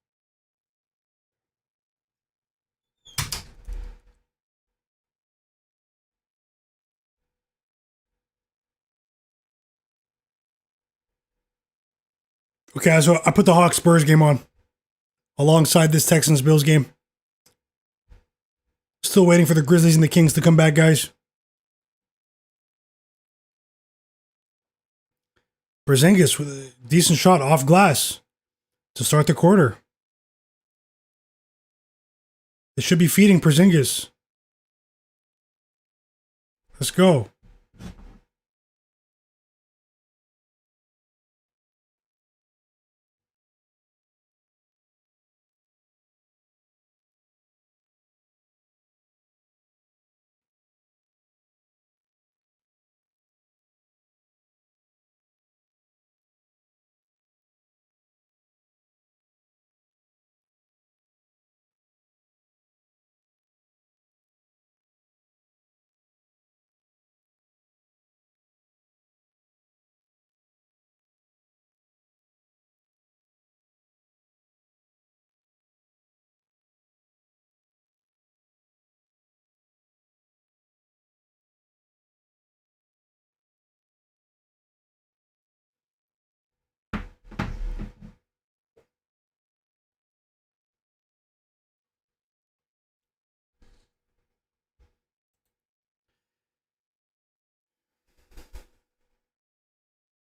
Okay, so I put the Hawks Spurs game on alongside this Texans Bills game. Still waiting for the Grizzlies and the Kings to come back, guys. Porzingis with a decent shot off glass to start the quarter. They should be feeding Porzingis. Let's go.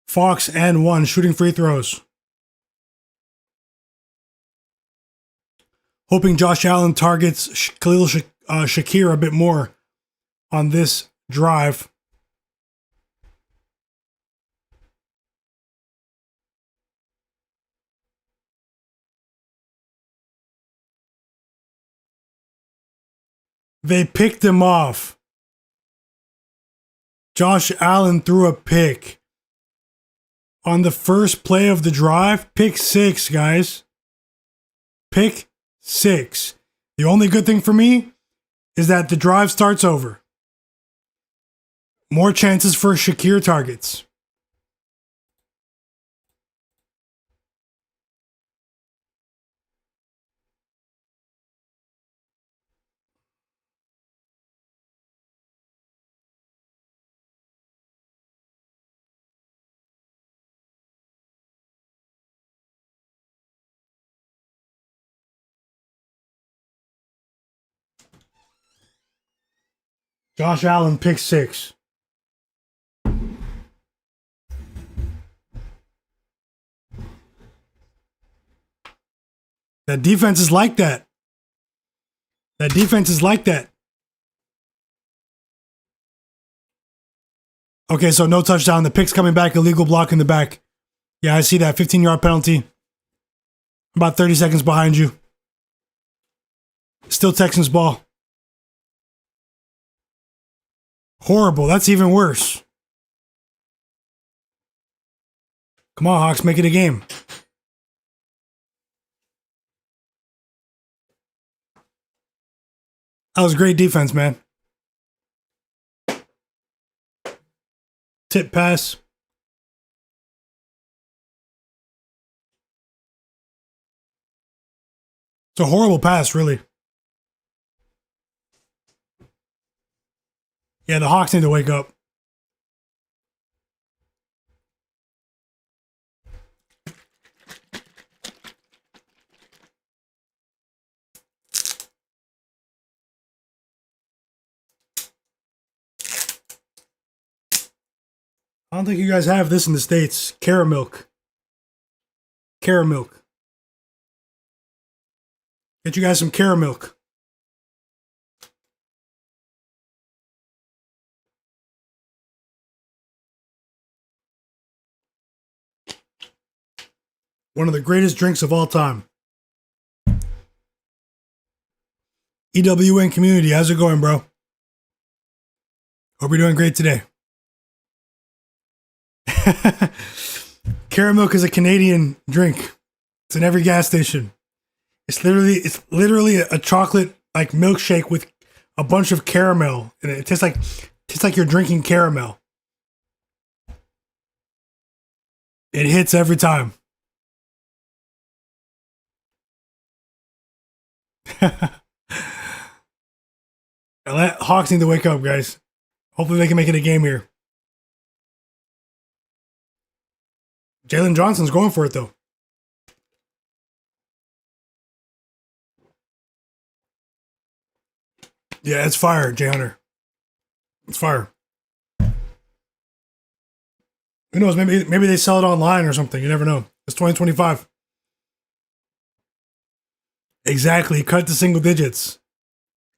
Fox and 1 shooting free throws. Hoping Josh Allen targets Khalil Shakir a bit more on this drive. They picked him off. Josh Allen threw a pick. On the first play of the drive, pick 6, guys. Pick 6. The only good thing for me is that the drive starts over. More chances for Shakir targets. Josh Allen, pick 6. That defense is like that. That defense is like that. Okay, so no touchdown. The pick's coming back. Illegal block in the back. Yeah, I see that. 15-yard penalty. About 30 seconds behind you. Still Texans ball. Horrible. That's even worse. Come on, Hawks. Make it a game. That was great defense, man. Tip pass. It's a horrible pass, really. Yeah, the Hawks need to wake up. I don't think you guys have this in the States. Caramilk. Caramilk. Get you guys some Caramilk. One of the greatest drinks of all time. EWN community, how's it going, bro? Hope you're doing great today. Caramilk is a Canadian drink. It's in every gas station. It's literally a chocolate like milkshake with a bunch of caramel, and it tastes like you're drinking caramel. It hits every time. Hawks need to wake up, guys. Hopefully they can make it a game here. Jalen Johnson's going for it, though. Yeah, it's fire, Jay Hunter. It's fire. Who knows? Maybe they sell it online or something. You never know. It's 2025. Exactly. Cut to single digits.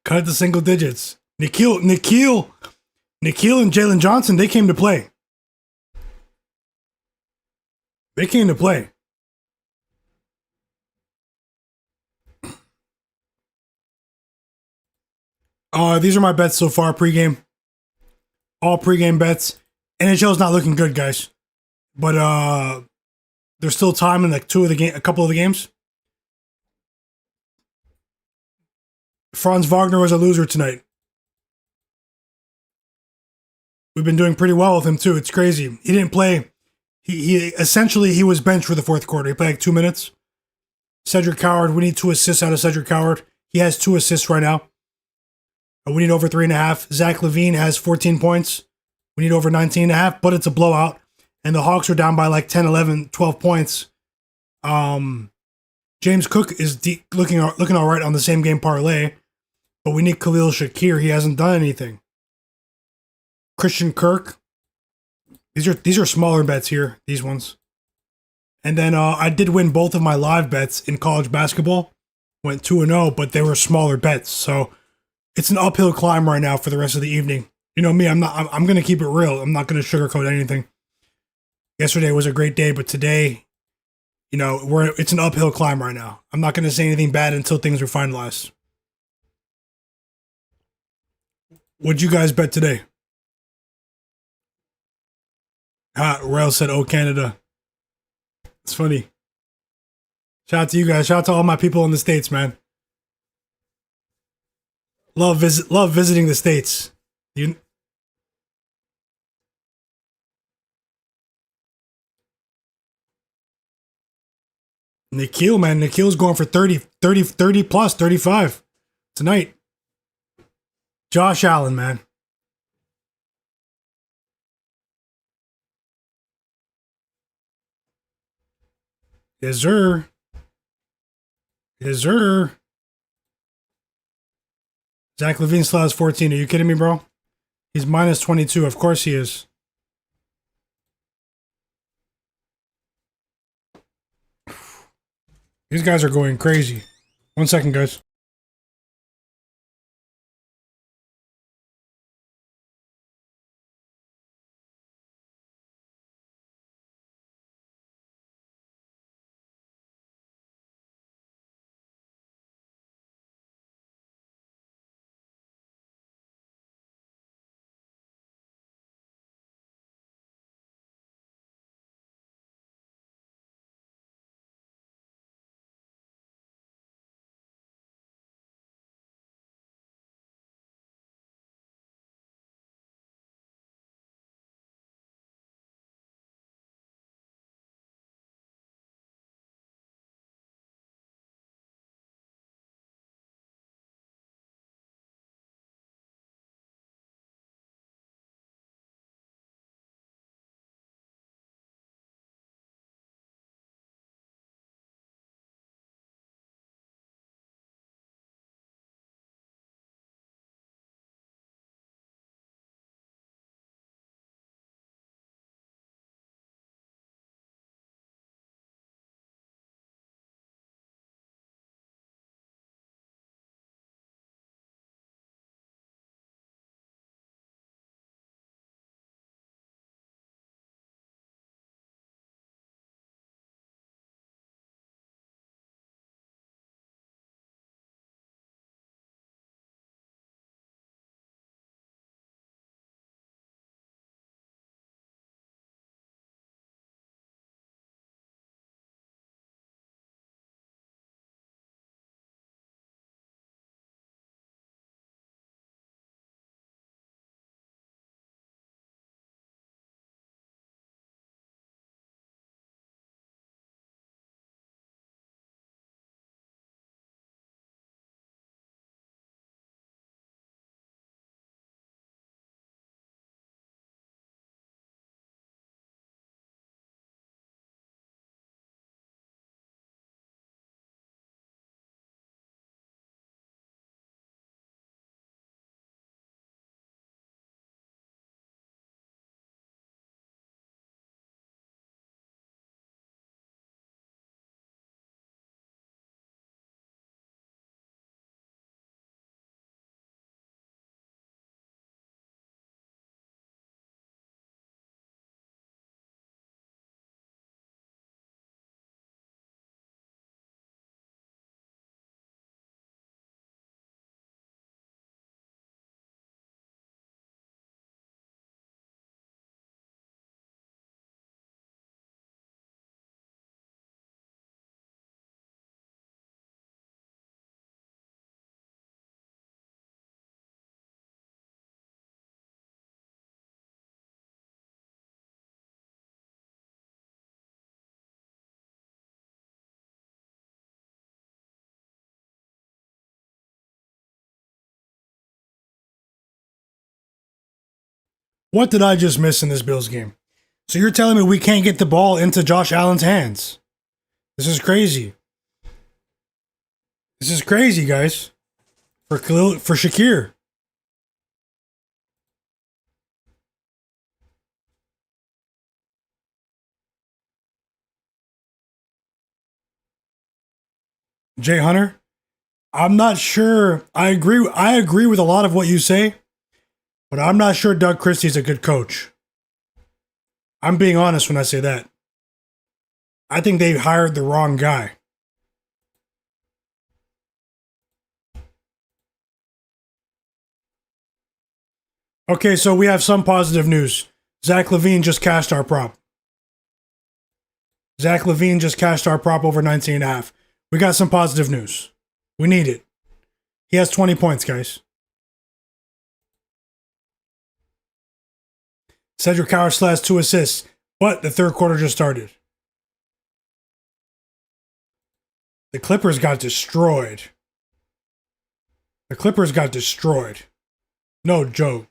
Cut to single digits. Nikhil and Jalen Johnson, they came to play. They came to play. These are my bets so far pregame. All pregame bets. NHL's not looking good, guys. But there's still time in like a couple of the games. Franz Wagner was a loser tonight. We've been doing pretty well with him too. It's crazy. He didn't play. He essentially he was benched for the fourth quarter. He played like 2 minutes. Cedric Coward, we need 2 assists out of Cedric Coward. He has 2 assists right now. We need over 3.5. Zach LaVine has 14 points. We need over 19.5, but it's a blowout. And the Hawks are down by like 10, 11, 12 points. James Cook is looking all right on the same game parlay, but we need Khalil Shakir. He hasn't done anything. Christian Kirk. These are smaller bets here, these ones. And then I did win both of my live bets in college basketball. Went 2-0, but they were smaller bets. So it's an uphill climb right now for the rest of the evening. You know me, I'm going to keep it real. I'm not going to sugarcoat anything. Yesterday was a great day, but today, you know, it's an uphill climb right now. I'm not going to say anything bad until things are finalized. What'd you guys bet today? Rail said, "Oh, Canada." It's funny. Shout out to you guys. Shout out to all my people in the States, man. Love visiting the States. You Nikhil, man. Nikhil's going for 30 plus, 35 tonight. Josh Allen, man. Yes, sir. Yes, sir. Zach LaVine still has 14. Are you kidding me, bro? He's minus 22. Of course he is. These guys are going crazy. 1 second, guys. What did I just miss in this Bills game? So you're telling me we can't get the ball into Josh Allen's hands? This is crazy. This is crazy, guys. For Shakir. Jay Hunter. I'm not sure. I agree with a lot of what you say, but I'm not sure Doug Christie's a good coach. I'm being honest when I say that. I think they hired the wrong guy. Okay, so we have some positive news. Zach LaVine just cashed our prop. Zach LaVine just cashed our prop over 19.5. We got some positive news. We need it. He has 20 points, guys. Cedric Howard / 2 assists. But the third quarter just started. The Clippers got destroyed. No joke.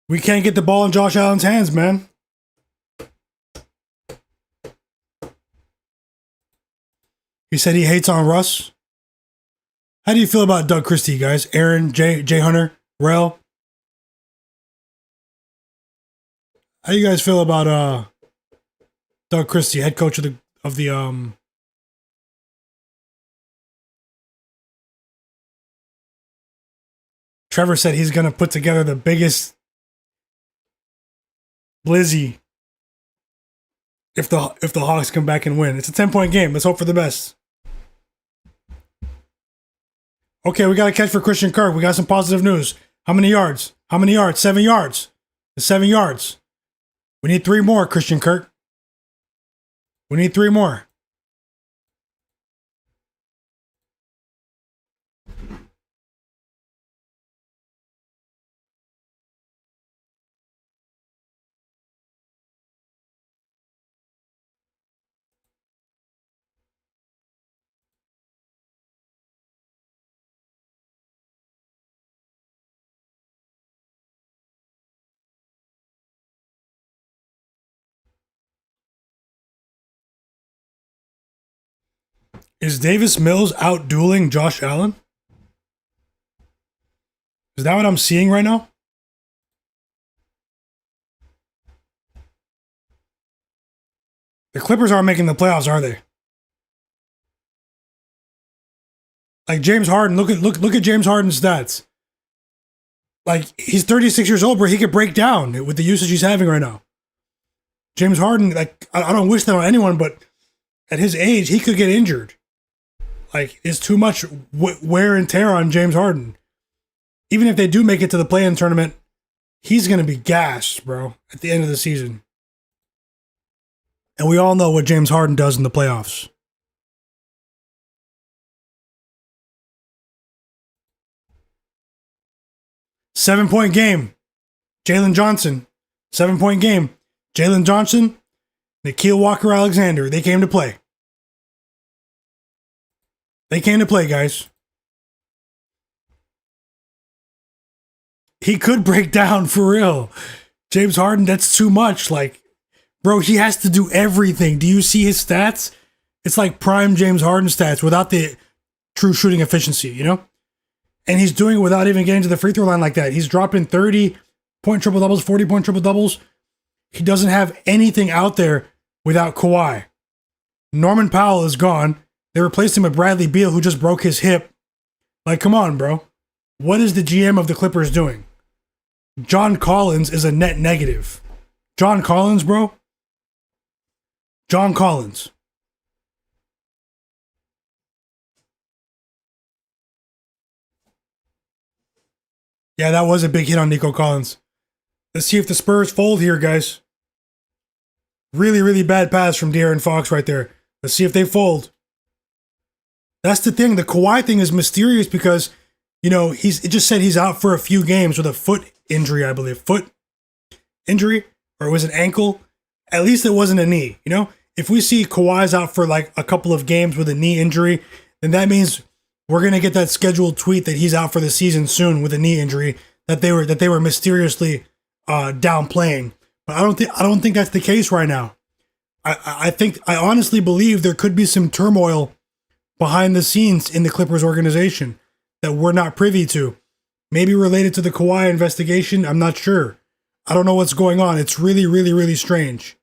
We can't get the ball in Josh Allen's hands, man. He said he hates on Russ. How do you feel about Doug Christie, guys? Aaron, Jay Hunter, Rel? How do you guys feel about Doug Christie, head coach of the Trevor said he's gonna put together the biggest blizzy if the Hawks come back and win. It's a 10-point game. Let's hope for the best. Okay, we got a catch for Christian Kirk. We got some positive news. How many yards? 7 yards. It's 7 yards. We need 3 more, Christian Kirk. We need 3 more. Is Davis Mills out dueling Josh Allen? Is that what I'm seeing right now? The Clippers aren't making the playoffs, are they? Like James Harden, look at James Harden's stats. Like he's 36 years old, bro. He could break down with the usage he's having right now. James Harden, like I don't wish that on anyone, but at his age, he could get injured. Like, it's too much wear and tear on James Harden. Even if they do make it to the play-in tournament, he's going to be gassed, bro, at the end of the season. And we all know what James Harden does in the playoffs. Seven-point game. Jalen Jonson. 7-point game. Jalen Jonson, Nickeil Walker-Alexander. They came to play. They came to play, guys. He could break down for real. James Harden, that's too much. Like, bro, he has to do everything. Do you see his stats? It's like prime James Harden stats without the true shooting efficiency, you know? And he's doing it without even getting to the free throw line like that. He's dropping 30-point triple-doubles, 40-point triple-doubles. He doesn't have anything out there without Kawhi. Norman Powell is gone. They replaced him with Bradley Beal, who just broke his hip. Like, come on, bro. What is the GM of the Clippers doing? John Collins is a net negative. John Collins, bro. John Collins. Yeah, that was a big hit on Nico Collins. Let's see if the Spurs fold here, guys. Really, really bad pass from De'Aaron Fox right there. Let's see if they fold. That's the thing. The Kawhi thing is mysterious because, you know, it just said he's out for a few games with a foot injury, I believe. Foot injury? Or it was an ankle? At least it wasn't a knee, you know? If we see Kawhi's out for like a couple of games with a knee injury, then that means we're going to get that scheduled tweet that he's out for the season soon with a knee injury that they were mysteriously downplaying. But I don't think that's the case right now. I honestly believe there could be some turmoil behind the scenes in the Clippers organization that we're not privy to. Maybe related to the Kawhi investigation. I'm not sure. I don't know what's going on. It's really, really, really strange.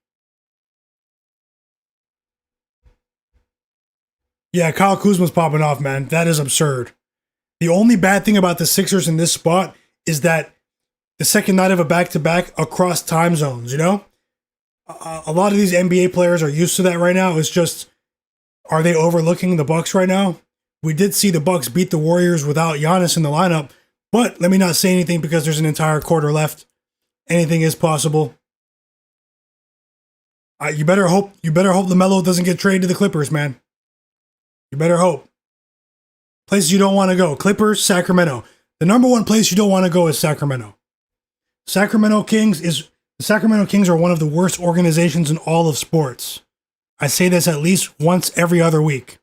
Yeah, Kyle Kuzma's popping off, man. That is absurd. The only bad thing about the Sixers in this spot is that the second night of a back-to-back across time zones, you know? A lot of these NBA players are used to that right now. It's just, are they overlooking the Bucks right now? We did see the Bucks beat the Warriors without Giannis in the lineup, but let me not say anything because there's an entire quarter left. Anything is possible. You better hope LaMelo doesn't get traded to the Clippers, man. You better hope. Places you don't want to go. Clippers, Sacramento. The number one place you don't want to go is Sacramento. The Sacramento Kings are one of the worst organizations in all of sports. I say this at least once every other week.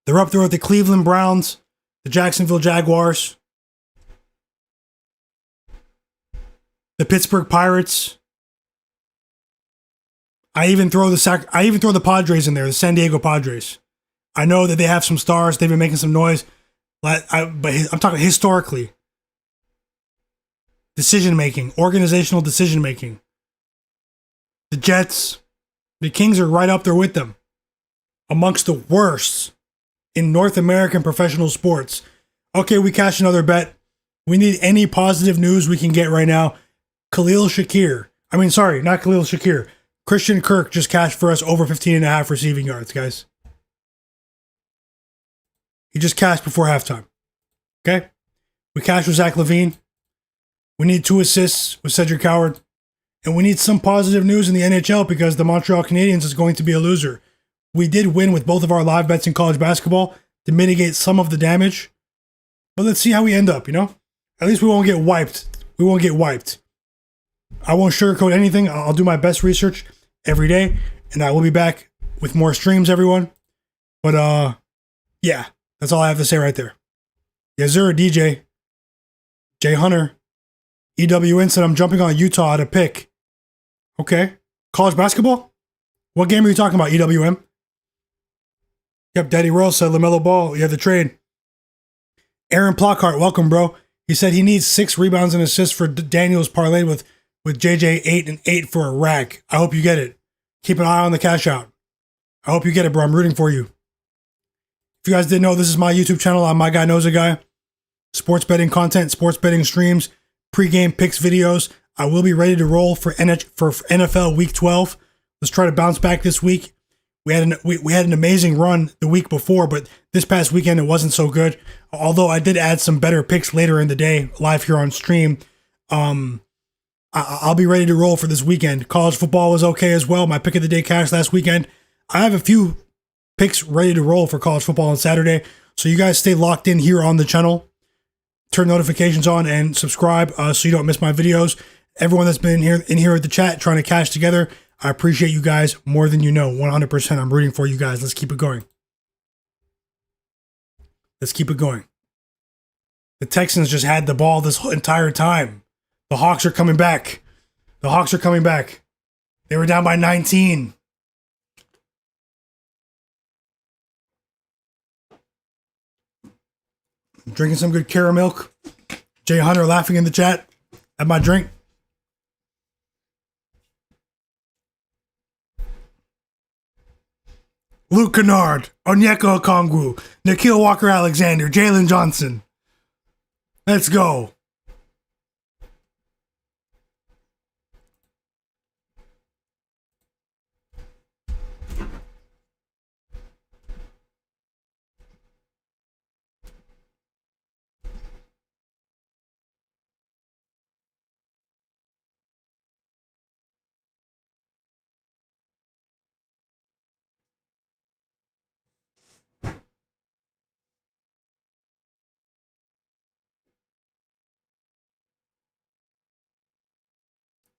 They're up there with the Cleveland Browns, the Jacksonville Jaguars, the Pittsburgh Pirates. I even throw the Padres in there, the San Diego Padres. I know that they have some stars. They've been making some noise, but I'm talking historically. Decision making, organizational decision making. The Jets, the Kings are right up there with them, amongst the worst in North American professional sports. Okay, we cashed another bet. We need any positive news we can get right now. Not Khalil Shakir. Christian Kirk just cashed for us over 15.5 receiving yards, guys. He just cashed before halftime. Okay? We cashed with Zach LaVine. We need 2 assists with Cedric Howard. And we need some positive news in the NHL because the Montreal Canadiens is going to be a loser. We did win with both of our live bets in college basketball to mitigate some of the damage. But let's see how we end up, you know? At least we won't get wiped. We won't get wiped. I won't sugarcoat anything. I'll do my best research every day. And I will be back with more streams, everyone. But, yeah. That's all I have to say right there. Yes, sir, DJ. Jay Hunter. EWN said I'm jumping on Utah at a pick. Okay. College basketball? What game are you talking about, EWM? Yep, Daddy Rose said LaMelo Ball. You have the trade. Aaron Plockhart, welcome, bro. He said he needs 6 rebounds and assists for Daniels parlay with JJ 8 and 8 for a rack. I hope you get it. Keep an eye on the cash out. I hope you get it, bro. I'm rooting for you. If you guys didn't know, this is my YouTube channel. I'm Myguyknowsaguy. Sports betting content, sports betting streams, pre-game picks videos. I will be ready to roll for NFL Week 12. Let's try to bounce back this week. We had an amazing run the week before, but this past weekend it wasn't so good. Although I did add some better picks later in the day, live here on stream. I'll be ready to roll for this weekend. College football was okay as well. My pick of the day cashed last weekend. I have a few picks ready to roll for college football on Saturday. So you guys stay locked in here on the channel. Turn notifications on and subscribe so you don't miss my videos. Everyone that's been in here at the chat trying to cash together, I appreciate you guys more than you know. 100%. I'm rooting for you guys. Let's keep it going. Let's keep it going. The Texans just had the ball this whole entire time. The Hawks are coming back. The Hawks are coming back. They were down by 19. Drinking some good Cara milk. Jay Hunter laughing in the chat at my drink. Luke Kennard, Onyeka Okongwu, Nikhil Walker-Alexander, Jalen Jonson. Let's go.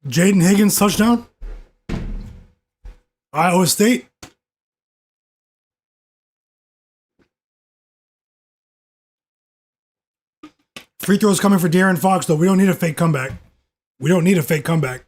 Jaden Higgins touchdown. Iowa State. Free throws coming for De'Aaron Fox, though. We don't need a fake comeback. We don't need a fake comeback.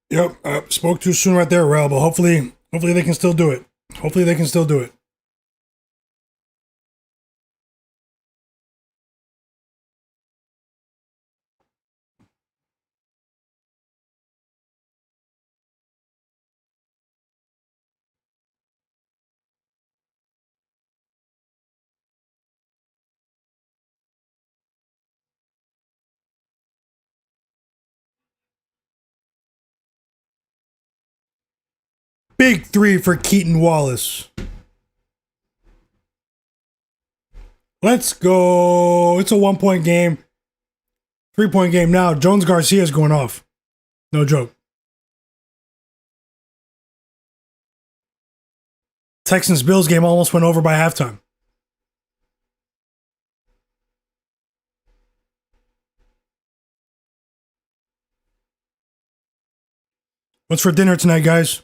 Yep, spoke too soon right there, Rel, but hopefully they can still do it. Hopefully they can still do it. Big three for Keaton Wallace. Let's go. It's a 1-point game. 3-point game now. Jones Garcia's going off. No joke. Texans-Bills game almost went over by halftime. What's for dinner tonight, guys?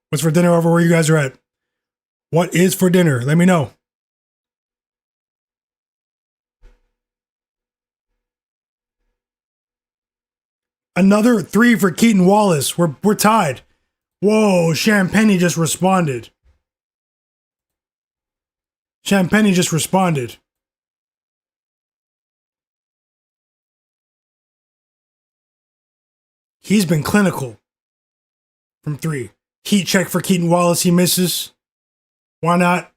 What's for dinner over where you guys are at? What is for dinner? Let me know. Another three for Keaton Wallace. We're tied. Whoa, Champagny just responded. Champagny just responded. He's been clinical from three. Heat check for Keaton Wallace. He misses. Why not?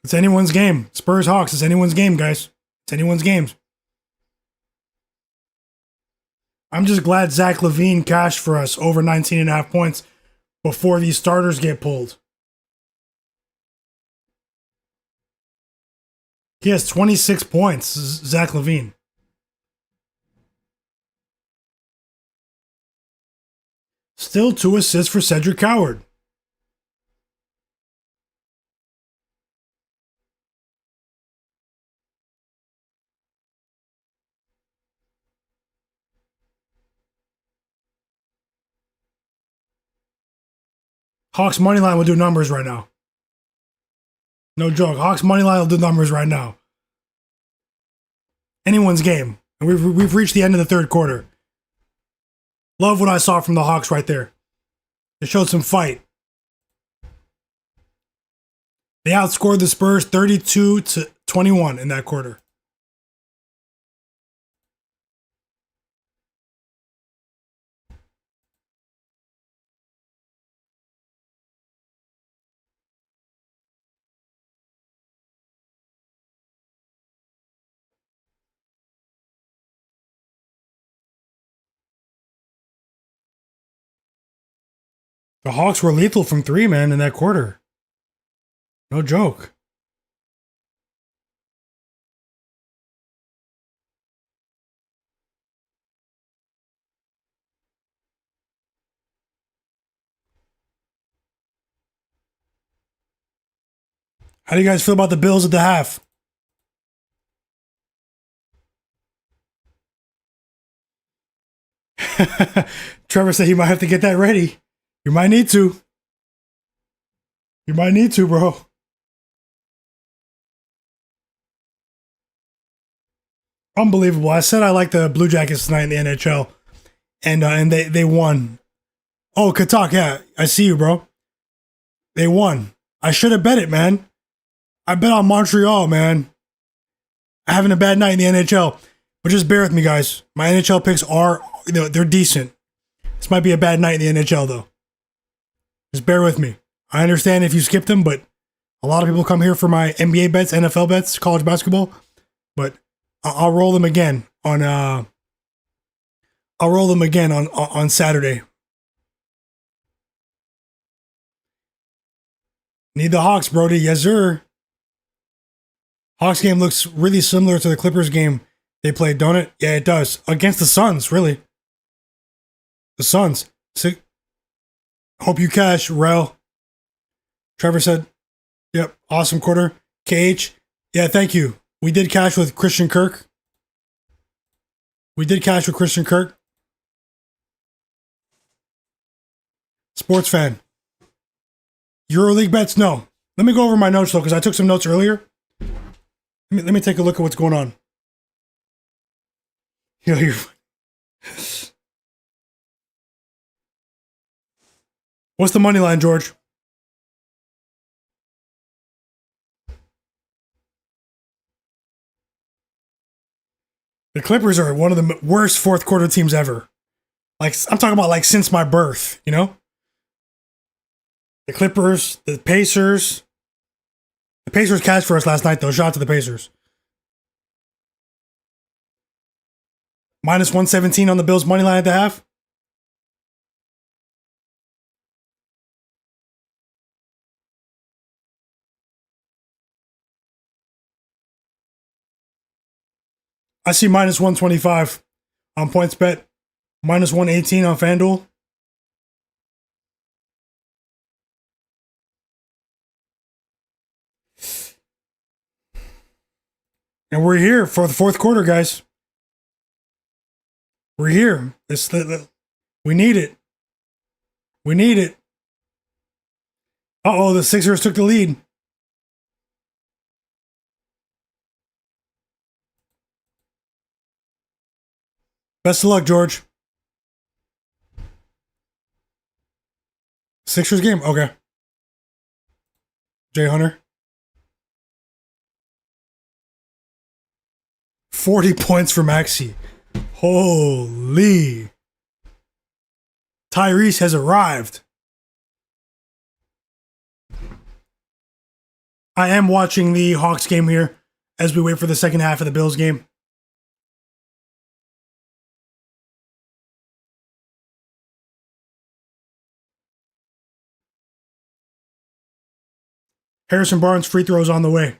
It's anyone's game. Spurs Hawks. It's anyone's game, guys. It's anyone's game. I'm just glad Zach LaVine cashed for us over 19.5 points before these starters get pulled. He has 26 points, Zach LaVine. Still 2 assists for Cedric Howard. Hawks money line will do numbers right now. No joke. Hawks money line will do numbers right now. Anyone's game. And we've reached the end of the third quarter. Love what I saw from the Hawks right there. They showed some fight. They outscored the Spurs 32-21 in that quarter. The Hawks were lethal from three, man, in that quarter. No joke. How do you guys feel about the Bills at the half? Trevor said he might have to get that ready. You might need to. You might need to, bro. Unbelievable. I said I like the Blue Jackets tonight in the NHL. And they won. Oh, Katak, yeah. I see you, bro. They won. I should have bet it, man. I bet on Montreal, man. Having a bad night in the NHL. But just bear with me, guys. My NHL picks are, they're decent. This might be a bad night in the NHL, though. Just bear with me. I understand if you skipped them, but a lot of people come here for my NBA bets, NFL bets, college basketball. But I'll roll them again on on Saturday. Need the Hawks, Brody. Yes, sir. Hawks game looks really similar to the Clippers game they played, don't it? Yeah, it does. Against the Suns, really. The Suns. Hope you cash, Rel. Trevor said, yep, awesome quarter. KH, yeah, thank you. We did cash with Christian Kirk. Sports fan. EuroLeague bets? No. Let me go over my notes, though, because I took some notes earlier. Let me take a look at what's going on. What's the money line, George? The Clippers are one of the worst fourth quarter teams ever. Like, I'm talking about like since my birth, you know? The Clippers, the Pacers. The Pacers cashed for us last night, though. Shout out to the Pacers. Minus 117 on the Bills' money line at the half. I see minus 125 on PointsBet. Minus 118 on FanDuel. And we're here for the fourth quarter, guys. We're here. We need it. We need it. Uh-oh, the Sixers took the lead. Best of luck, George. Sixers game? Okay. Jay Hunter. 40 points for Maxey. Holy. Tyrese has arrived. I am watching the Hawks game here as we wait for the second half of the Bills game. Harrison Barnes free throws on the way.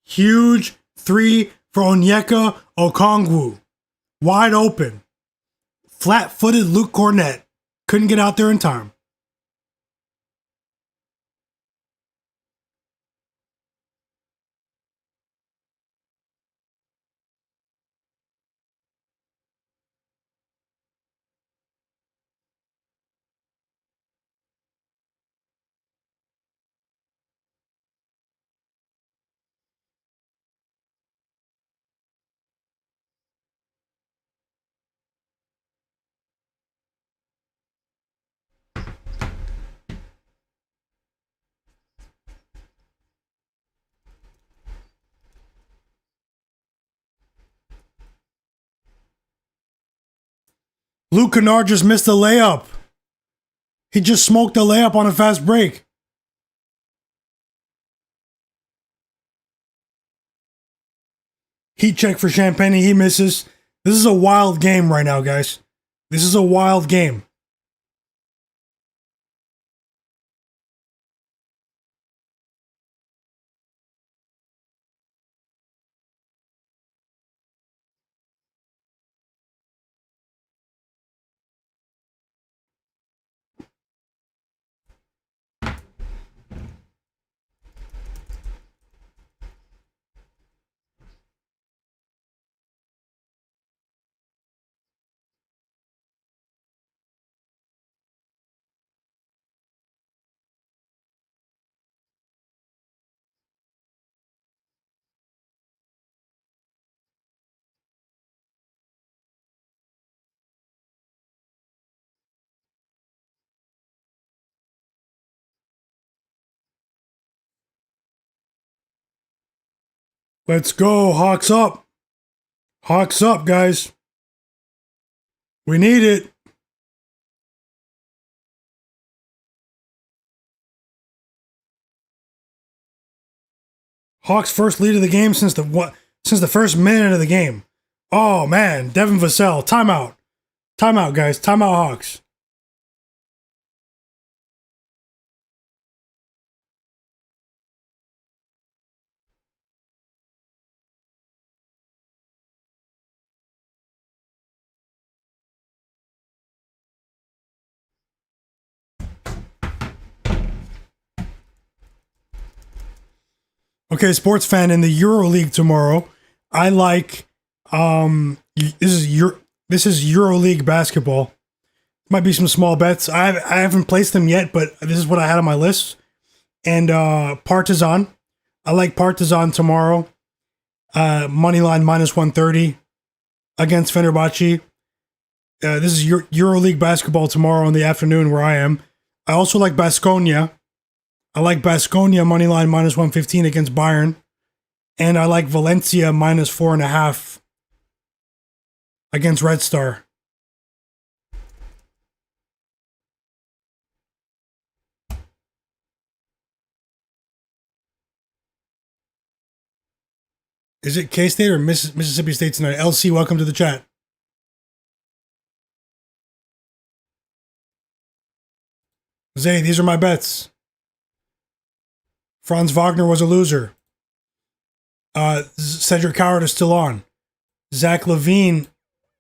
Huge three for Onyeka Okongwu. Wide open. Flat-footed Luke Cornett. Couldn't get out there in time. Luke Kennard just missed a layup. He just smoked a layup on a fast break. Heat check for Champagne. He misses. This is a wild game right now, guys. This is a wild game. Let's go. Hawks up. Hawks up, guys. We need it. Hawks' first lead of the game since the first minute of the game. Oh man, Devin Vassell, timeout. Timeout, guys. Timeout, Hawks. Okay, sports fan, in the Euro League tomorrow, I like this is Euro League basketball. Might be some small bets. I haven't placed them yet, but this is what I had on my list. And Partizan. I like Partizan tomorrow. Money line -130 against Fenerbahce. This is Euro League basketball tomorrow in the afternoon where I am. I also like Baskonia. I like Baskonia money line -115 against Bayern. And I like Valencia -4.5 against Red Star. Is it K-State or Mississippi State tonight? LC, welcome to the chat. Zay, these are my bets. Franz Wagner was a loser. Cedric Howard is still on. Zach LaVine,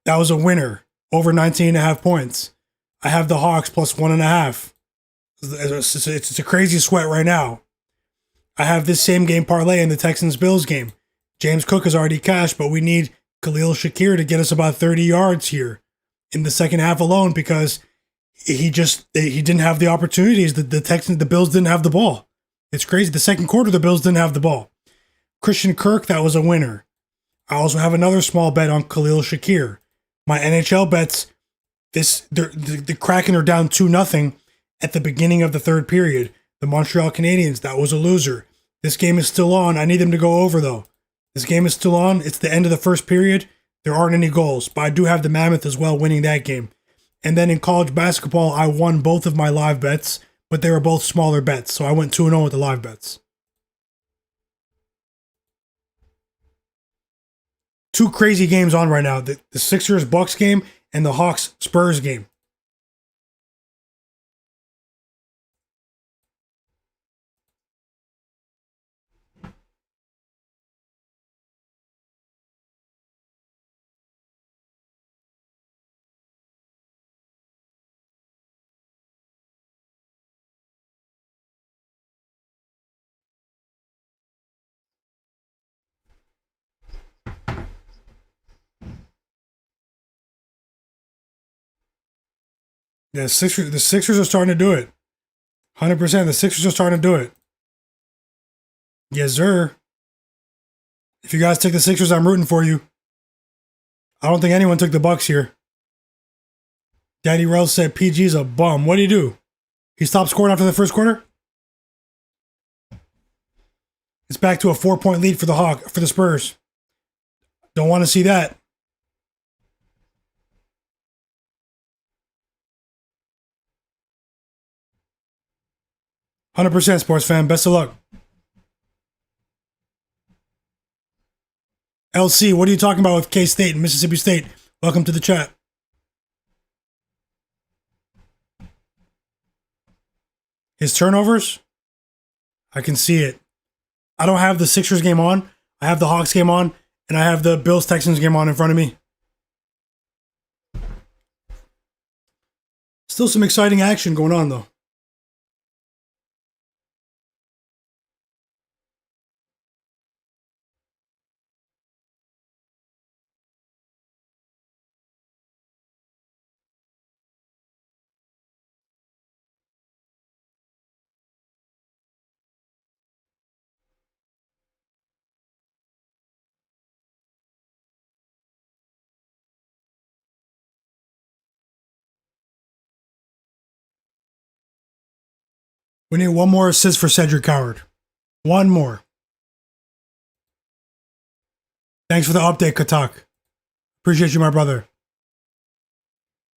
that was a winner. Over 19.5 points. I have the Hawks +1.5. It's a crazy sweat right now. I have this same game parlay in the Texans-Bills game. James Cook is already cashed, but we need Khalil Shakir to get us about 30 yards here in the second half alone because he didn't have the opportunities. The Bills didn't have the ball. It's crazy. The second quarter, the Bills didn't have the ball. Christian Kirk, that was a winner. I also have another small bet on Khalil Shakir. My NHL bets, the Kraken are down 2-0 at the beginning of the third period. The Montreal Canadiens, that was a loser. This game is still on. I need them to go over, though. This game is still on. It's the end of the first period. There aren't any goals, but I do have the Mammoth as well winning that game. And then in college basketball, I won both of my live bets, but they were both smaller bets. So I went 2-0 with the live bets. Two crazy games on right now. The Sixers-Bucks game and the Hawks-Spurs game. Yeah, the Sixers are starting to do it. 100%. The Sixers are starting to do it. Yes, sir. If you guys take the Sixers, I'm rooting for you. I don't think anyone took the Bucks here. Daddy Rel said PG's a bum. What did he do? He stopped scoring after the first quarter? It's back to a 4-point lead for the Spurs. Don't want to see that. "100% sports fan. Best of luck." LC, what are you talking about with K-State and Mississippi State? Welcome to the chat. His turnovers? I can see it. I don't have the Sixers game on. I have the Hawks game on, and I have the Bills-Texans game on in front of me. Still some exciting action going on, though. We need one more assist for Cedric Howard. One more. Thanks for the update, Katak. Appreciate you, my brother.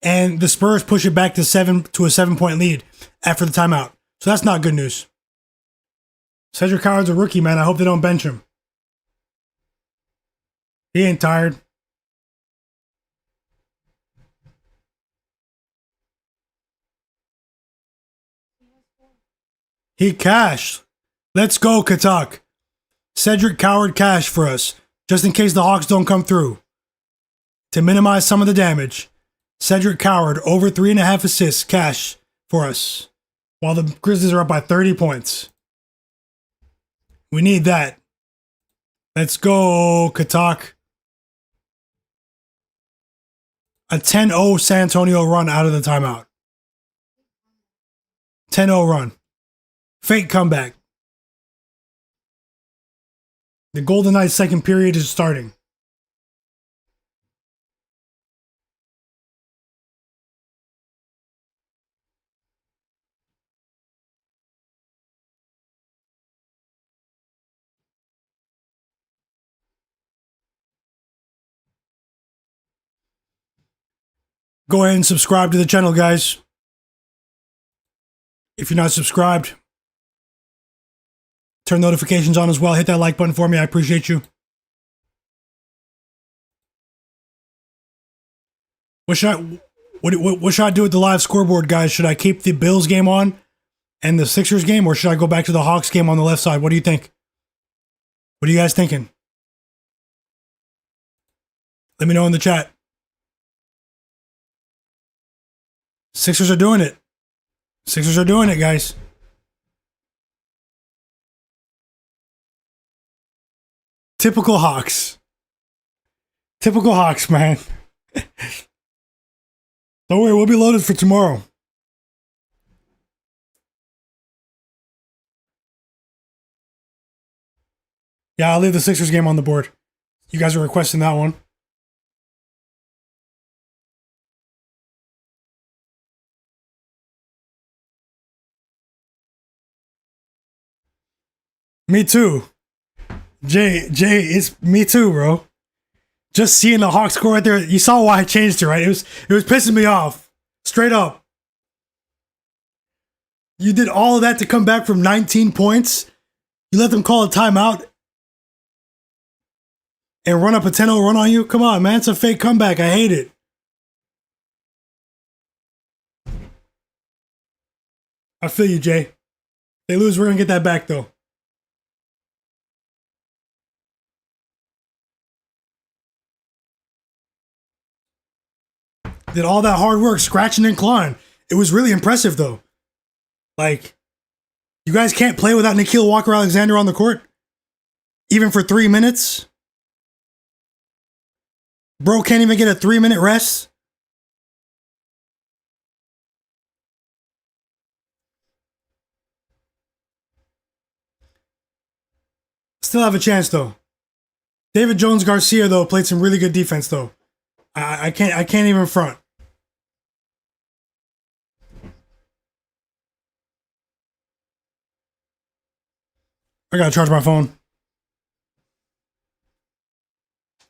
And the Spurs push it back to a 7-point lead after the timeout. So that's not good news. Cedric Howard's a rookie, man. I hope they don't bench him. He ain't tired. He cashed. Let's go, Katak. Cedric Howard cashed for us, just in case the Hawks don't come through. To minimize some of the damage, Cedric Howard over 3.5 assists cash for us, while the Grizzlies are up by 30 points. We need that. Let's go, Katak. A 10-0 San Antonio run out of the timeout. 10-0 run. Fake comeback. The Golden Knights' second period is starting. Go ahead and subscribe to the channel, guys. If you're not subscribed, turn notifications on as well. Hit that like button for me. I appreciate you. What should I do with the live scoreboard, guys? Should I keep the Bills game on and the Sixers game, or should I go back to the Hawks game on the left side? What do you think? What are you guys thinking? Let me know in the chat. Sixers are doing it. Sixers are doing it, guys. Typical Hawks. Typical Hawks, man. Don't worry, we'll be loaded for tomorrow. Yeah, I'll leave the Sixers game on the board. You guys are requesting that one. Me too. Jay, it's me too, bro. Just seeing the Hawks score right there, you saw why I changed it, right? It was pissing me off. Straight up. You did all of that to come back from 19 points. You let them call a timeout and run up a 10-0 run on you? Come on, man. It's a fake comeback. I hate it. I feel you, Jay. If they lose, we're going to get that back, though. Did all that hard work, scratching and clawing. It was really impressive, though. Like, you guys can't play without Nickeil Walker-Alexander on the court? Even for 3 minutes? Bro can't even get a 3-minute rest? Still have a chance, though. David Jones-Garcia, though, played some really good defense, though. I can't even front. I gotta charge my phone.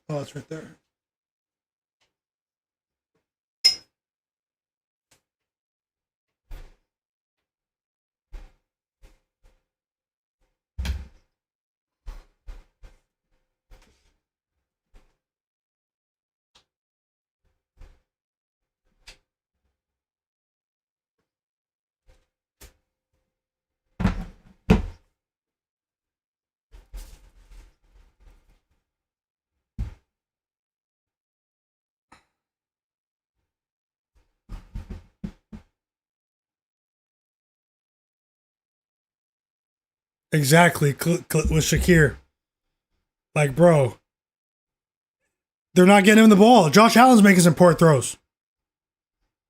Oh, it's right there. Exactly, with Shakir. Like, bro, they're not getting him the ball. Josh Allen's making some poor throws.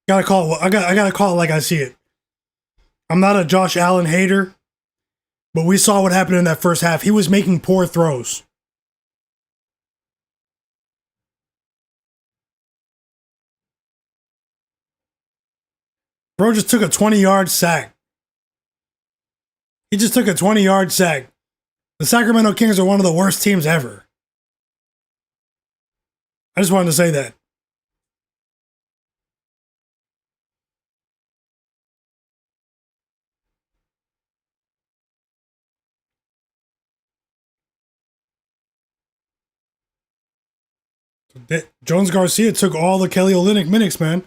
Gotta call it. I gotta call it like I see it. I'm not a Josh Allen hater, but we saw what happened in that first half. He was making poor throws. Bro just took a 20-yard sack. He just took a 20-yard sack. The Sacramento Kings are one of the worst teams ever. I just wanted to say that. Jones Garcia took all the Kelly Olynyk minutes, man.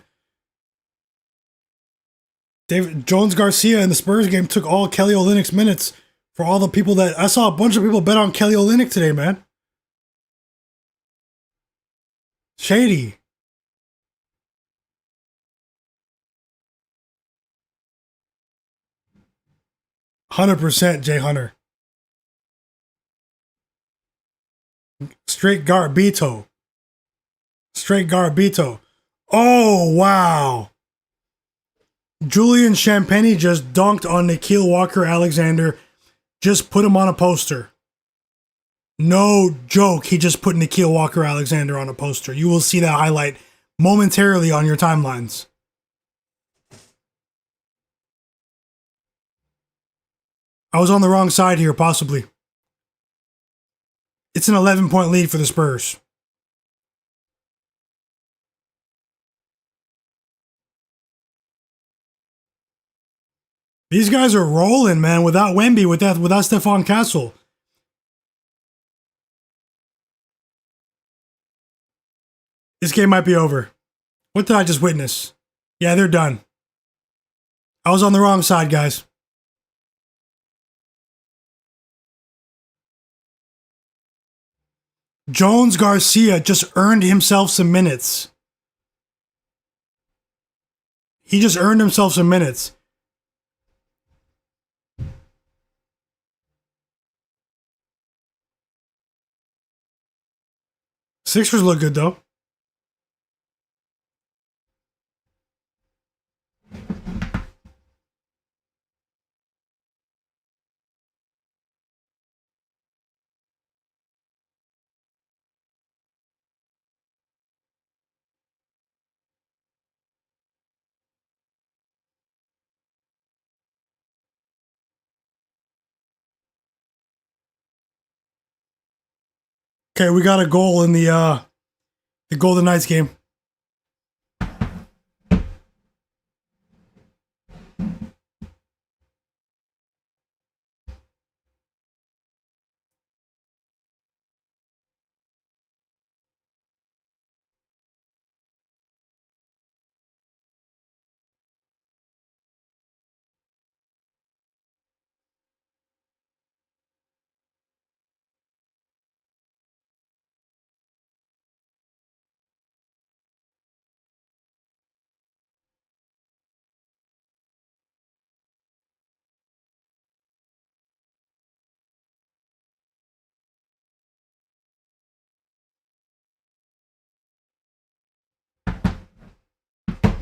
David Jones Garcia in the Spurs game took all Kelly Olynyk's minutes for all the people that I saw a bunch of people bet on Kelly Olynyk today, man. Shady. %, Jay Hunter. Straight Garbito. Straight Garbito. Oh, wow. Julian Champagny just dunked on Nickeil Walker-Alexander. Just put him on a poster. No joke. He just put Nickeil Walker-Alexander on a poster. You will see that highlight momentarily on your timelines. I was on the wrong side here, possibly. It's an 11-point lead for the Spurs. These guys are rolling, man, without Wemby, without Stephon Castle. This game might be over. What did I just witness? Yeah, they're done. I was on the wrong side, guys. Jones Garcia just earned himself some minutes. He just earned himself some minutes. Sixers look good, though. Okay, we got a goal in the Golden Knights game.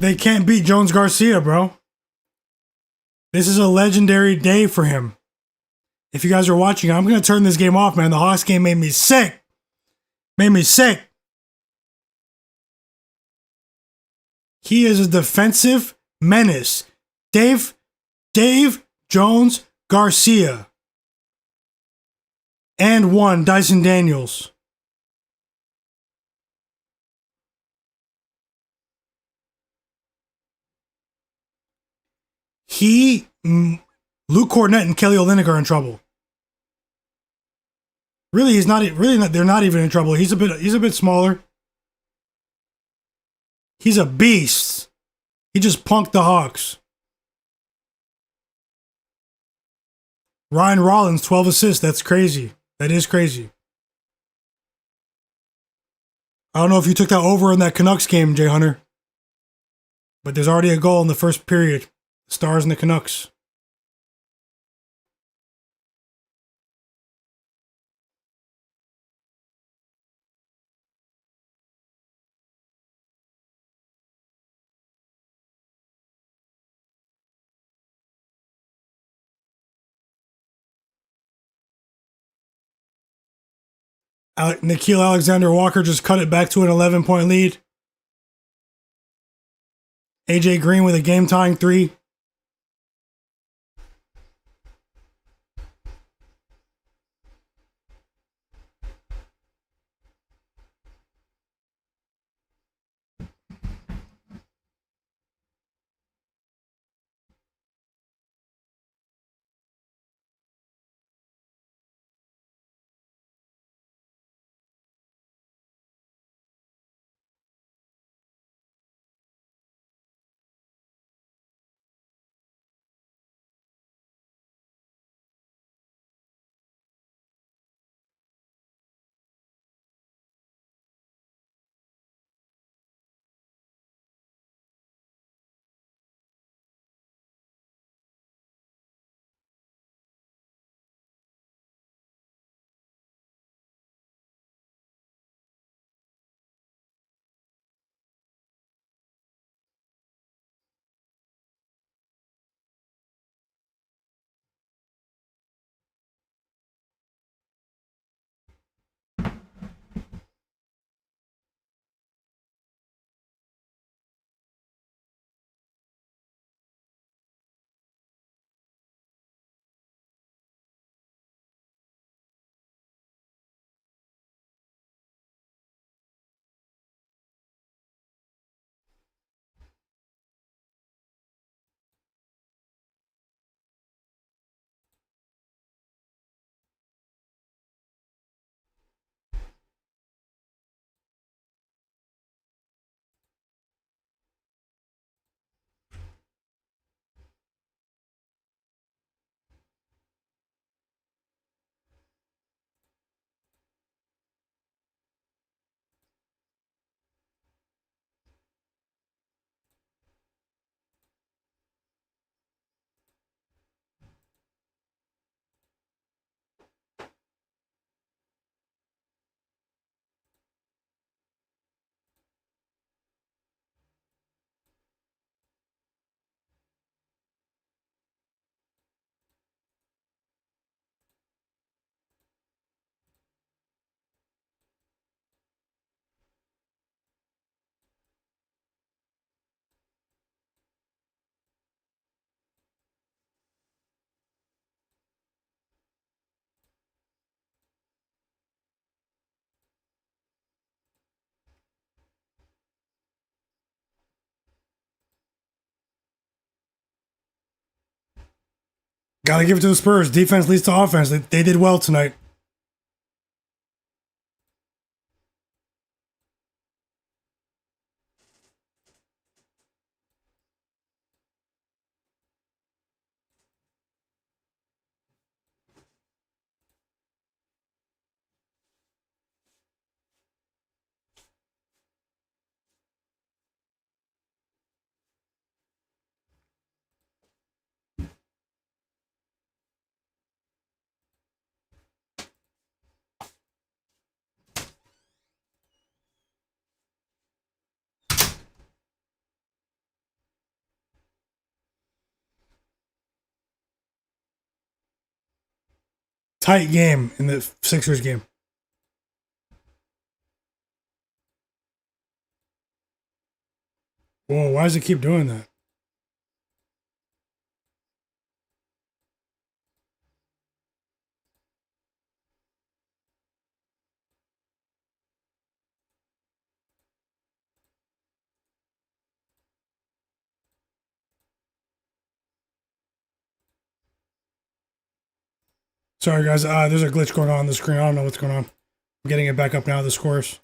They can't beat Jones Garcia, bro. This is a legendary day for him. If you guys are watching, I'm going to turn this game off, man. The Hawks game made me sick. Made me sick. He is a defensive menace. Dave Jones Garcia. And one, Dyson Daniels. Luke Cornett and Kelly Olynyk are in trouble. Really, he's not. Really, not, they're not even in trouble. He's a bit smaller. He's a beast. He just punked the Hawks. Ryan Rollins, 12 assists. That's crazy. That is crazy. I don't know if you took that over in that Canucks game, Jay Hunter. But there's already a goal in the first period. Stars and the Canucks. Nickeil Alexander Walker just cut it back to an 11-point lead. AJ Green with a game-tying 3. Gotta give it to the Spurs. Defense leads to offense. They did well tonight. Tight game in the Sixers game. Whoa, why does it keep doing that? Sorry, guys. There's a glitch going on the screen. I don't know what's going on. I'm getting it back up now, the scores.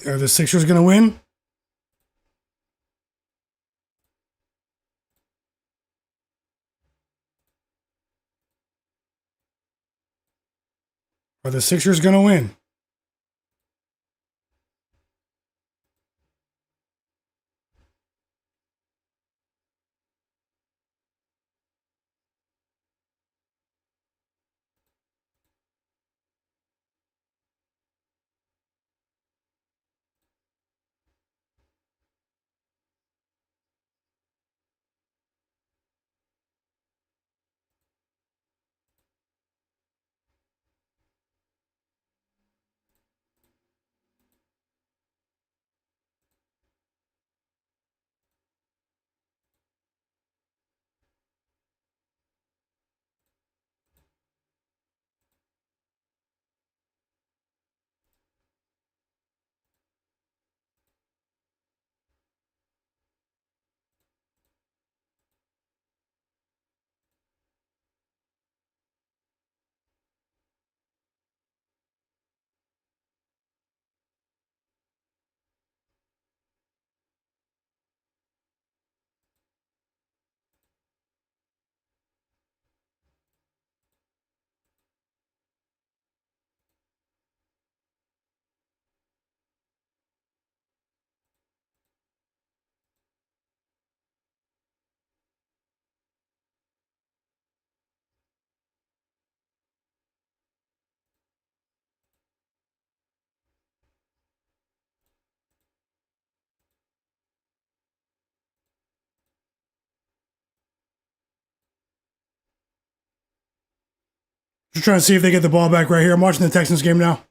Are the Sixers going to win? Are the Sixers going to win? Just trying to see if they get the ball back right here. I'm watching the Texans game now.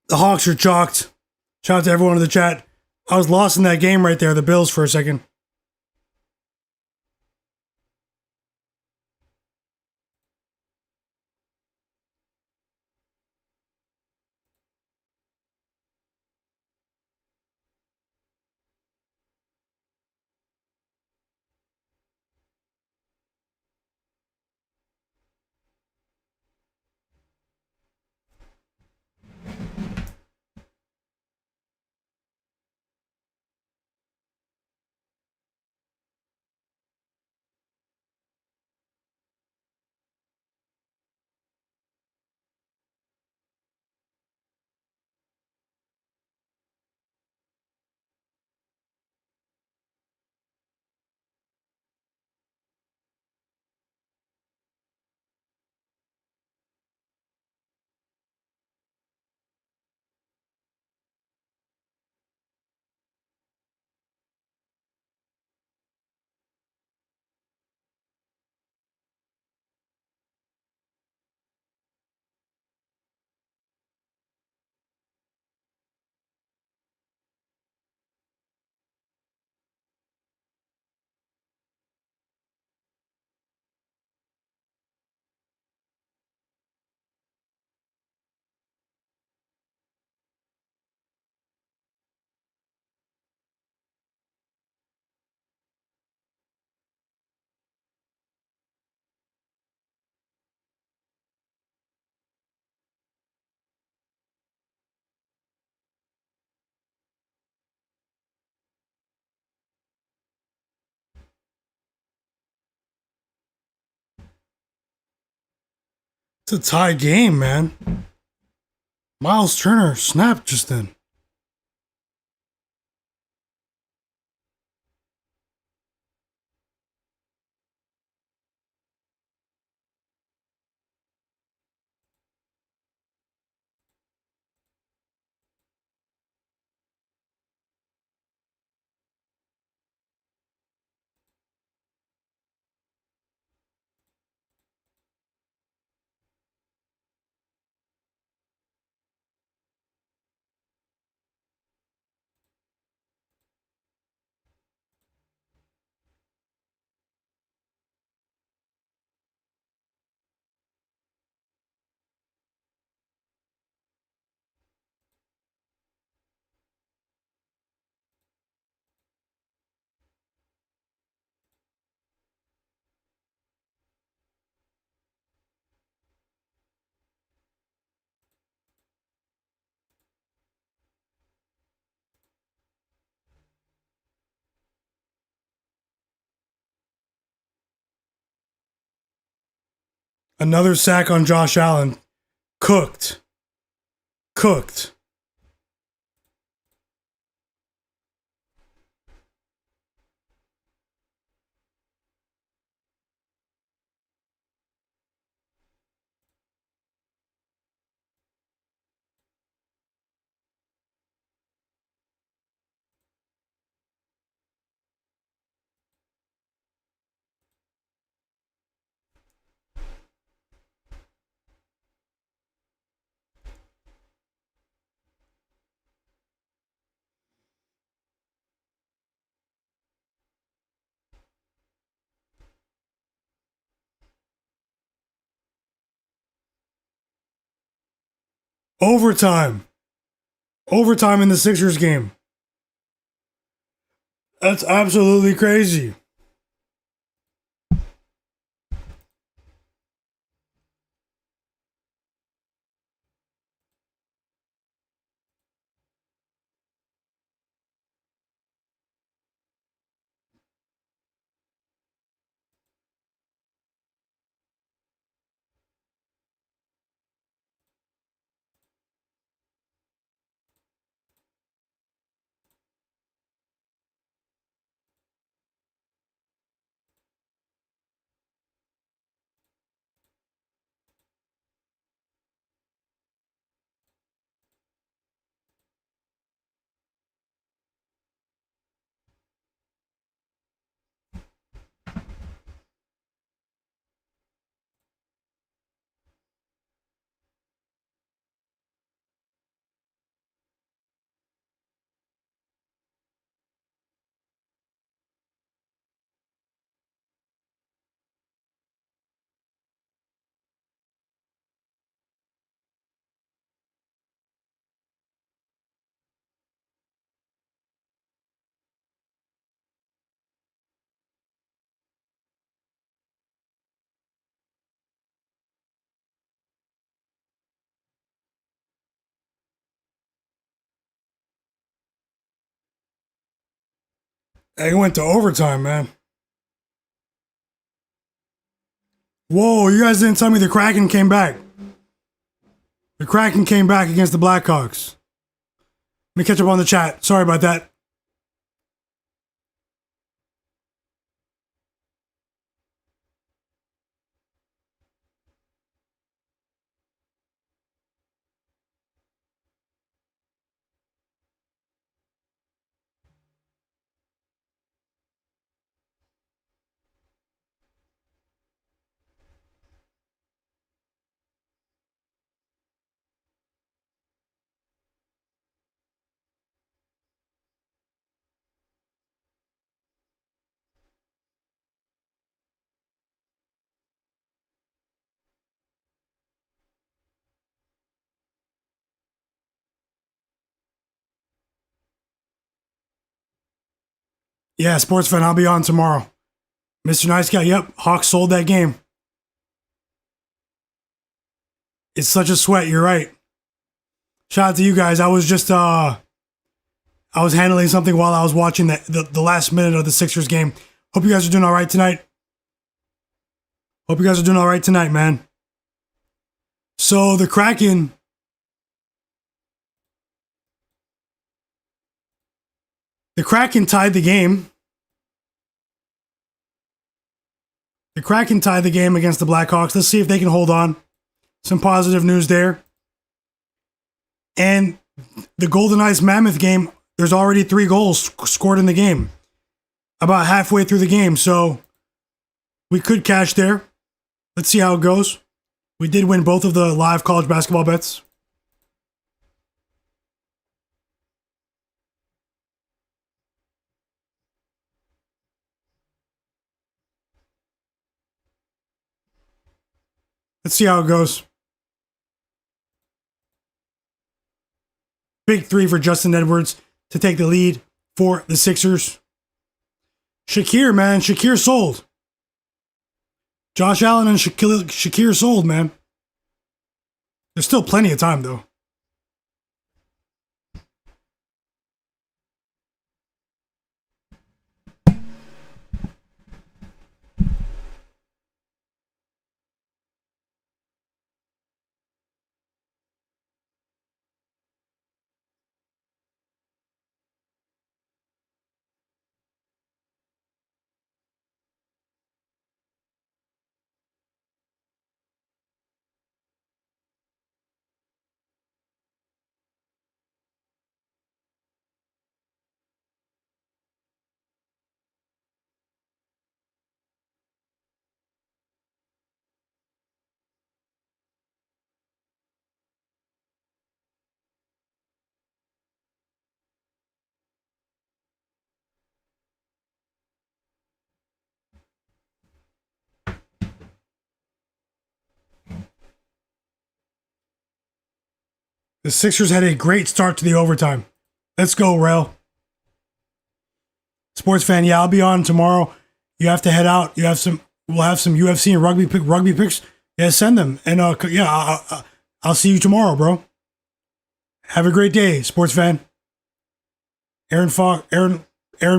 The Hawks are chalked. Shout out to everyone in the chat. I was lost in that game right there, the Bills, for a second. It's a tie game, man. Miles Turner snapped just then. Another sack on Josh Allen. Cooked. Cooked. Overtime. Overtime in the Sixers game. That's absolutely crazy. It went to overtime, man. Whoa, you guys didn't tell me the Kraken came back. The Kraken came back against the Blackhawks. Let me catch up on the chat. Sorry about that. Yeah, sports fan, I'll be on tomorrow. Mr. Nice Guy, yep, Hawks sold that game. It's such a sweat, you're right. Shout out to you guys. I was just I was handling something while I was watching the last minute of the Sixers game. Hope you guys are doing all right tonight. Hope you guys are doing all right tonight, man. So the Kraken tied the game. The Kraken tied the game against the Blackhawks. Let's see if they can hold on. Some positive news there. And the Golden Knights Mammoth game, there's already 3 goals scored in the game. About halfway through the game. So we could cash there. Let's see how it goes. We did win both of the live college basketball bets. Let's see how it goes. Big 3 for Justin Edwards to take the lead for the Sixers. Shakir, man. Shakir sold. Josh Allen and Shakir sold, man. There's still plenty of time, though. The Sixers had a great start to the overtime. Let's go, Rel. Sports fan, yeah, I'll be on tomorrow. You have to head out. We'll have some UFC and rugby picks. Yeah, send them. And I'll see you tomorrow, bro. Have a great day, sports fan. Aaron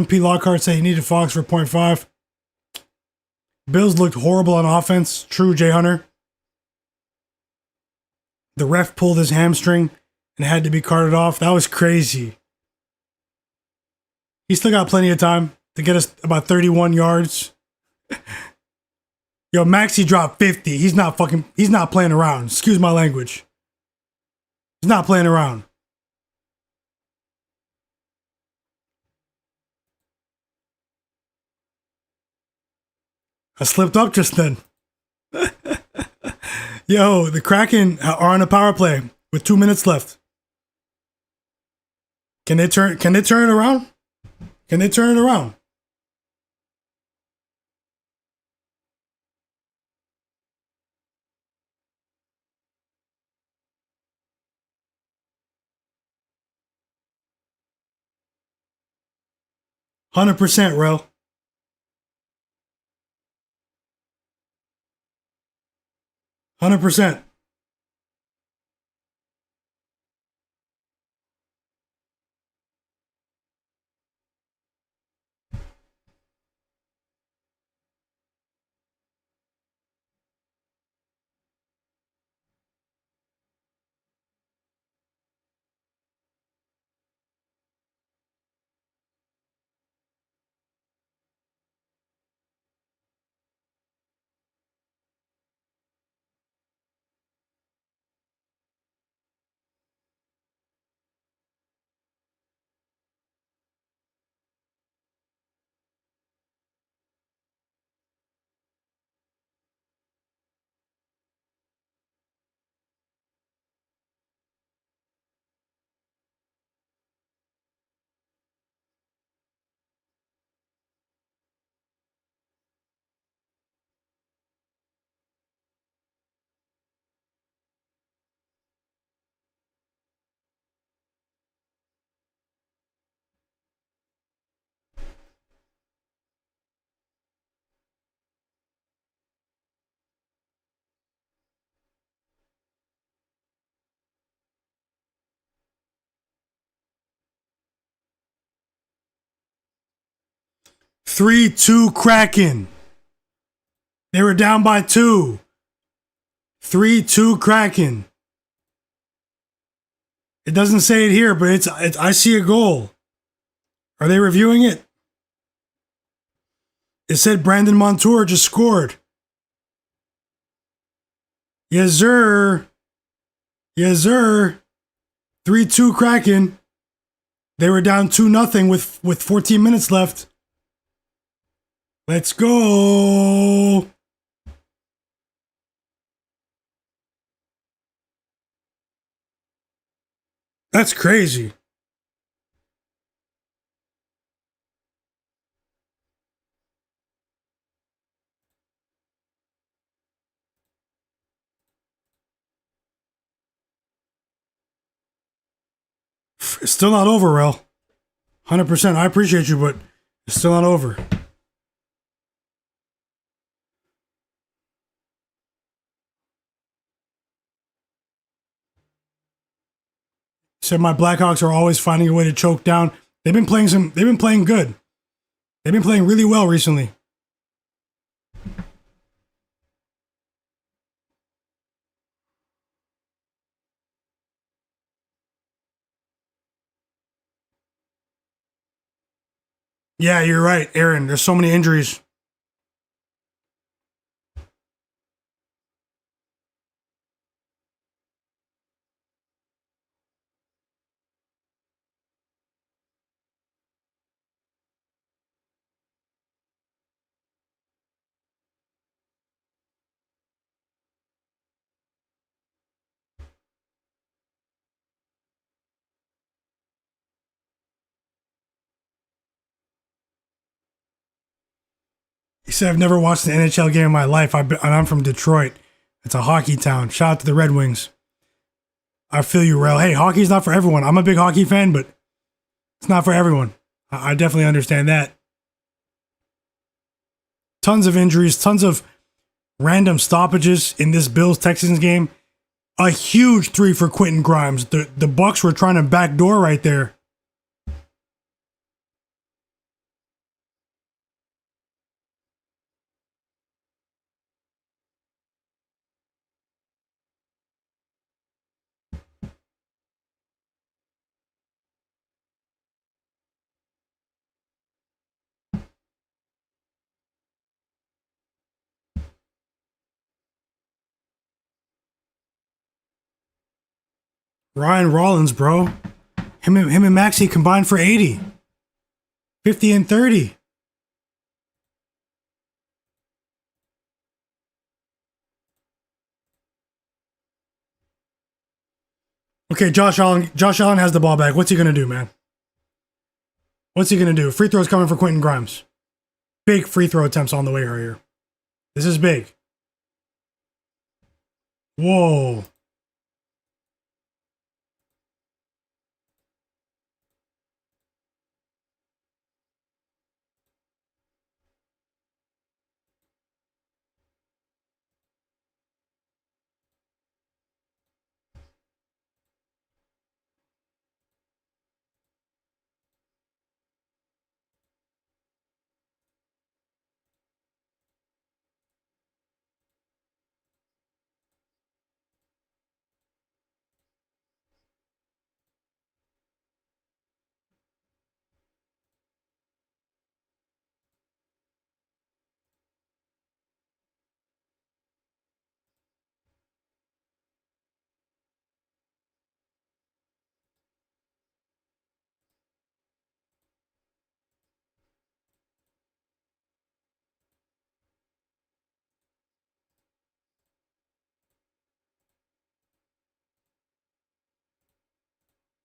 P. Lockhart said he needed Fox for 0.5. Bills looked horrible on offense. True, Jay Hunter. The ref pulled his hamstring and had to be carted off. That was crazy. He still got plenty of time to get us about 31 yards. Yo, Maxey dropped 50. He's not playing around. Excuse my language. He's not playing around. I slipped up just then. Yo, the Kraken are on a power play with 2 minutes left. Can they turn it around? Can they turn it around? $100%, Rel. 100%. Three, 2 Kraken. They were down by 2. 3-2 Kraken. It doesn't say it here, but it's I see a goal. Are they reviewing it? It said Brandon Montour just scored. Yes, sir. Yes, sir. 3-2 Kraken. They were down 2-0 with 14 minutes left. Let's go. That's crazy. It's still not over, Rel. 100%. I appreciate you, but it's still not over. Said my Blackhawks are always finding a way to choke down. They've been playing good. They've been playing really well recently. Yeah, you're right, Aaron. There's so many injuries. He said, I've never watched an NHL game in my life. I'm from Detroit. It's a hockey town. Shout out to the Red Wings. I feel you, Rel. Hey, hockey's not for everyone. I'm a big hockey fan, but it's not for everyone. I definitely understand that. Tons of injuries, tons of random stoppages in this Bills-Texans game. A huge 3 for Quentin Grimes. The Bucks were trying to backdoor right there. Ryan Rollins, bro. Him and Maxey combined for 80. 50 and 30. Okay, Josh Allen has the ball back. What's he going to do, man? What's he going to do? Free throws coming for Quentin Grimes. Big free throw attempts on the way right here. This is big. Whoa.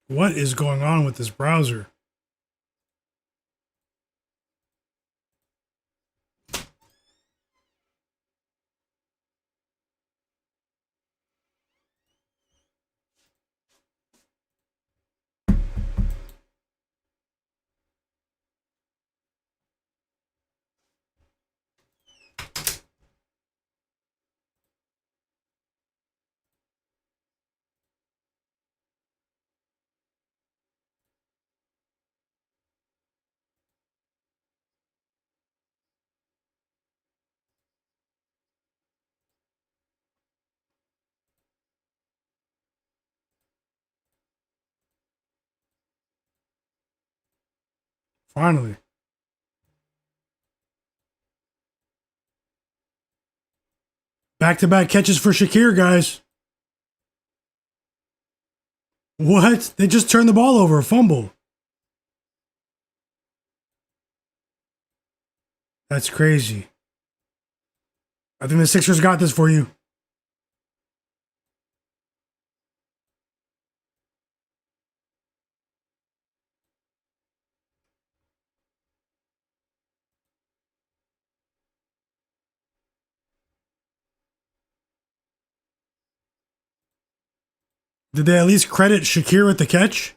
What is going on with this browser? Finally. Back-to-back catches for Shakir, guys. What? They just turned the ball over. A fumble. That's crazy. I think the Sixers got this for you. Did they at least credit Shakir with the catch?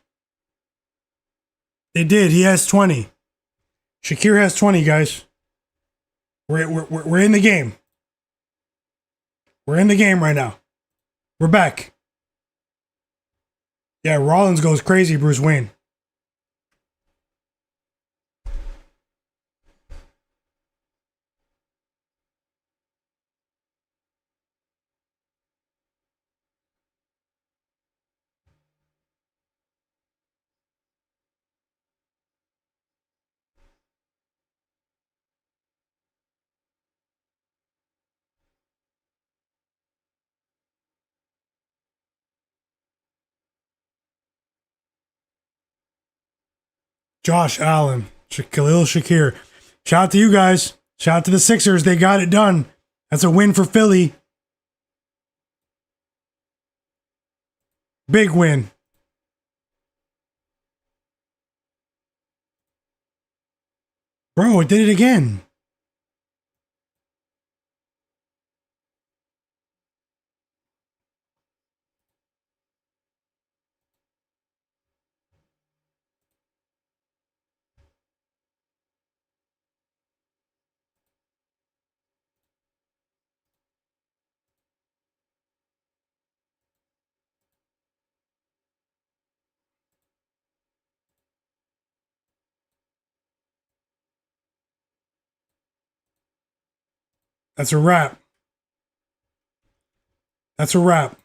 They did. He has 20. Shakir has 20, guys. We're in the game. We're in the game right now. We're back. Yeah, Rollins goes crazy, Bruce Wayne. Josh Allen, Khalil Shakir. Shout out to you guys. Shout out to the Sixers. They got it done. That's a win for Philly. Big win. Bro, it did it again. That's a wrap. That's a wrap.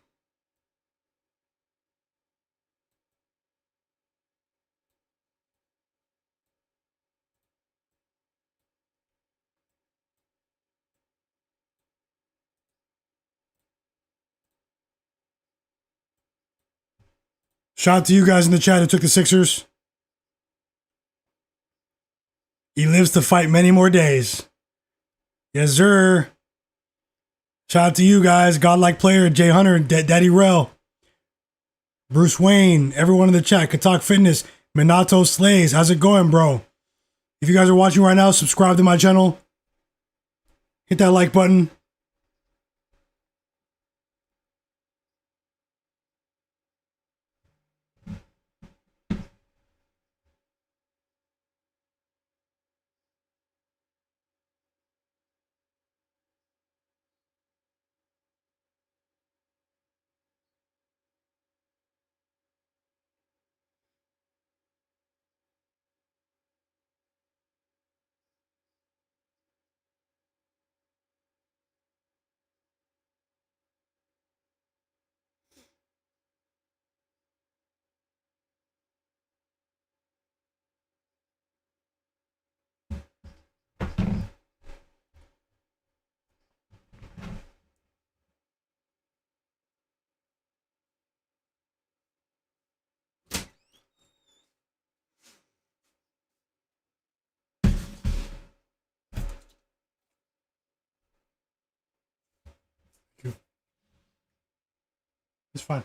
Shout out to you guys in the chat who took the Sixers. He lives to fight many more days. Yes, sir. Shout out to you guys. Godlike player, Jay Hunter, Daddy Rel, Bruce Wayne, everyone in the chat. Katak Fitness, Minato Slays. How's it going, bro? If you guys are watching right now, subscribe to my channel. Hit that like button. It's fine.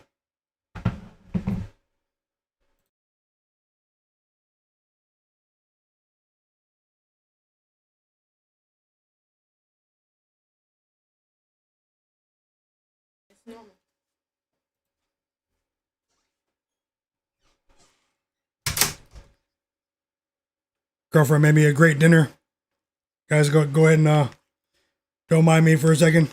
Girlfriend made me a great dinner. Guys, go ahead and don't mind me for a second.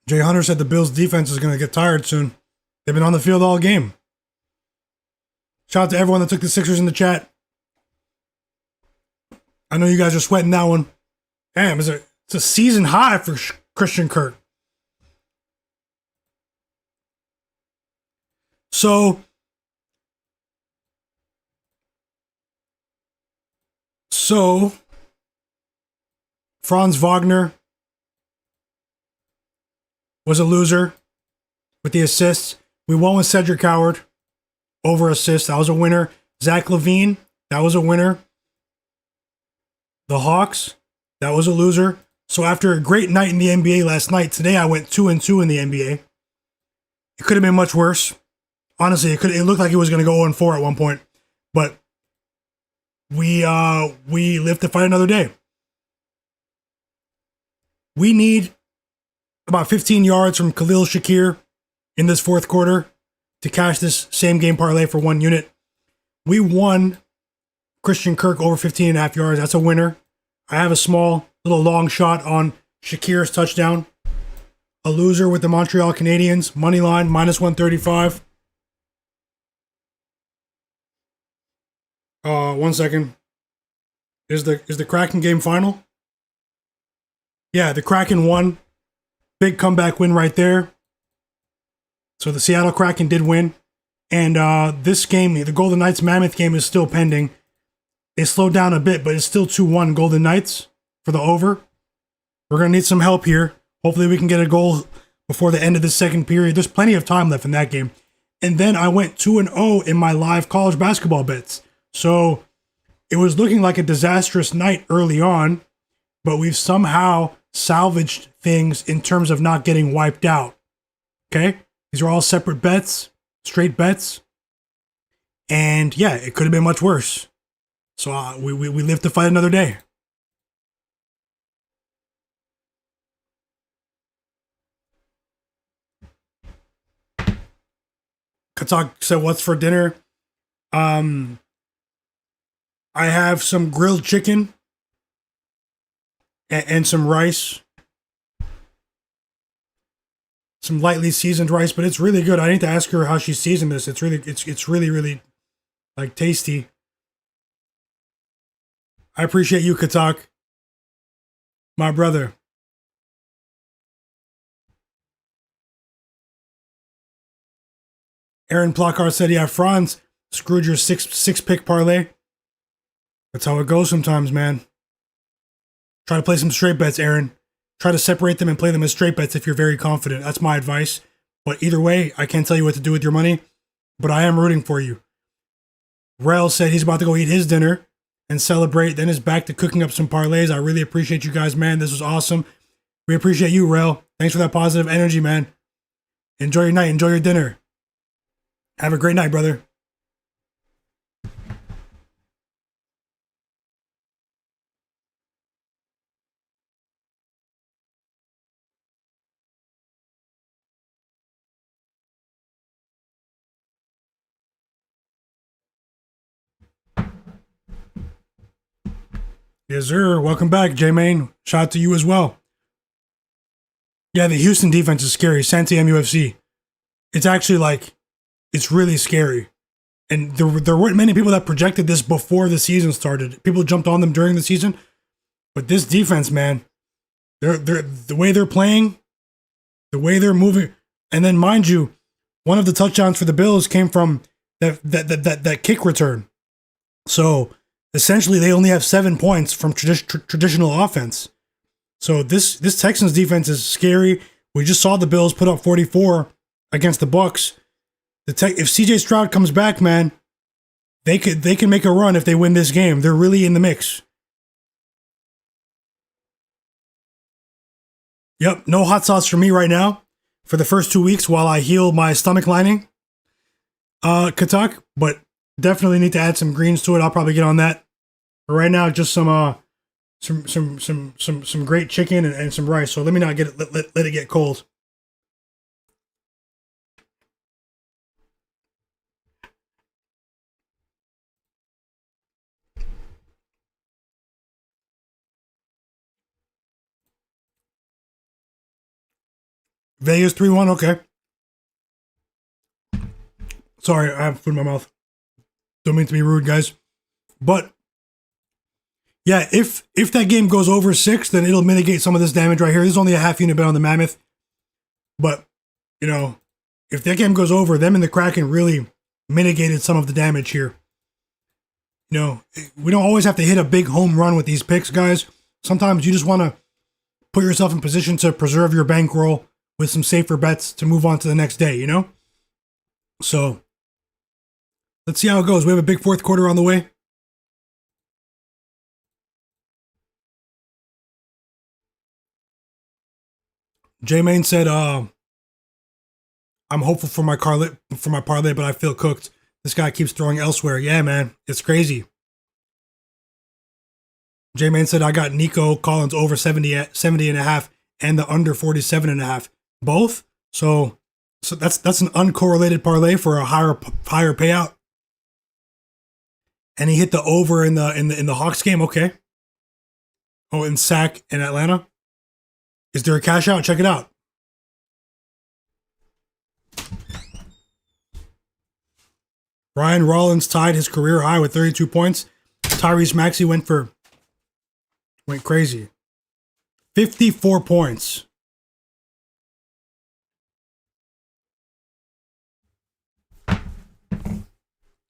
Jay Hunter said the Bills defense is going to get tired soon. They've been on the field all game. Shout out to everyone that took the Sixers in the chat. I know you guys are sweating that one. Damn, it's a season high for Christian Kirk. So Franz Wagner was a loser with the assists. We won with Cedric Howard over assists. That was a winner. Zach LaVine, that was a winner. The Hawks, that was a loser. So after a great night in the NBA last night, today I went 2-2 in the NBA. It could have been much worse. Honestly, it looked like it was going to go 0-4 at one point. But we live to fight another day. We need about 15 yards from Khalil Shakir in this fourth quarter to cash this same game parlay for 1 unit. We won Christian Kirk over 15.5 yards. That's a winner. I have a small little long shot on Shakir's touchdown. A loser with the Montreal Canadiens. Money line, -135. 1 second. Is the Kraken game final? Yeah, the Kraken won. Big comeback win right there. So the Seattle Kraken did win. And this game, the Golden Knights Mammoth game is still pending. They slowed down a bit, but it's still 2-1 Golden Knights for the over. We're going to need some help here. Hopefully we can get a goal before the end of the second period. There's plenty of time left in that game. And then I went 2-0 in my live college basketball bets. So it was looking like a disastrous night early on, but we've somehow salvaged things in terms of not getting wiped out. Okay? These are all separate bets, straight bets. And yeah, it could have been much worse. So we live to fight another day. Katak said, what's for dinner? I have some grilled chicken and some rice. Some lightly seasoned rice, but it's really good. I need to ask her how she seasoned this. It's really like tasty. I appreciate you, Katak. My brother. Aaron Plakar said, yeah, Franz screwed your six pick parlay. That's how it goes sometimes, man. Try to play some straight bets, Aaron. Try to separate them and play them as straight bets if you're very confident. That's my advice. But either way, I can't tell you what to do with your money, but I am rooting for you. Rel said he's about to go eat his dinner and celebrate, then is back to cooking up some parlays. I really appreciate you guys, man. This was awesome. We appreciate you, Rel. Thanks for that positive energy, man. Enjoy your night. Enjoy your dinner. Have a great night, brother. Yes, sir. Welcome back, J-Main. Shout out to you as well. Yeah, the Houston defense is scary. Santi MUFC. It's actually like, it's really scary. And there weren't many people that projected this before the season started. People jumped on them during the season. But this defense, man, they're the way they're playing, the way they're moving. And then, mind you, one of the touchdowns for the Bills came from that kick return. So essentially, they only have 7 points from traditional offense. So this Texans defense is scary. We just saw the Bills put up 44 against the Bucs. If CJ Stroud comes back, man, they can make a run if they win this game. They're really in the mix. Yep, no hot sauce for me right now for the first 2 weeks while I heal my stomach lining. Katak, but definitely need to add some greens to it. I'll probably get on that. But right now, just some great chicken and some rice. So let me not get it. Let it get cold. Vegas 3-1. Okay. Sorry, I have food in my mouth. Don't mean to be rude, guys. But yeah, if that game goes over 6, then it'll mitigate some of this damage right here. There's only a half unit bet on the Mammoth. But, you know, if that game goes over, them and the Kraken really mitigated some of the damage here. You know, we don't always have to hit a big home run with these picks, guys. Sometimes you just want to put yourself in position to preserve your bankroll with some safer bets to move on to the next day, you know? So, let's see how it goes. We have a big fourth quarter on the way. J-Main said, I'm hopeful for my parlay, but I feel cooked. This guy keeps throwing elsewhere. Yeah, man, it's crazy. J-Man said, I got Nico Collins over 70 and a half and the under 47 and a half. Both? So that's an uncorrelated parlay for a higher payout. And he hit the over in the Hawks game. Okay. Oh, in Sac in Atlanta. Is there a cash out? Check it out. Ryan Rollins tied his career high with 32 points. Tyrese Maxey went crazy. 54 points.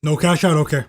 No cash out? Okay.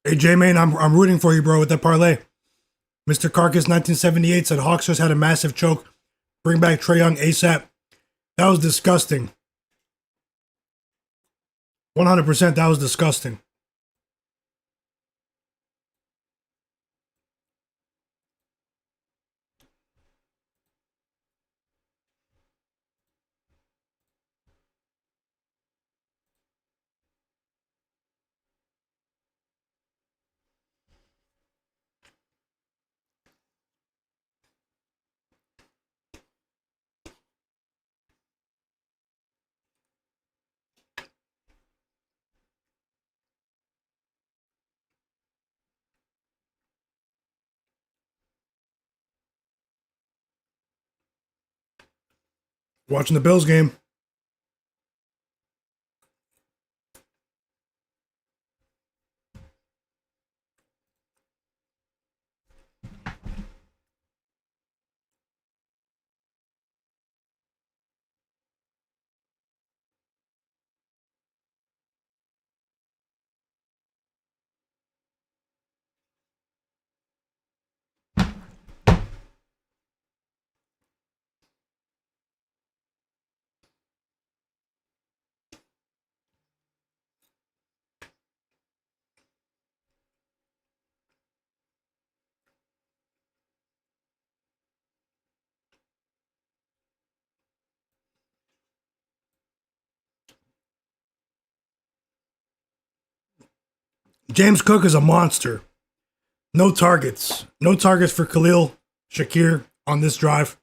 Hey, J-Main, I'm rooting for you, bro, with that parlay. Mr. Carcass 1978 said Hawks just had a massive choke. Bring back Trae Young ASAP. That was disgusting. 100%, that was disgusting. Watching the Bills game. James Cook is a monster. No targets. No targets for Khalil Shakir on this drive.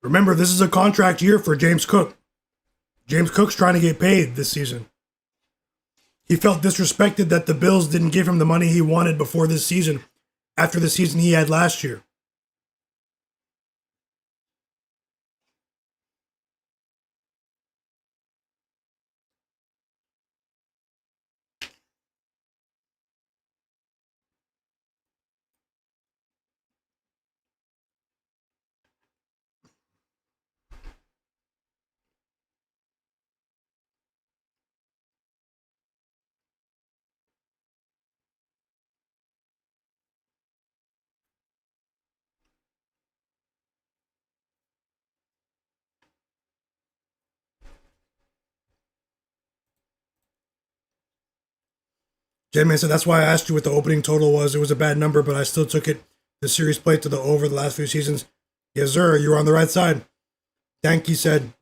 Remember, this is a contract year for James Cook. James Cook's trying to get paid this season. He felt disrespected that the Bills didn't give him the money he wanted before this season, after the season he had last year. J-Man said, that's why I asked you what the opening total was. It was a bad number, but I still took it. The series played to the over the last few seasons. Yes, sir. You were on the right side. Danke said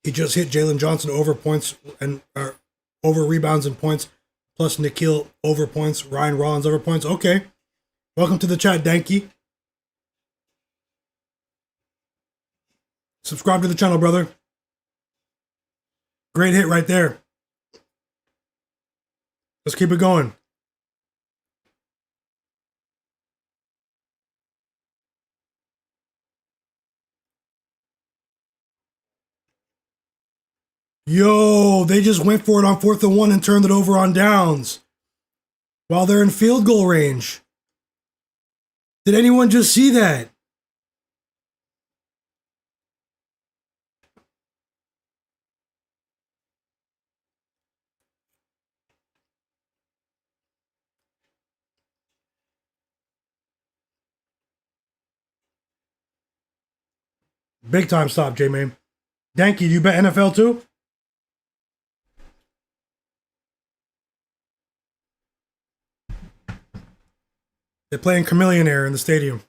he just hit Jalen Jonson over points and over rebounds and points, plus Nikhil over points, Ryan Rollins over points. Okay. Welcome to the chat, Danke. Subscribe to the channel, brother. Great hit right there. Let's keep it going. Yo, they just went for it on 4th and 1 and turned it over on downs while they're in field goal range. Did anyone just see that? Big time stop, J-Man. Danke, you bet NFL too? They're playing Chameleon Air in the stadium.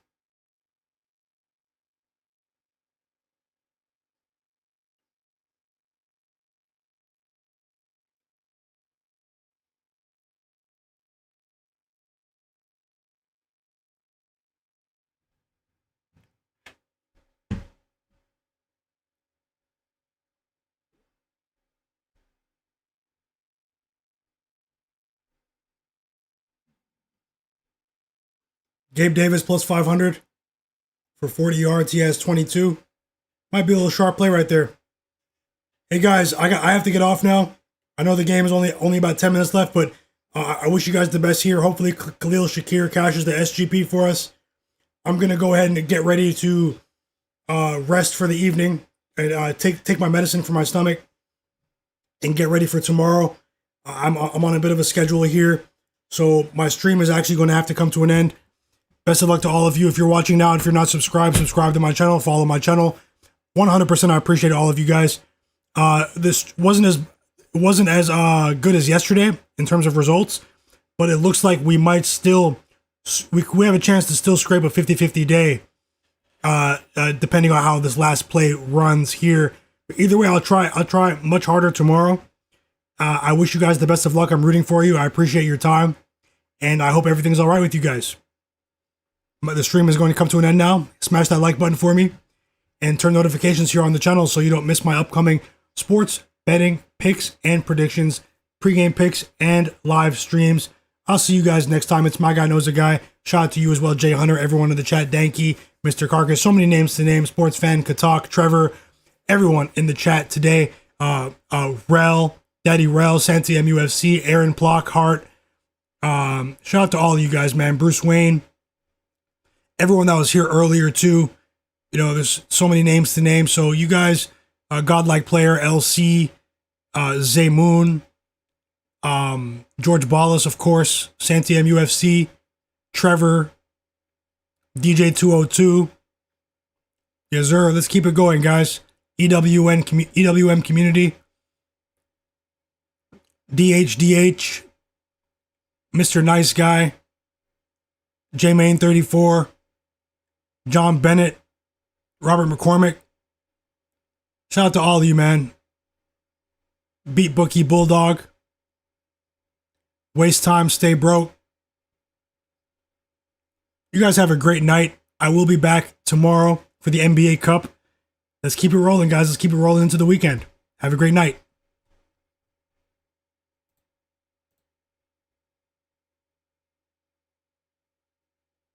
Gabe Davis plus 500 for 40 yards. He has 22. Might be a little sharp play right there. Hey guys, I have to get off now. I know the game is only about 10 minutes left, but I wish you guys the best here. Hopefully Khalil Shakir cashes the SGP for us. I'm gonna go ahead and get ready to rest for the evening and take my medicine for my stomach and get ready for tomorrow. I'm on a bit of a schedule here, so my stream is actually going to have to come to an end. Best of luck to all of you. If you're watching now, and if you're not subscribed, subscribe to my channel, follow my channel. 100% I appreciate all of you guys. This wasn't as good as yesterday in terms of results, but it looks like we might still we have a chance to still scrape a 50-50 day, depending on how this last play runs here. But either way, I'll try much harder tomorrow. I wish you guys the best of luck. I'm rooting for you. I appreciate your time, and I hope everything's all right with you guys. The stream is going to come to an end now. Smash that like button for me and turn notifications here on the channel so you don't miss my upcoming sports, betting, picks, and predictions, pregame picks, and live streams. I'll see you guys next time. It's Myguyknowsaguy. Shout out to you as well, Jay Hunter, everyone in the chat, Danke, Mr. Carcass. So many names to name. Sports fan, Katak, Trevor, everyone in the chat today. Rel, Daddy Rel, Santi MUFC, Aaron Plock, Hart. Shout out to all of you guys, man. Bruce Wayne. Everyone that was here earlier too. You know, there's so many names to name. So you guys, Godlike Player, LC, Zaymoon, George Ballas, of course, Santi MUFC, Trevor, DJ202. Yes, sir. Let's keep it going, guys. EWM community. DHDH, Mr. Nice Guy, J-Main34, John Bennett, Robert McCormick. Shout out to all of you, man. Beat Bookie Bulldog. Waste time, stay broke. You guys have a great night. I will be back tomorrow for the NBA Cup. Let's keep it rolling, guys. Let's keep it rolling into the weekend. Have a great night.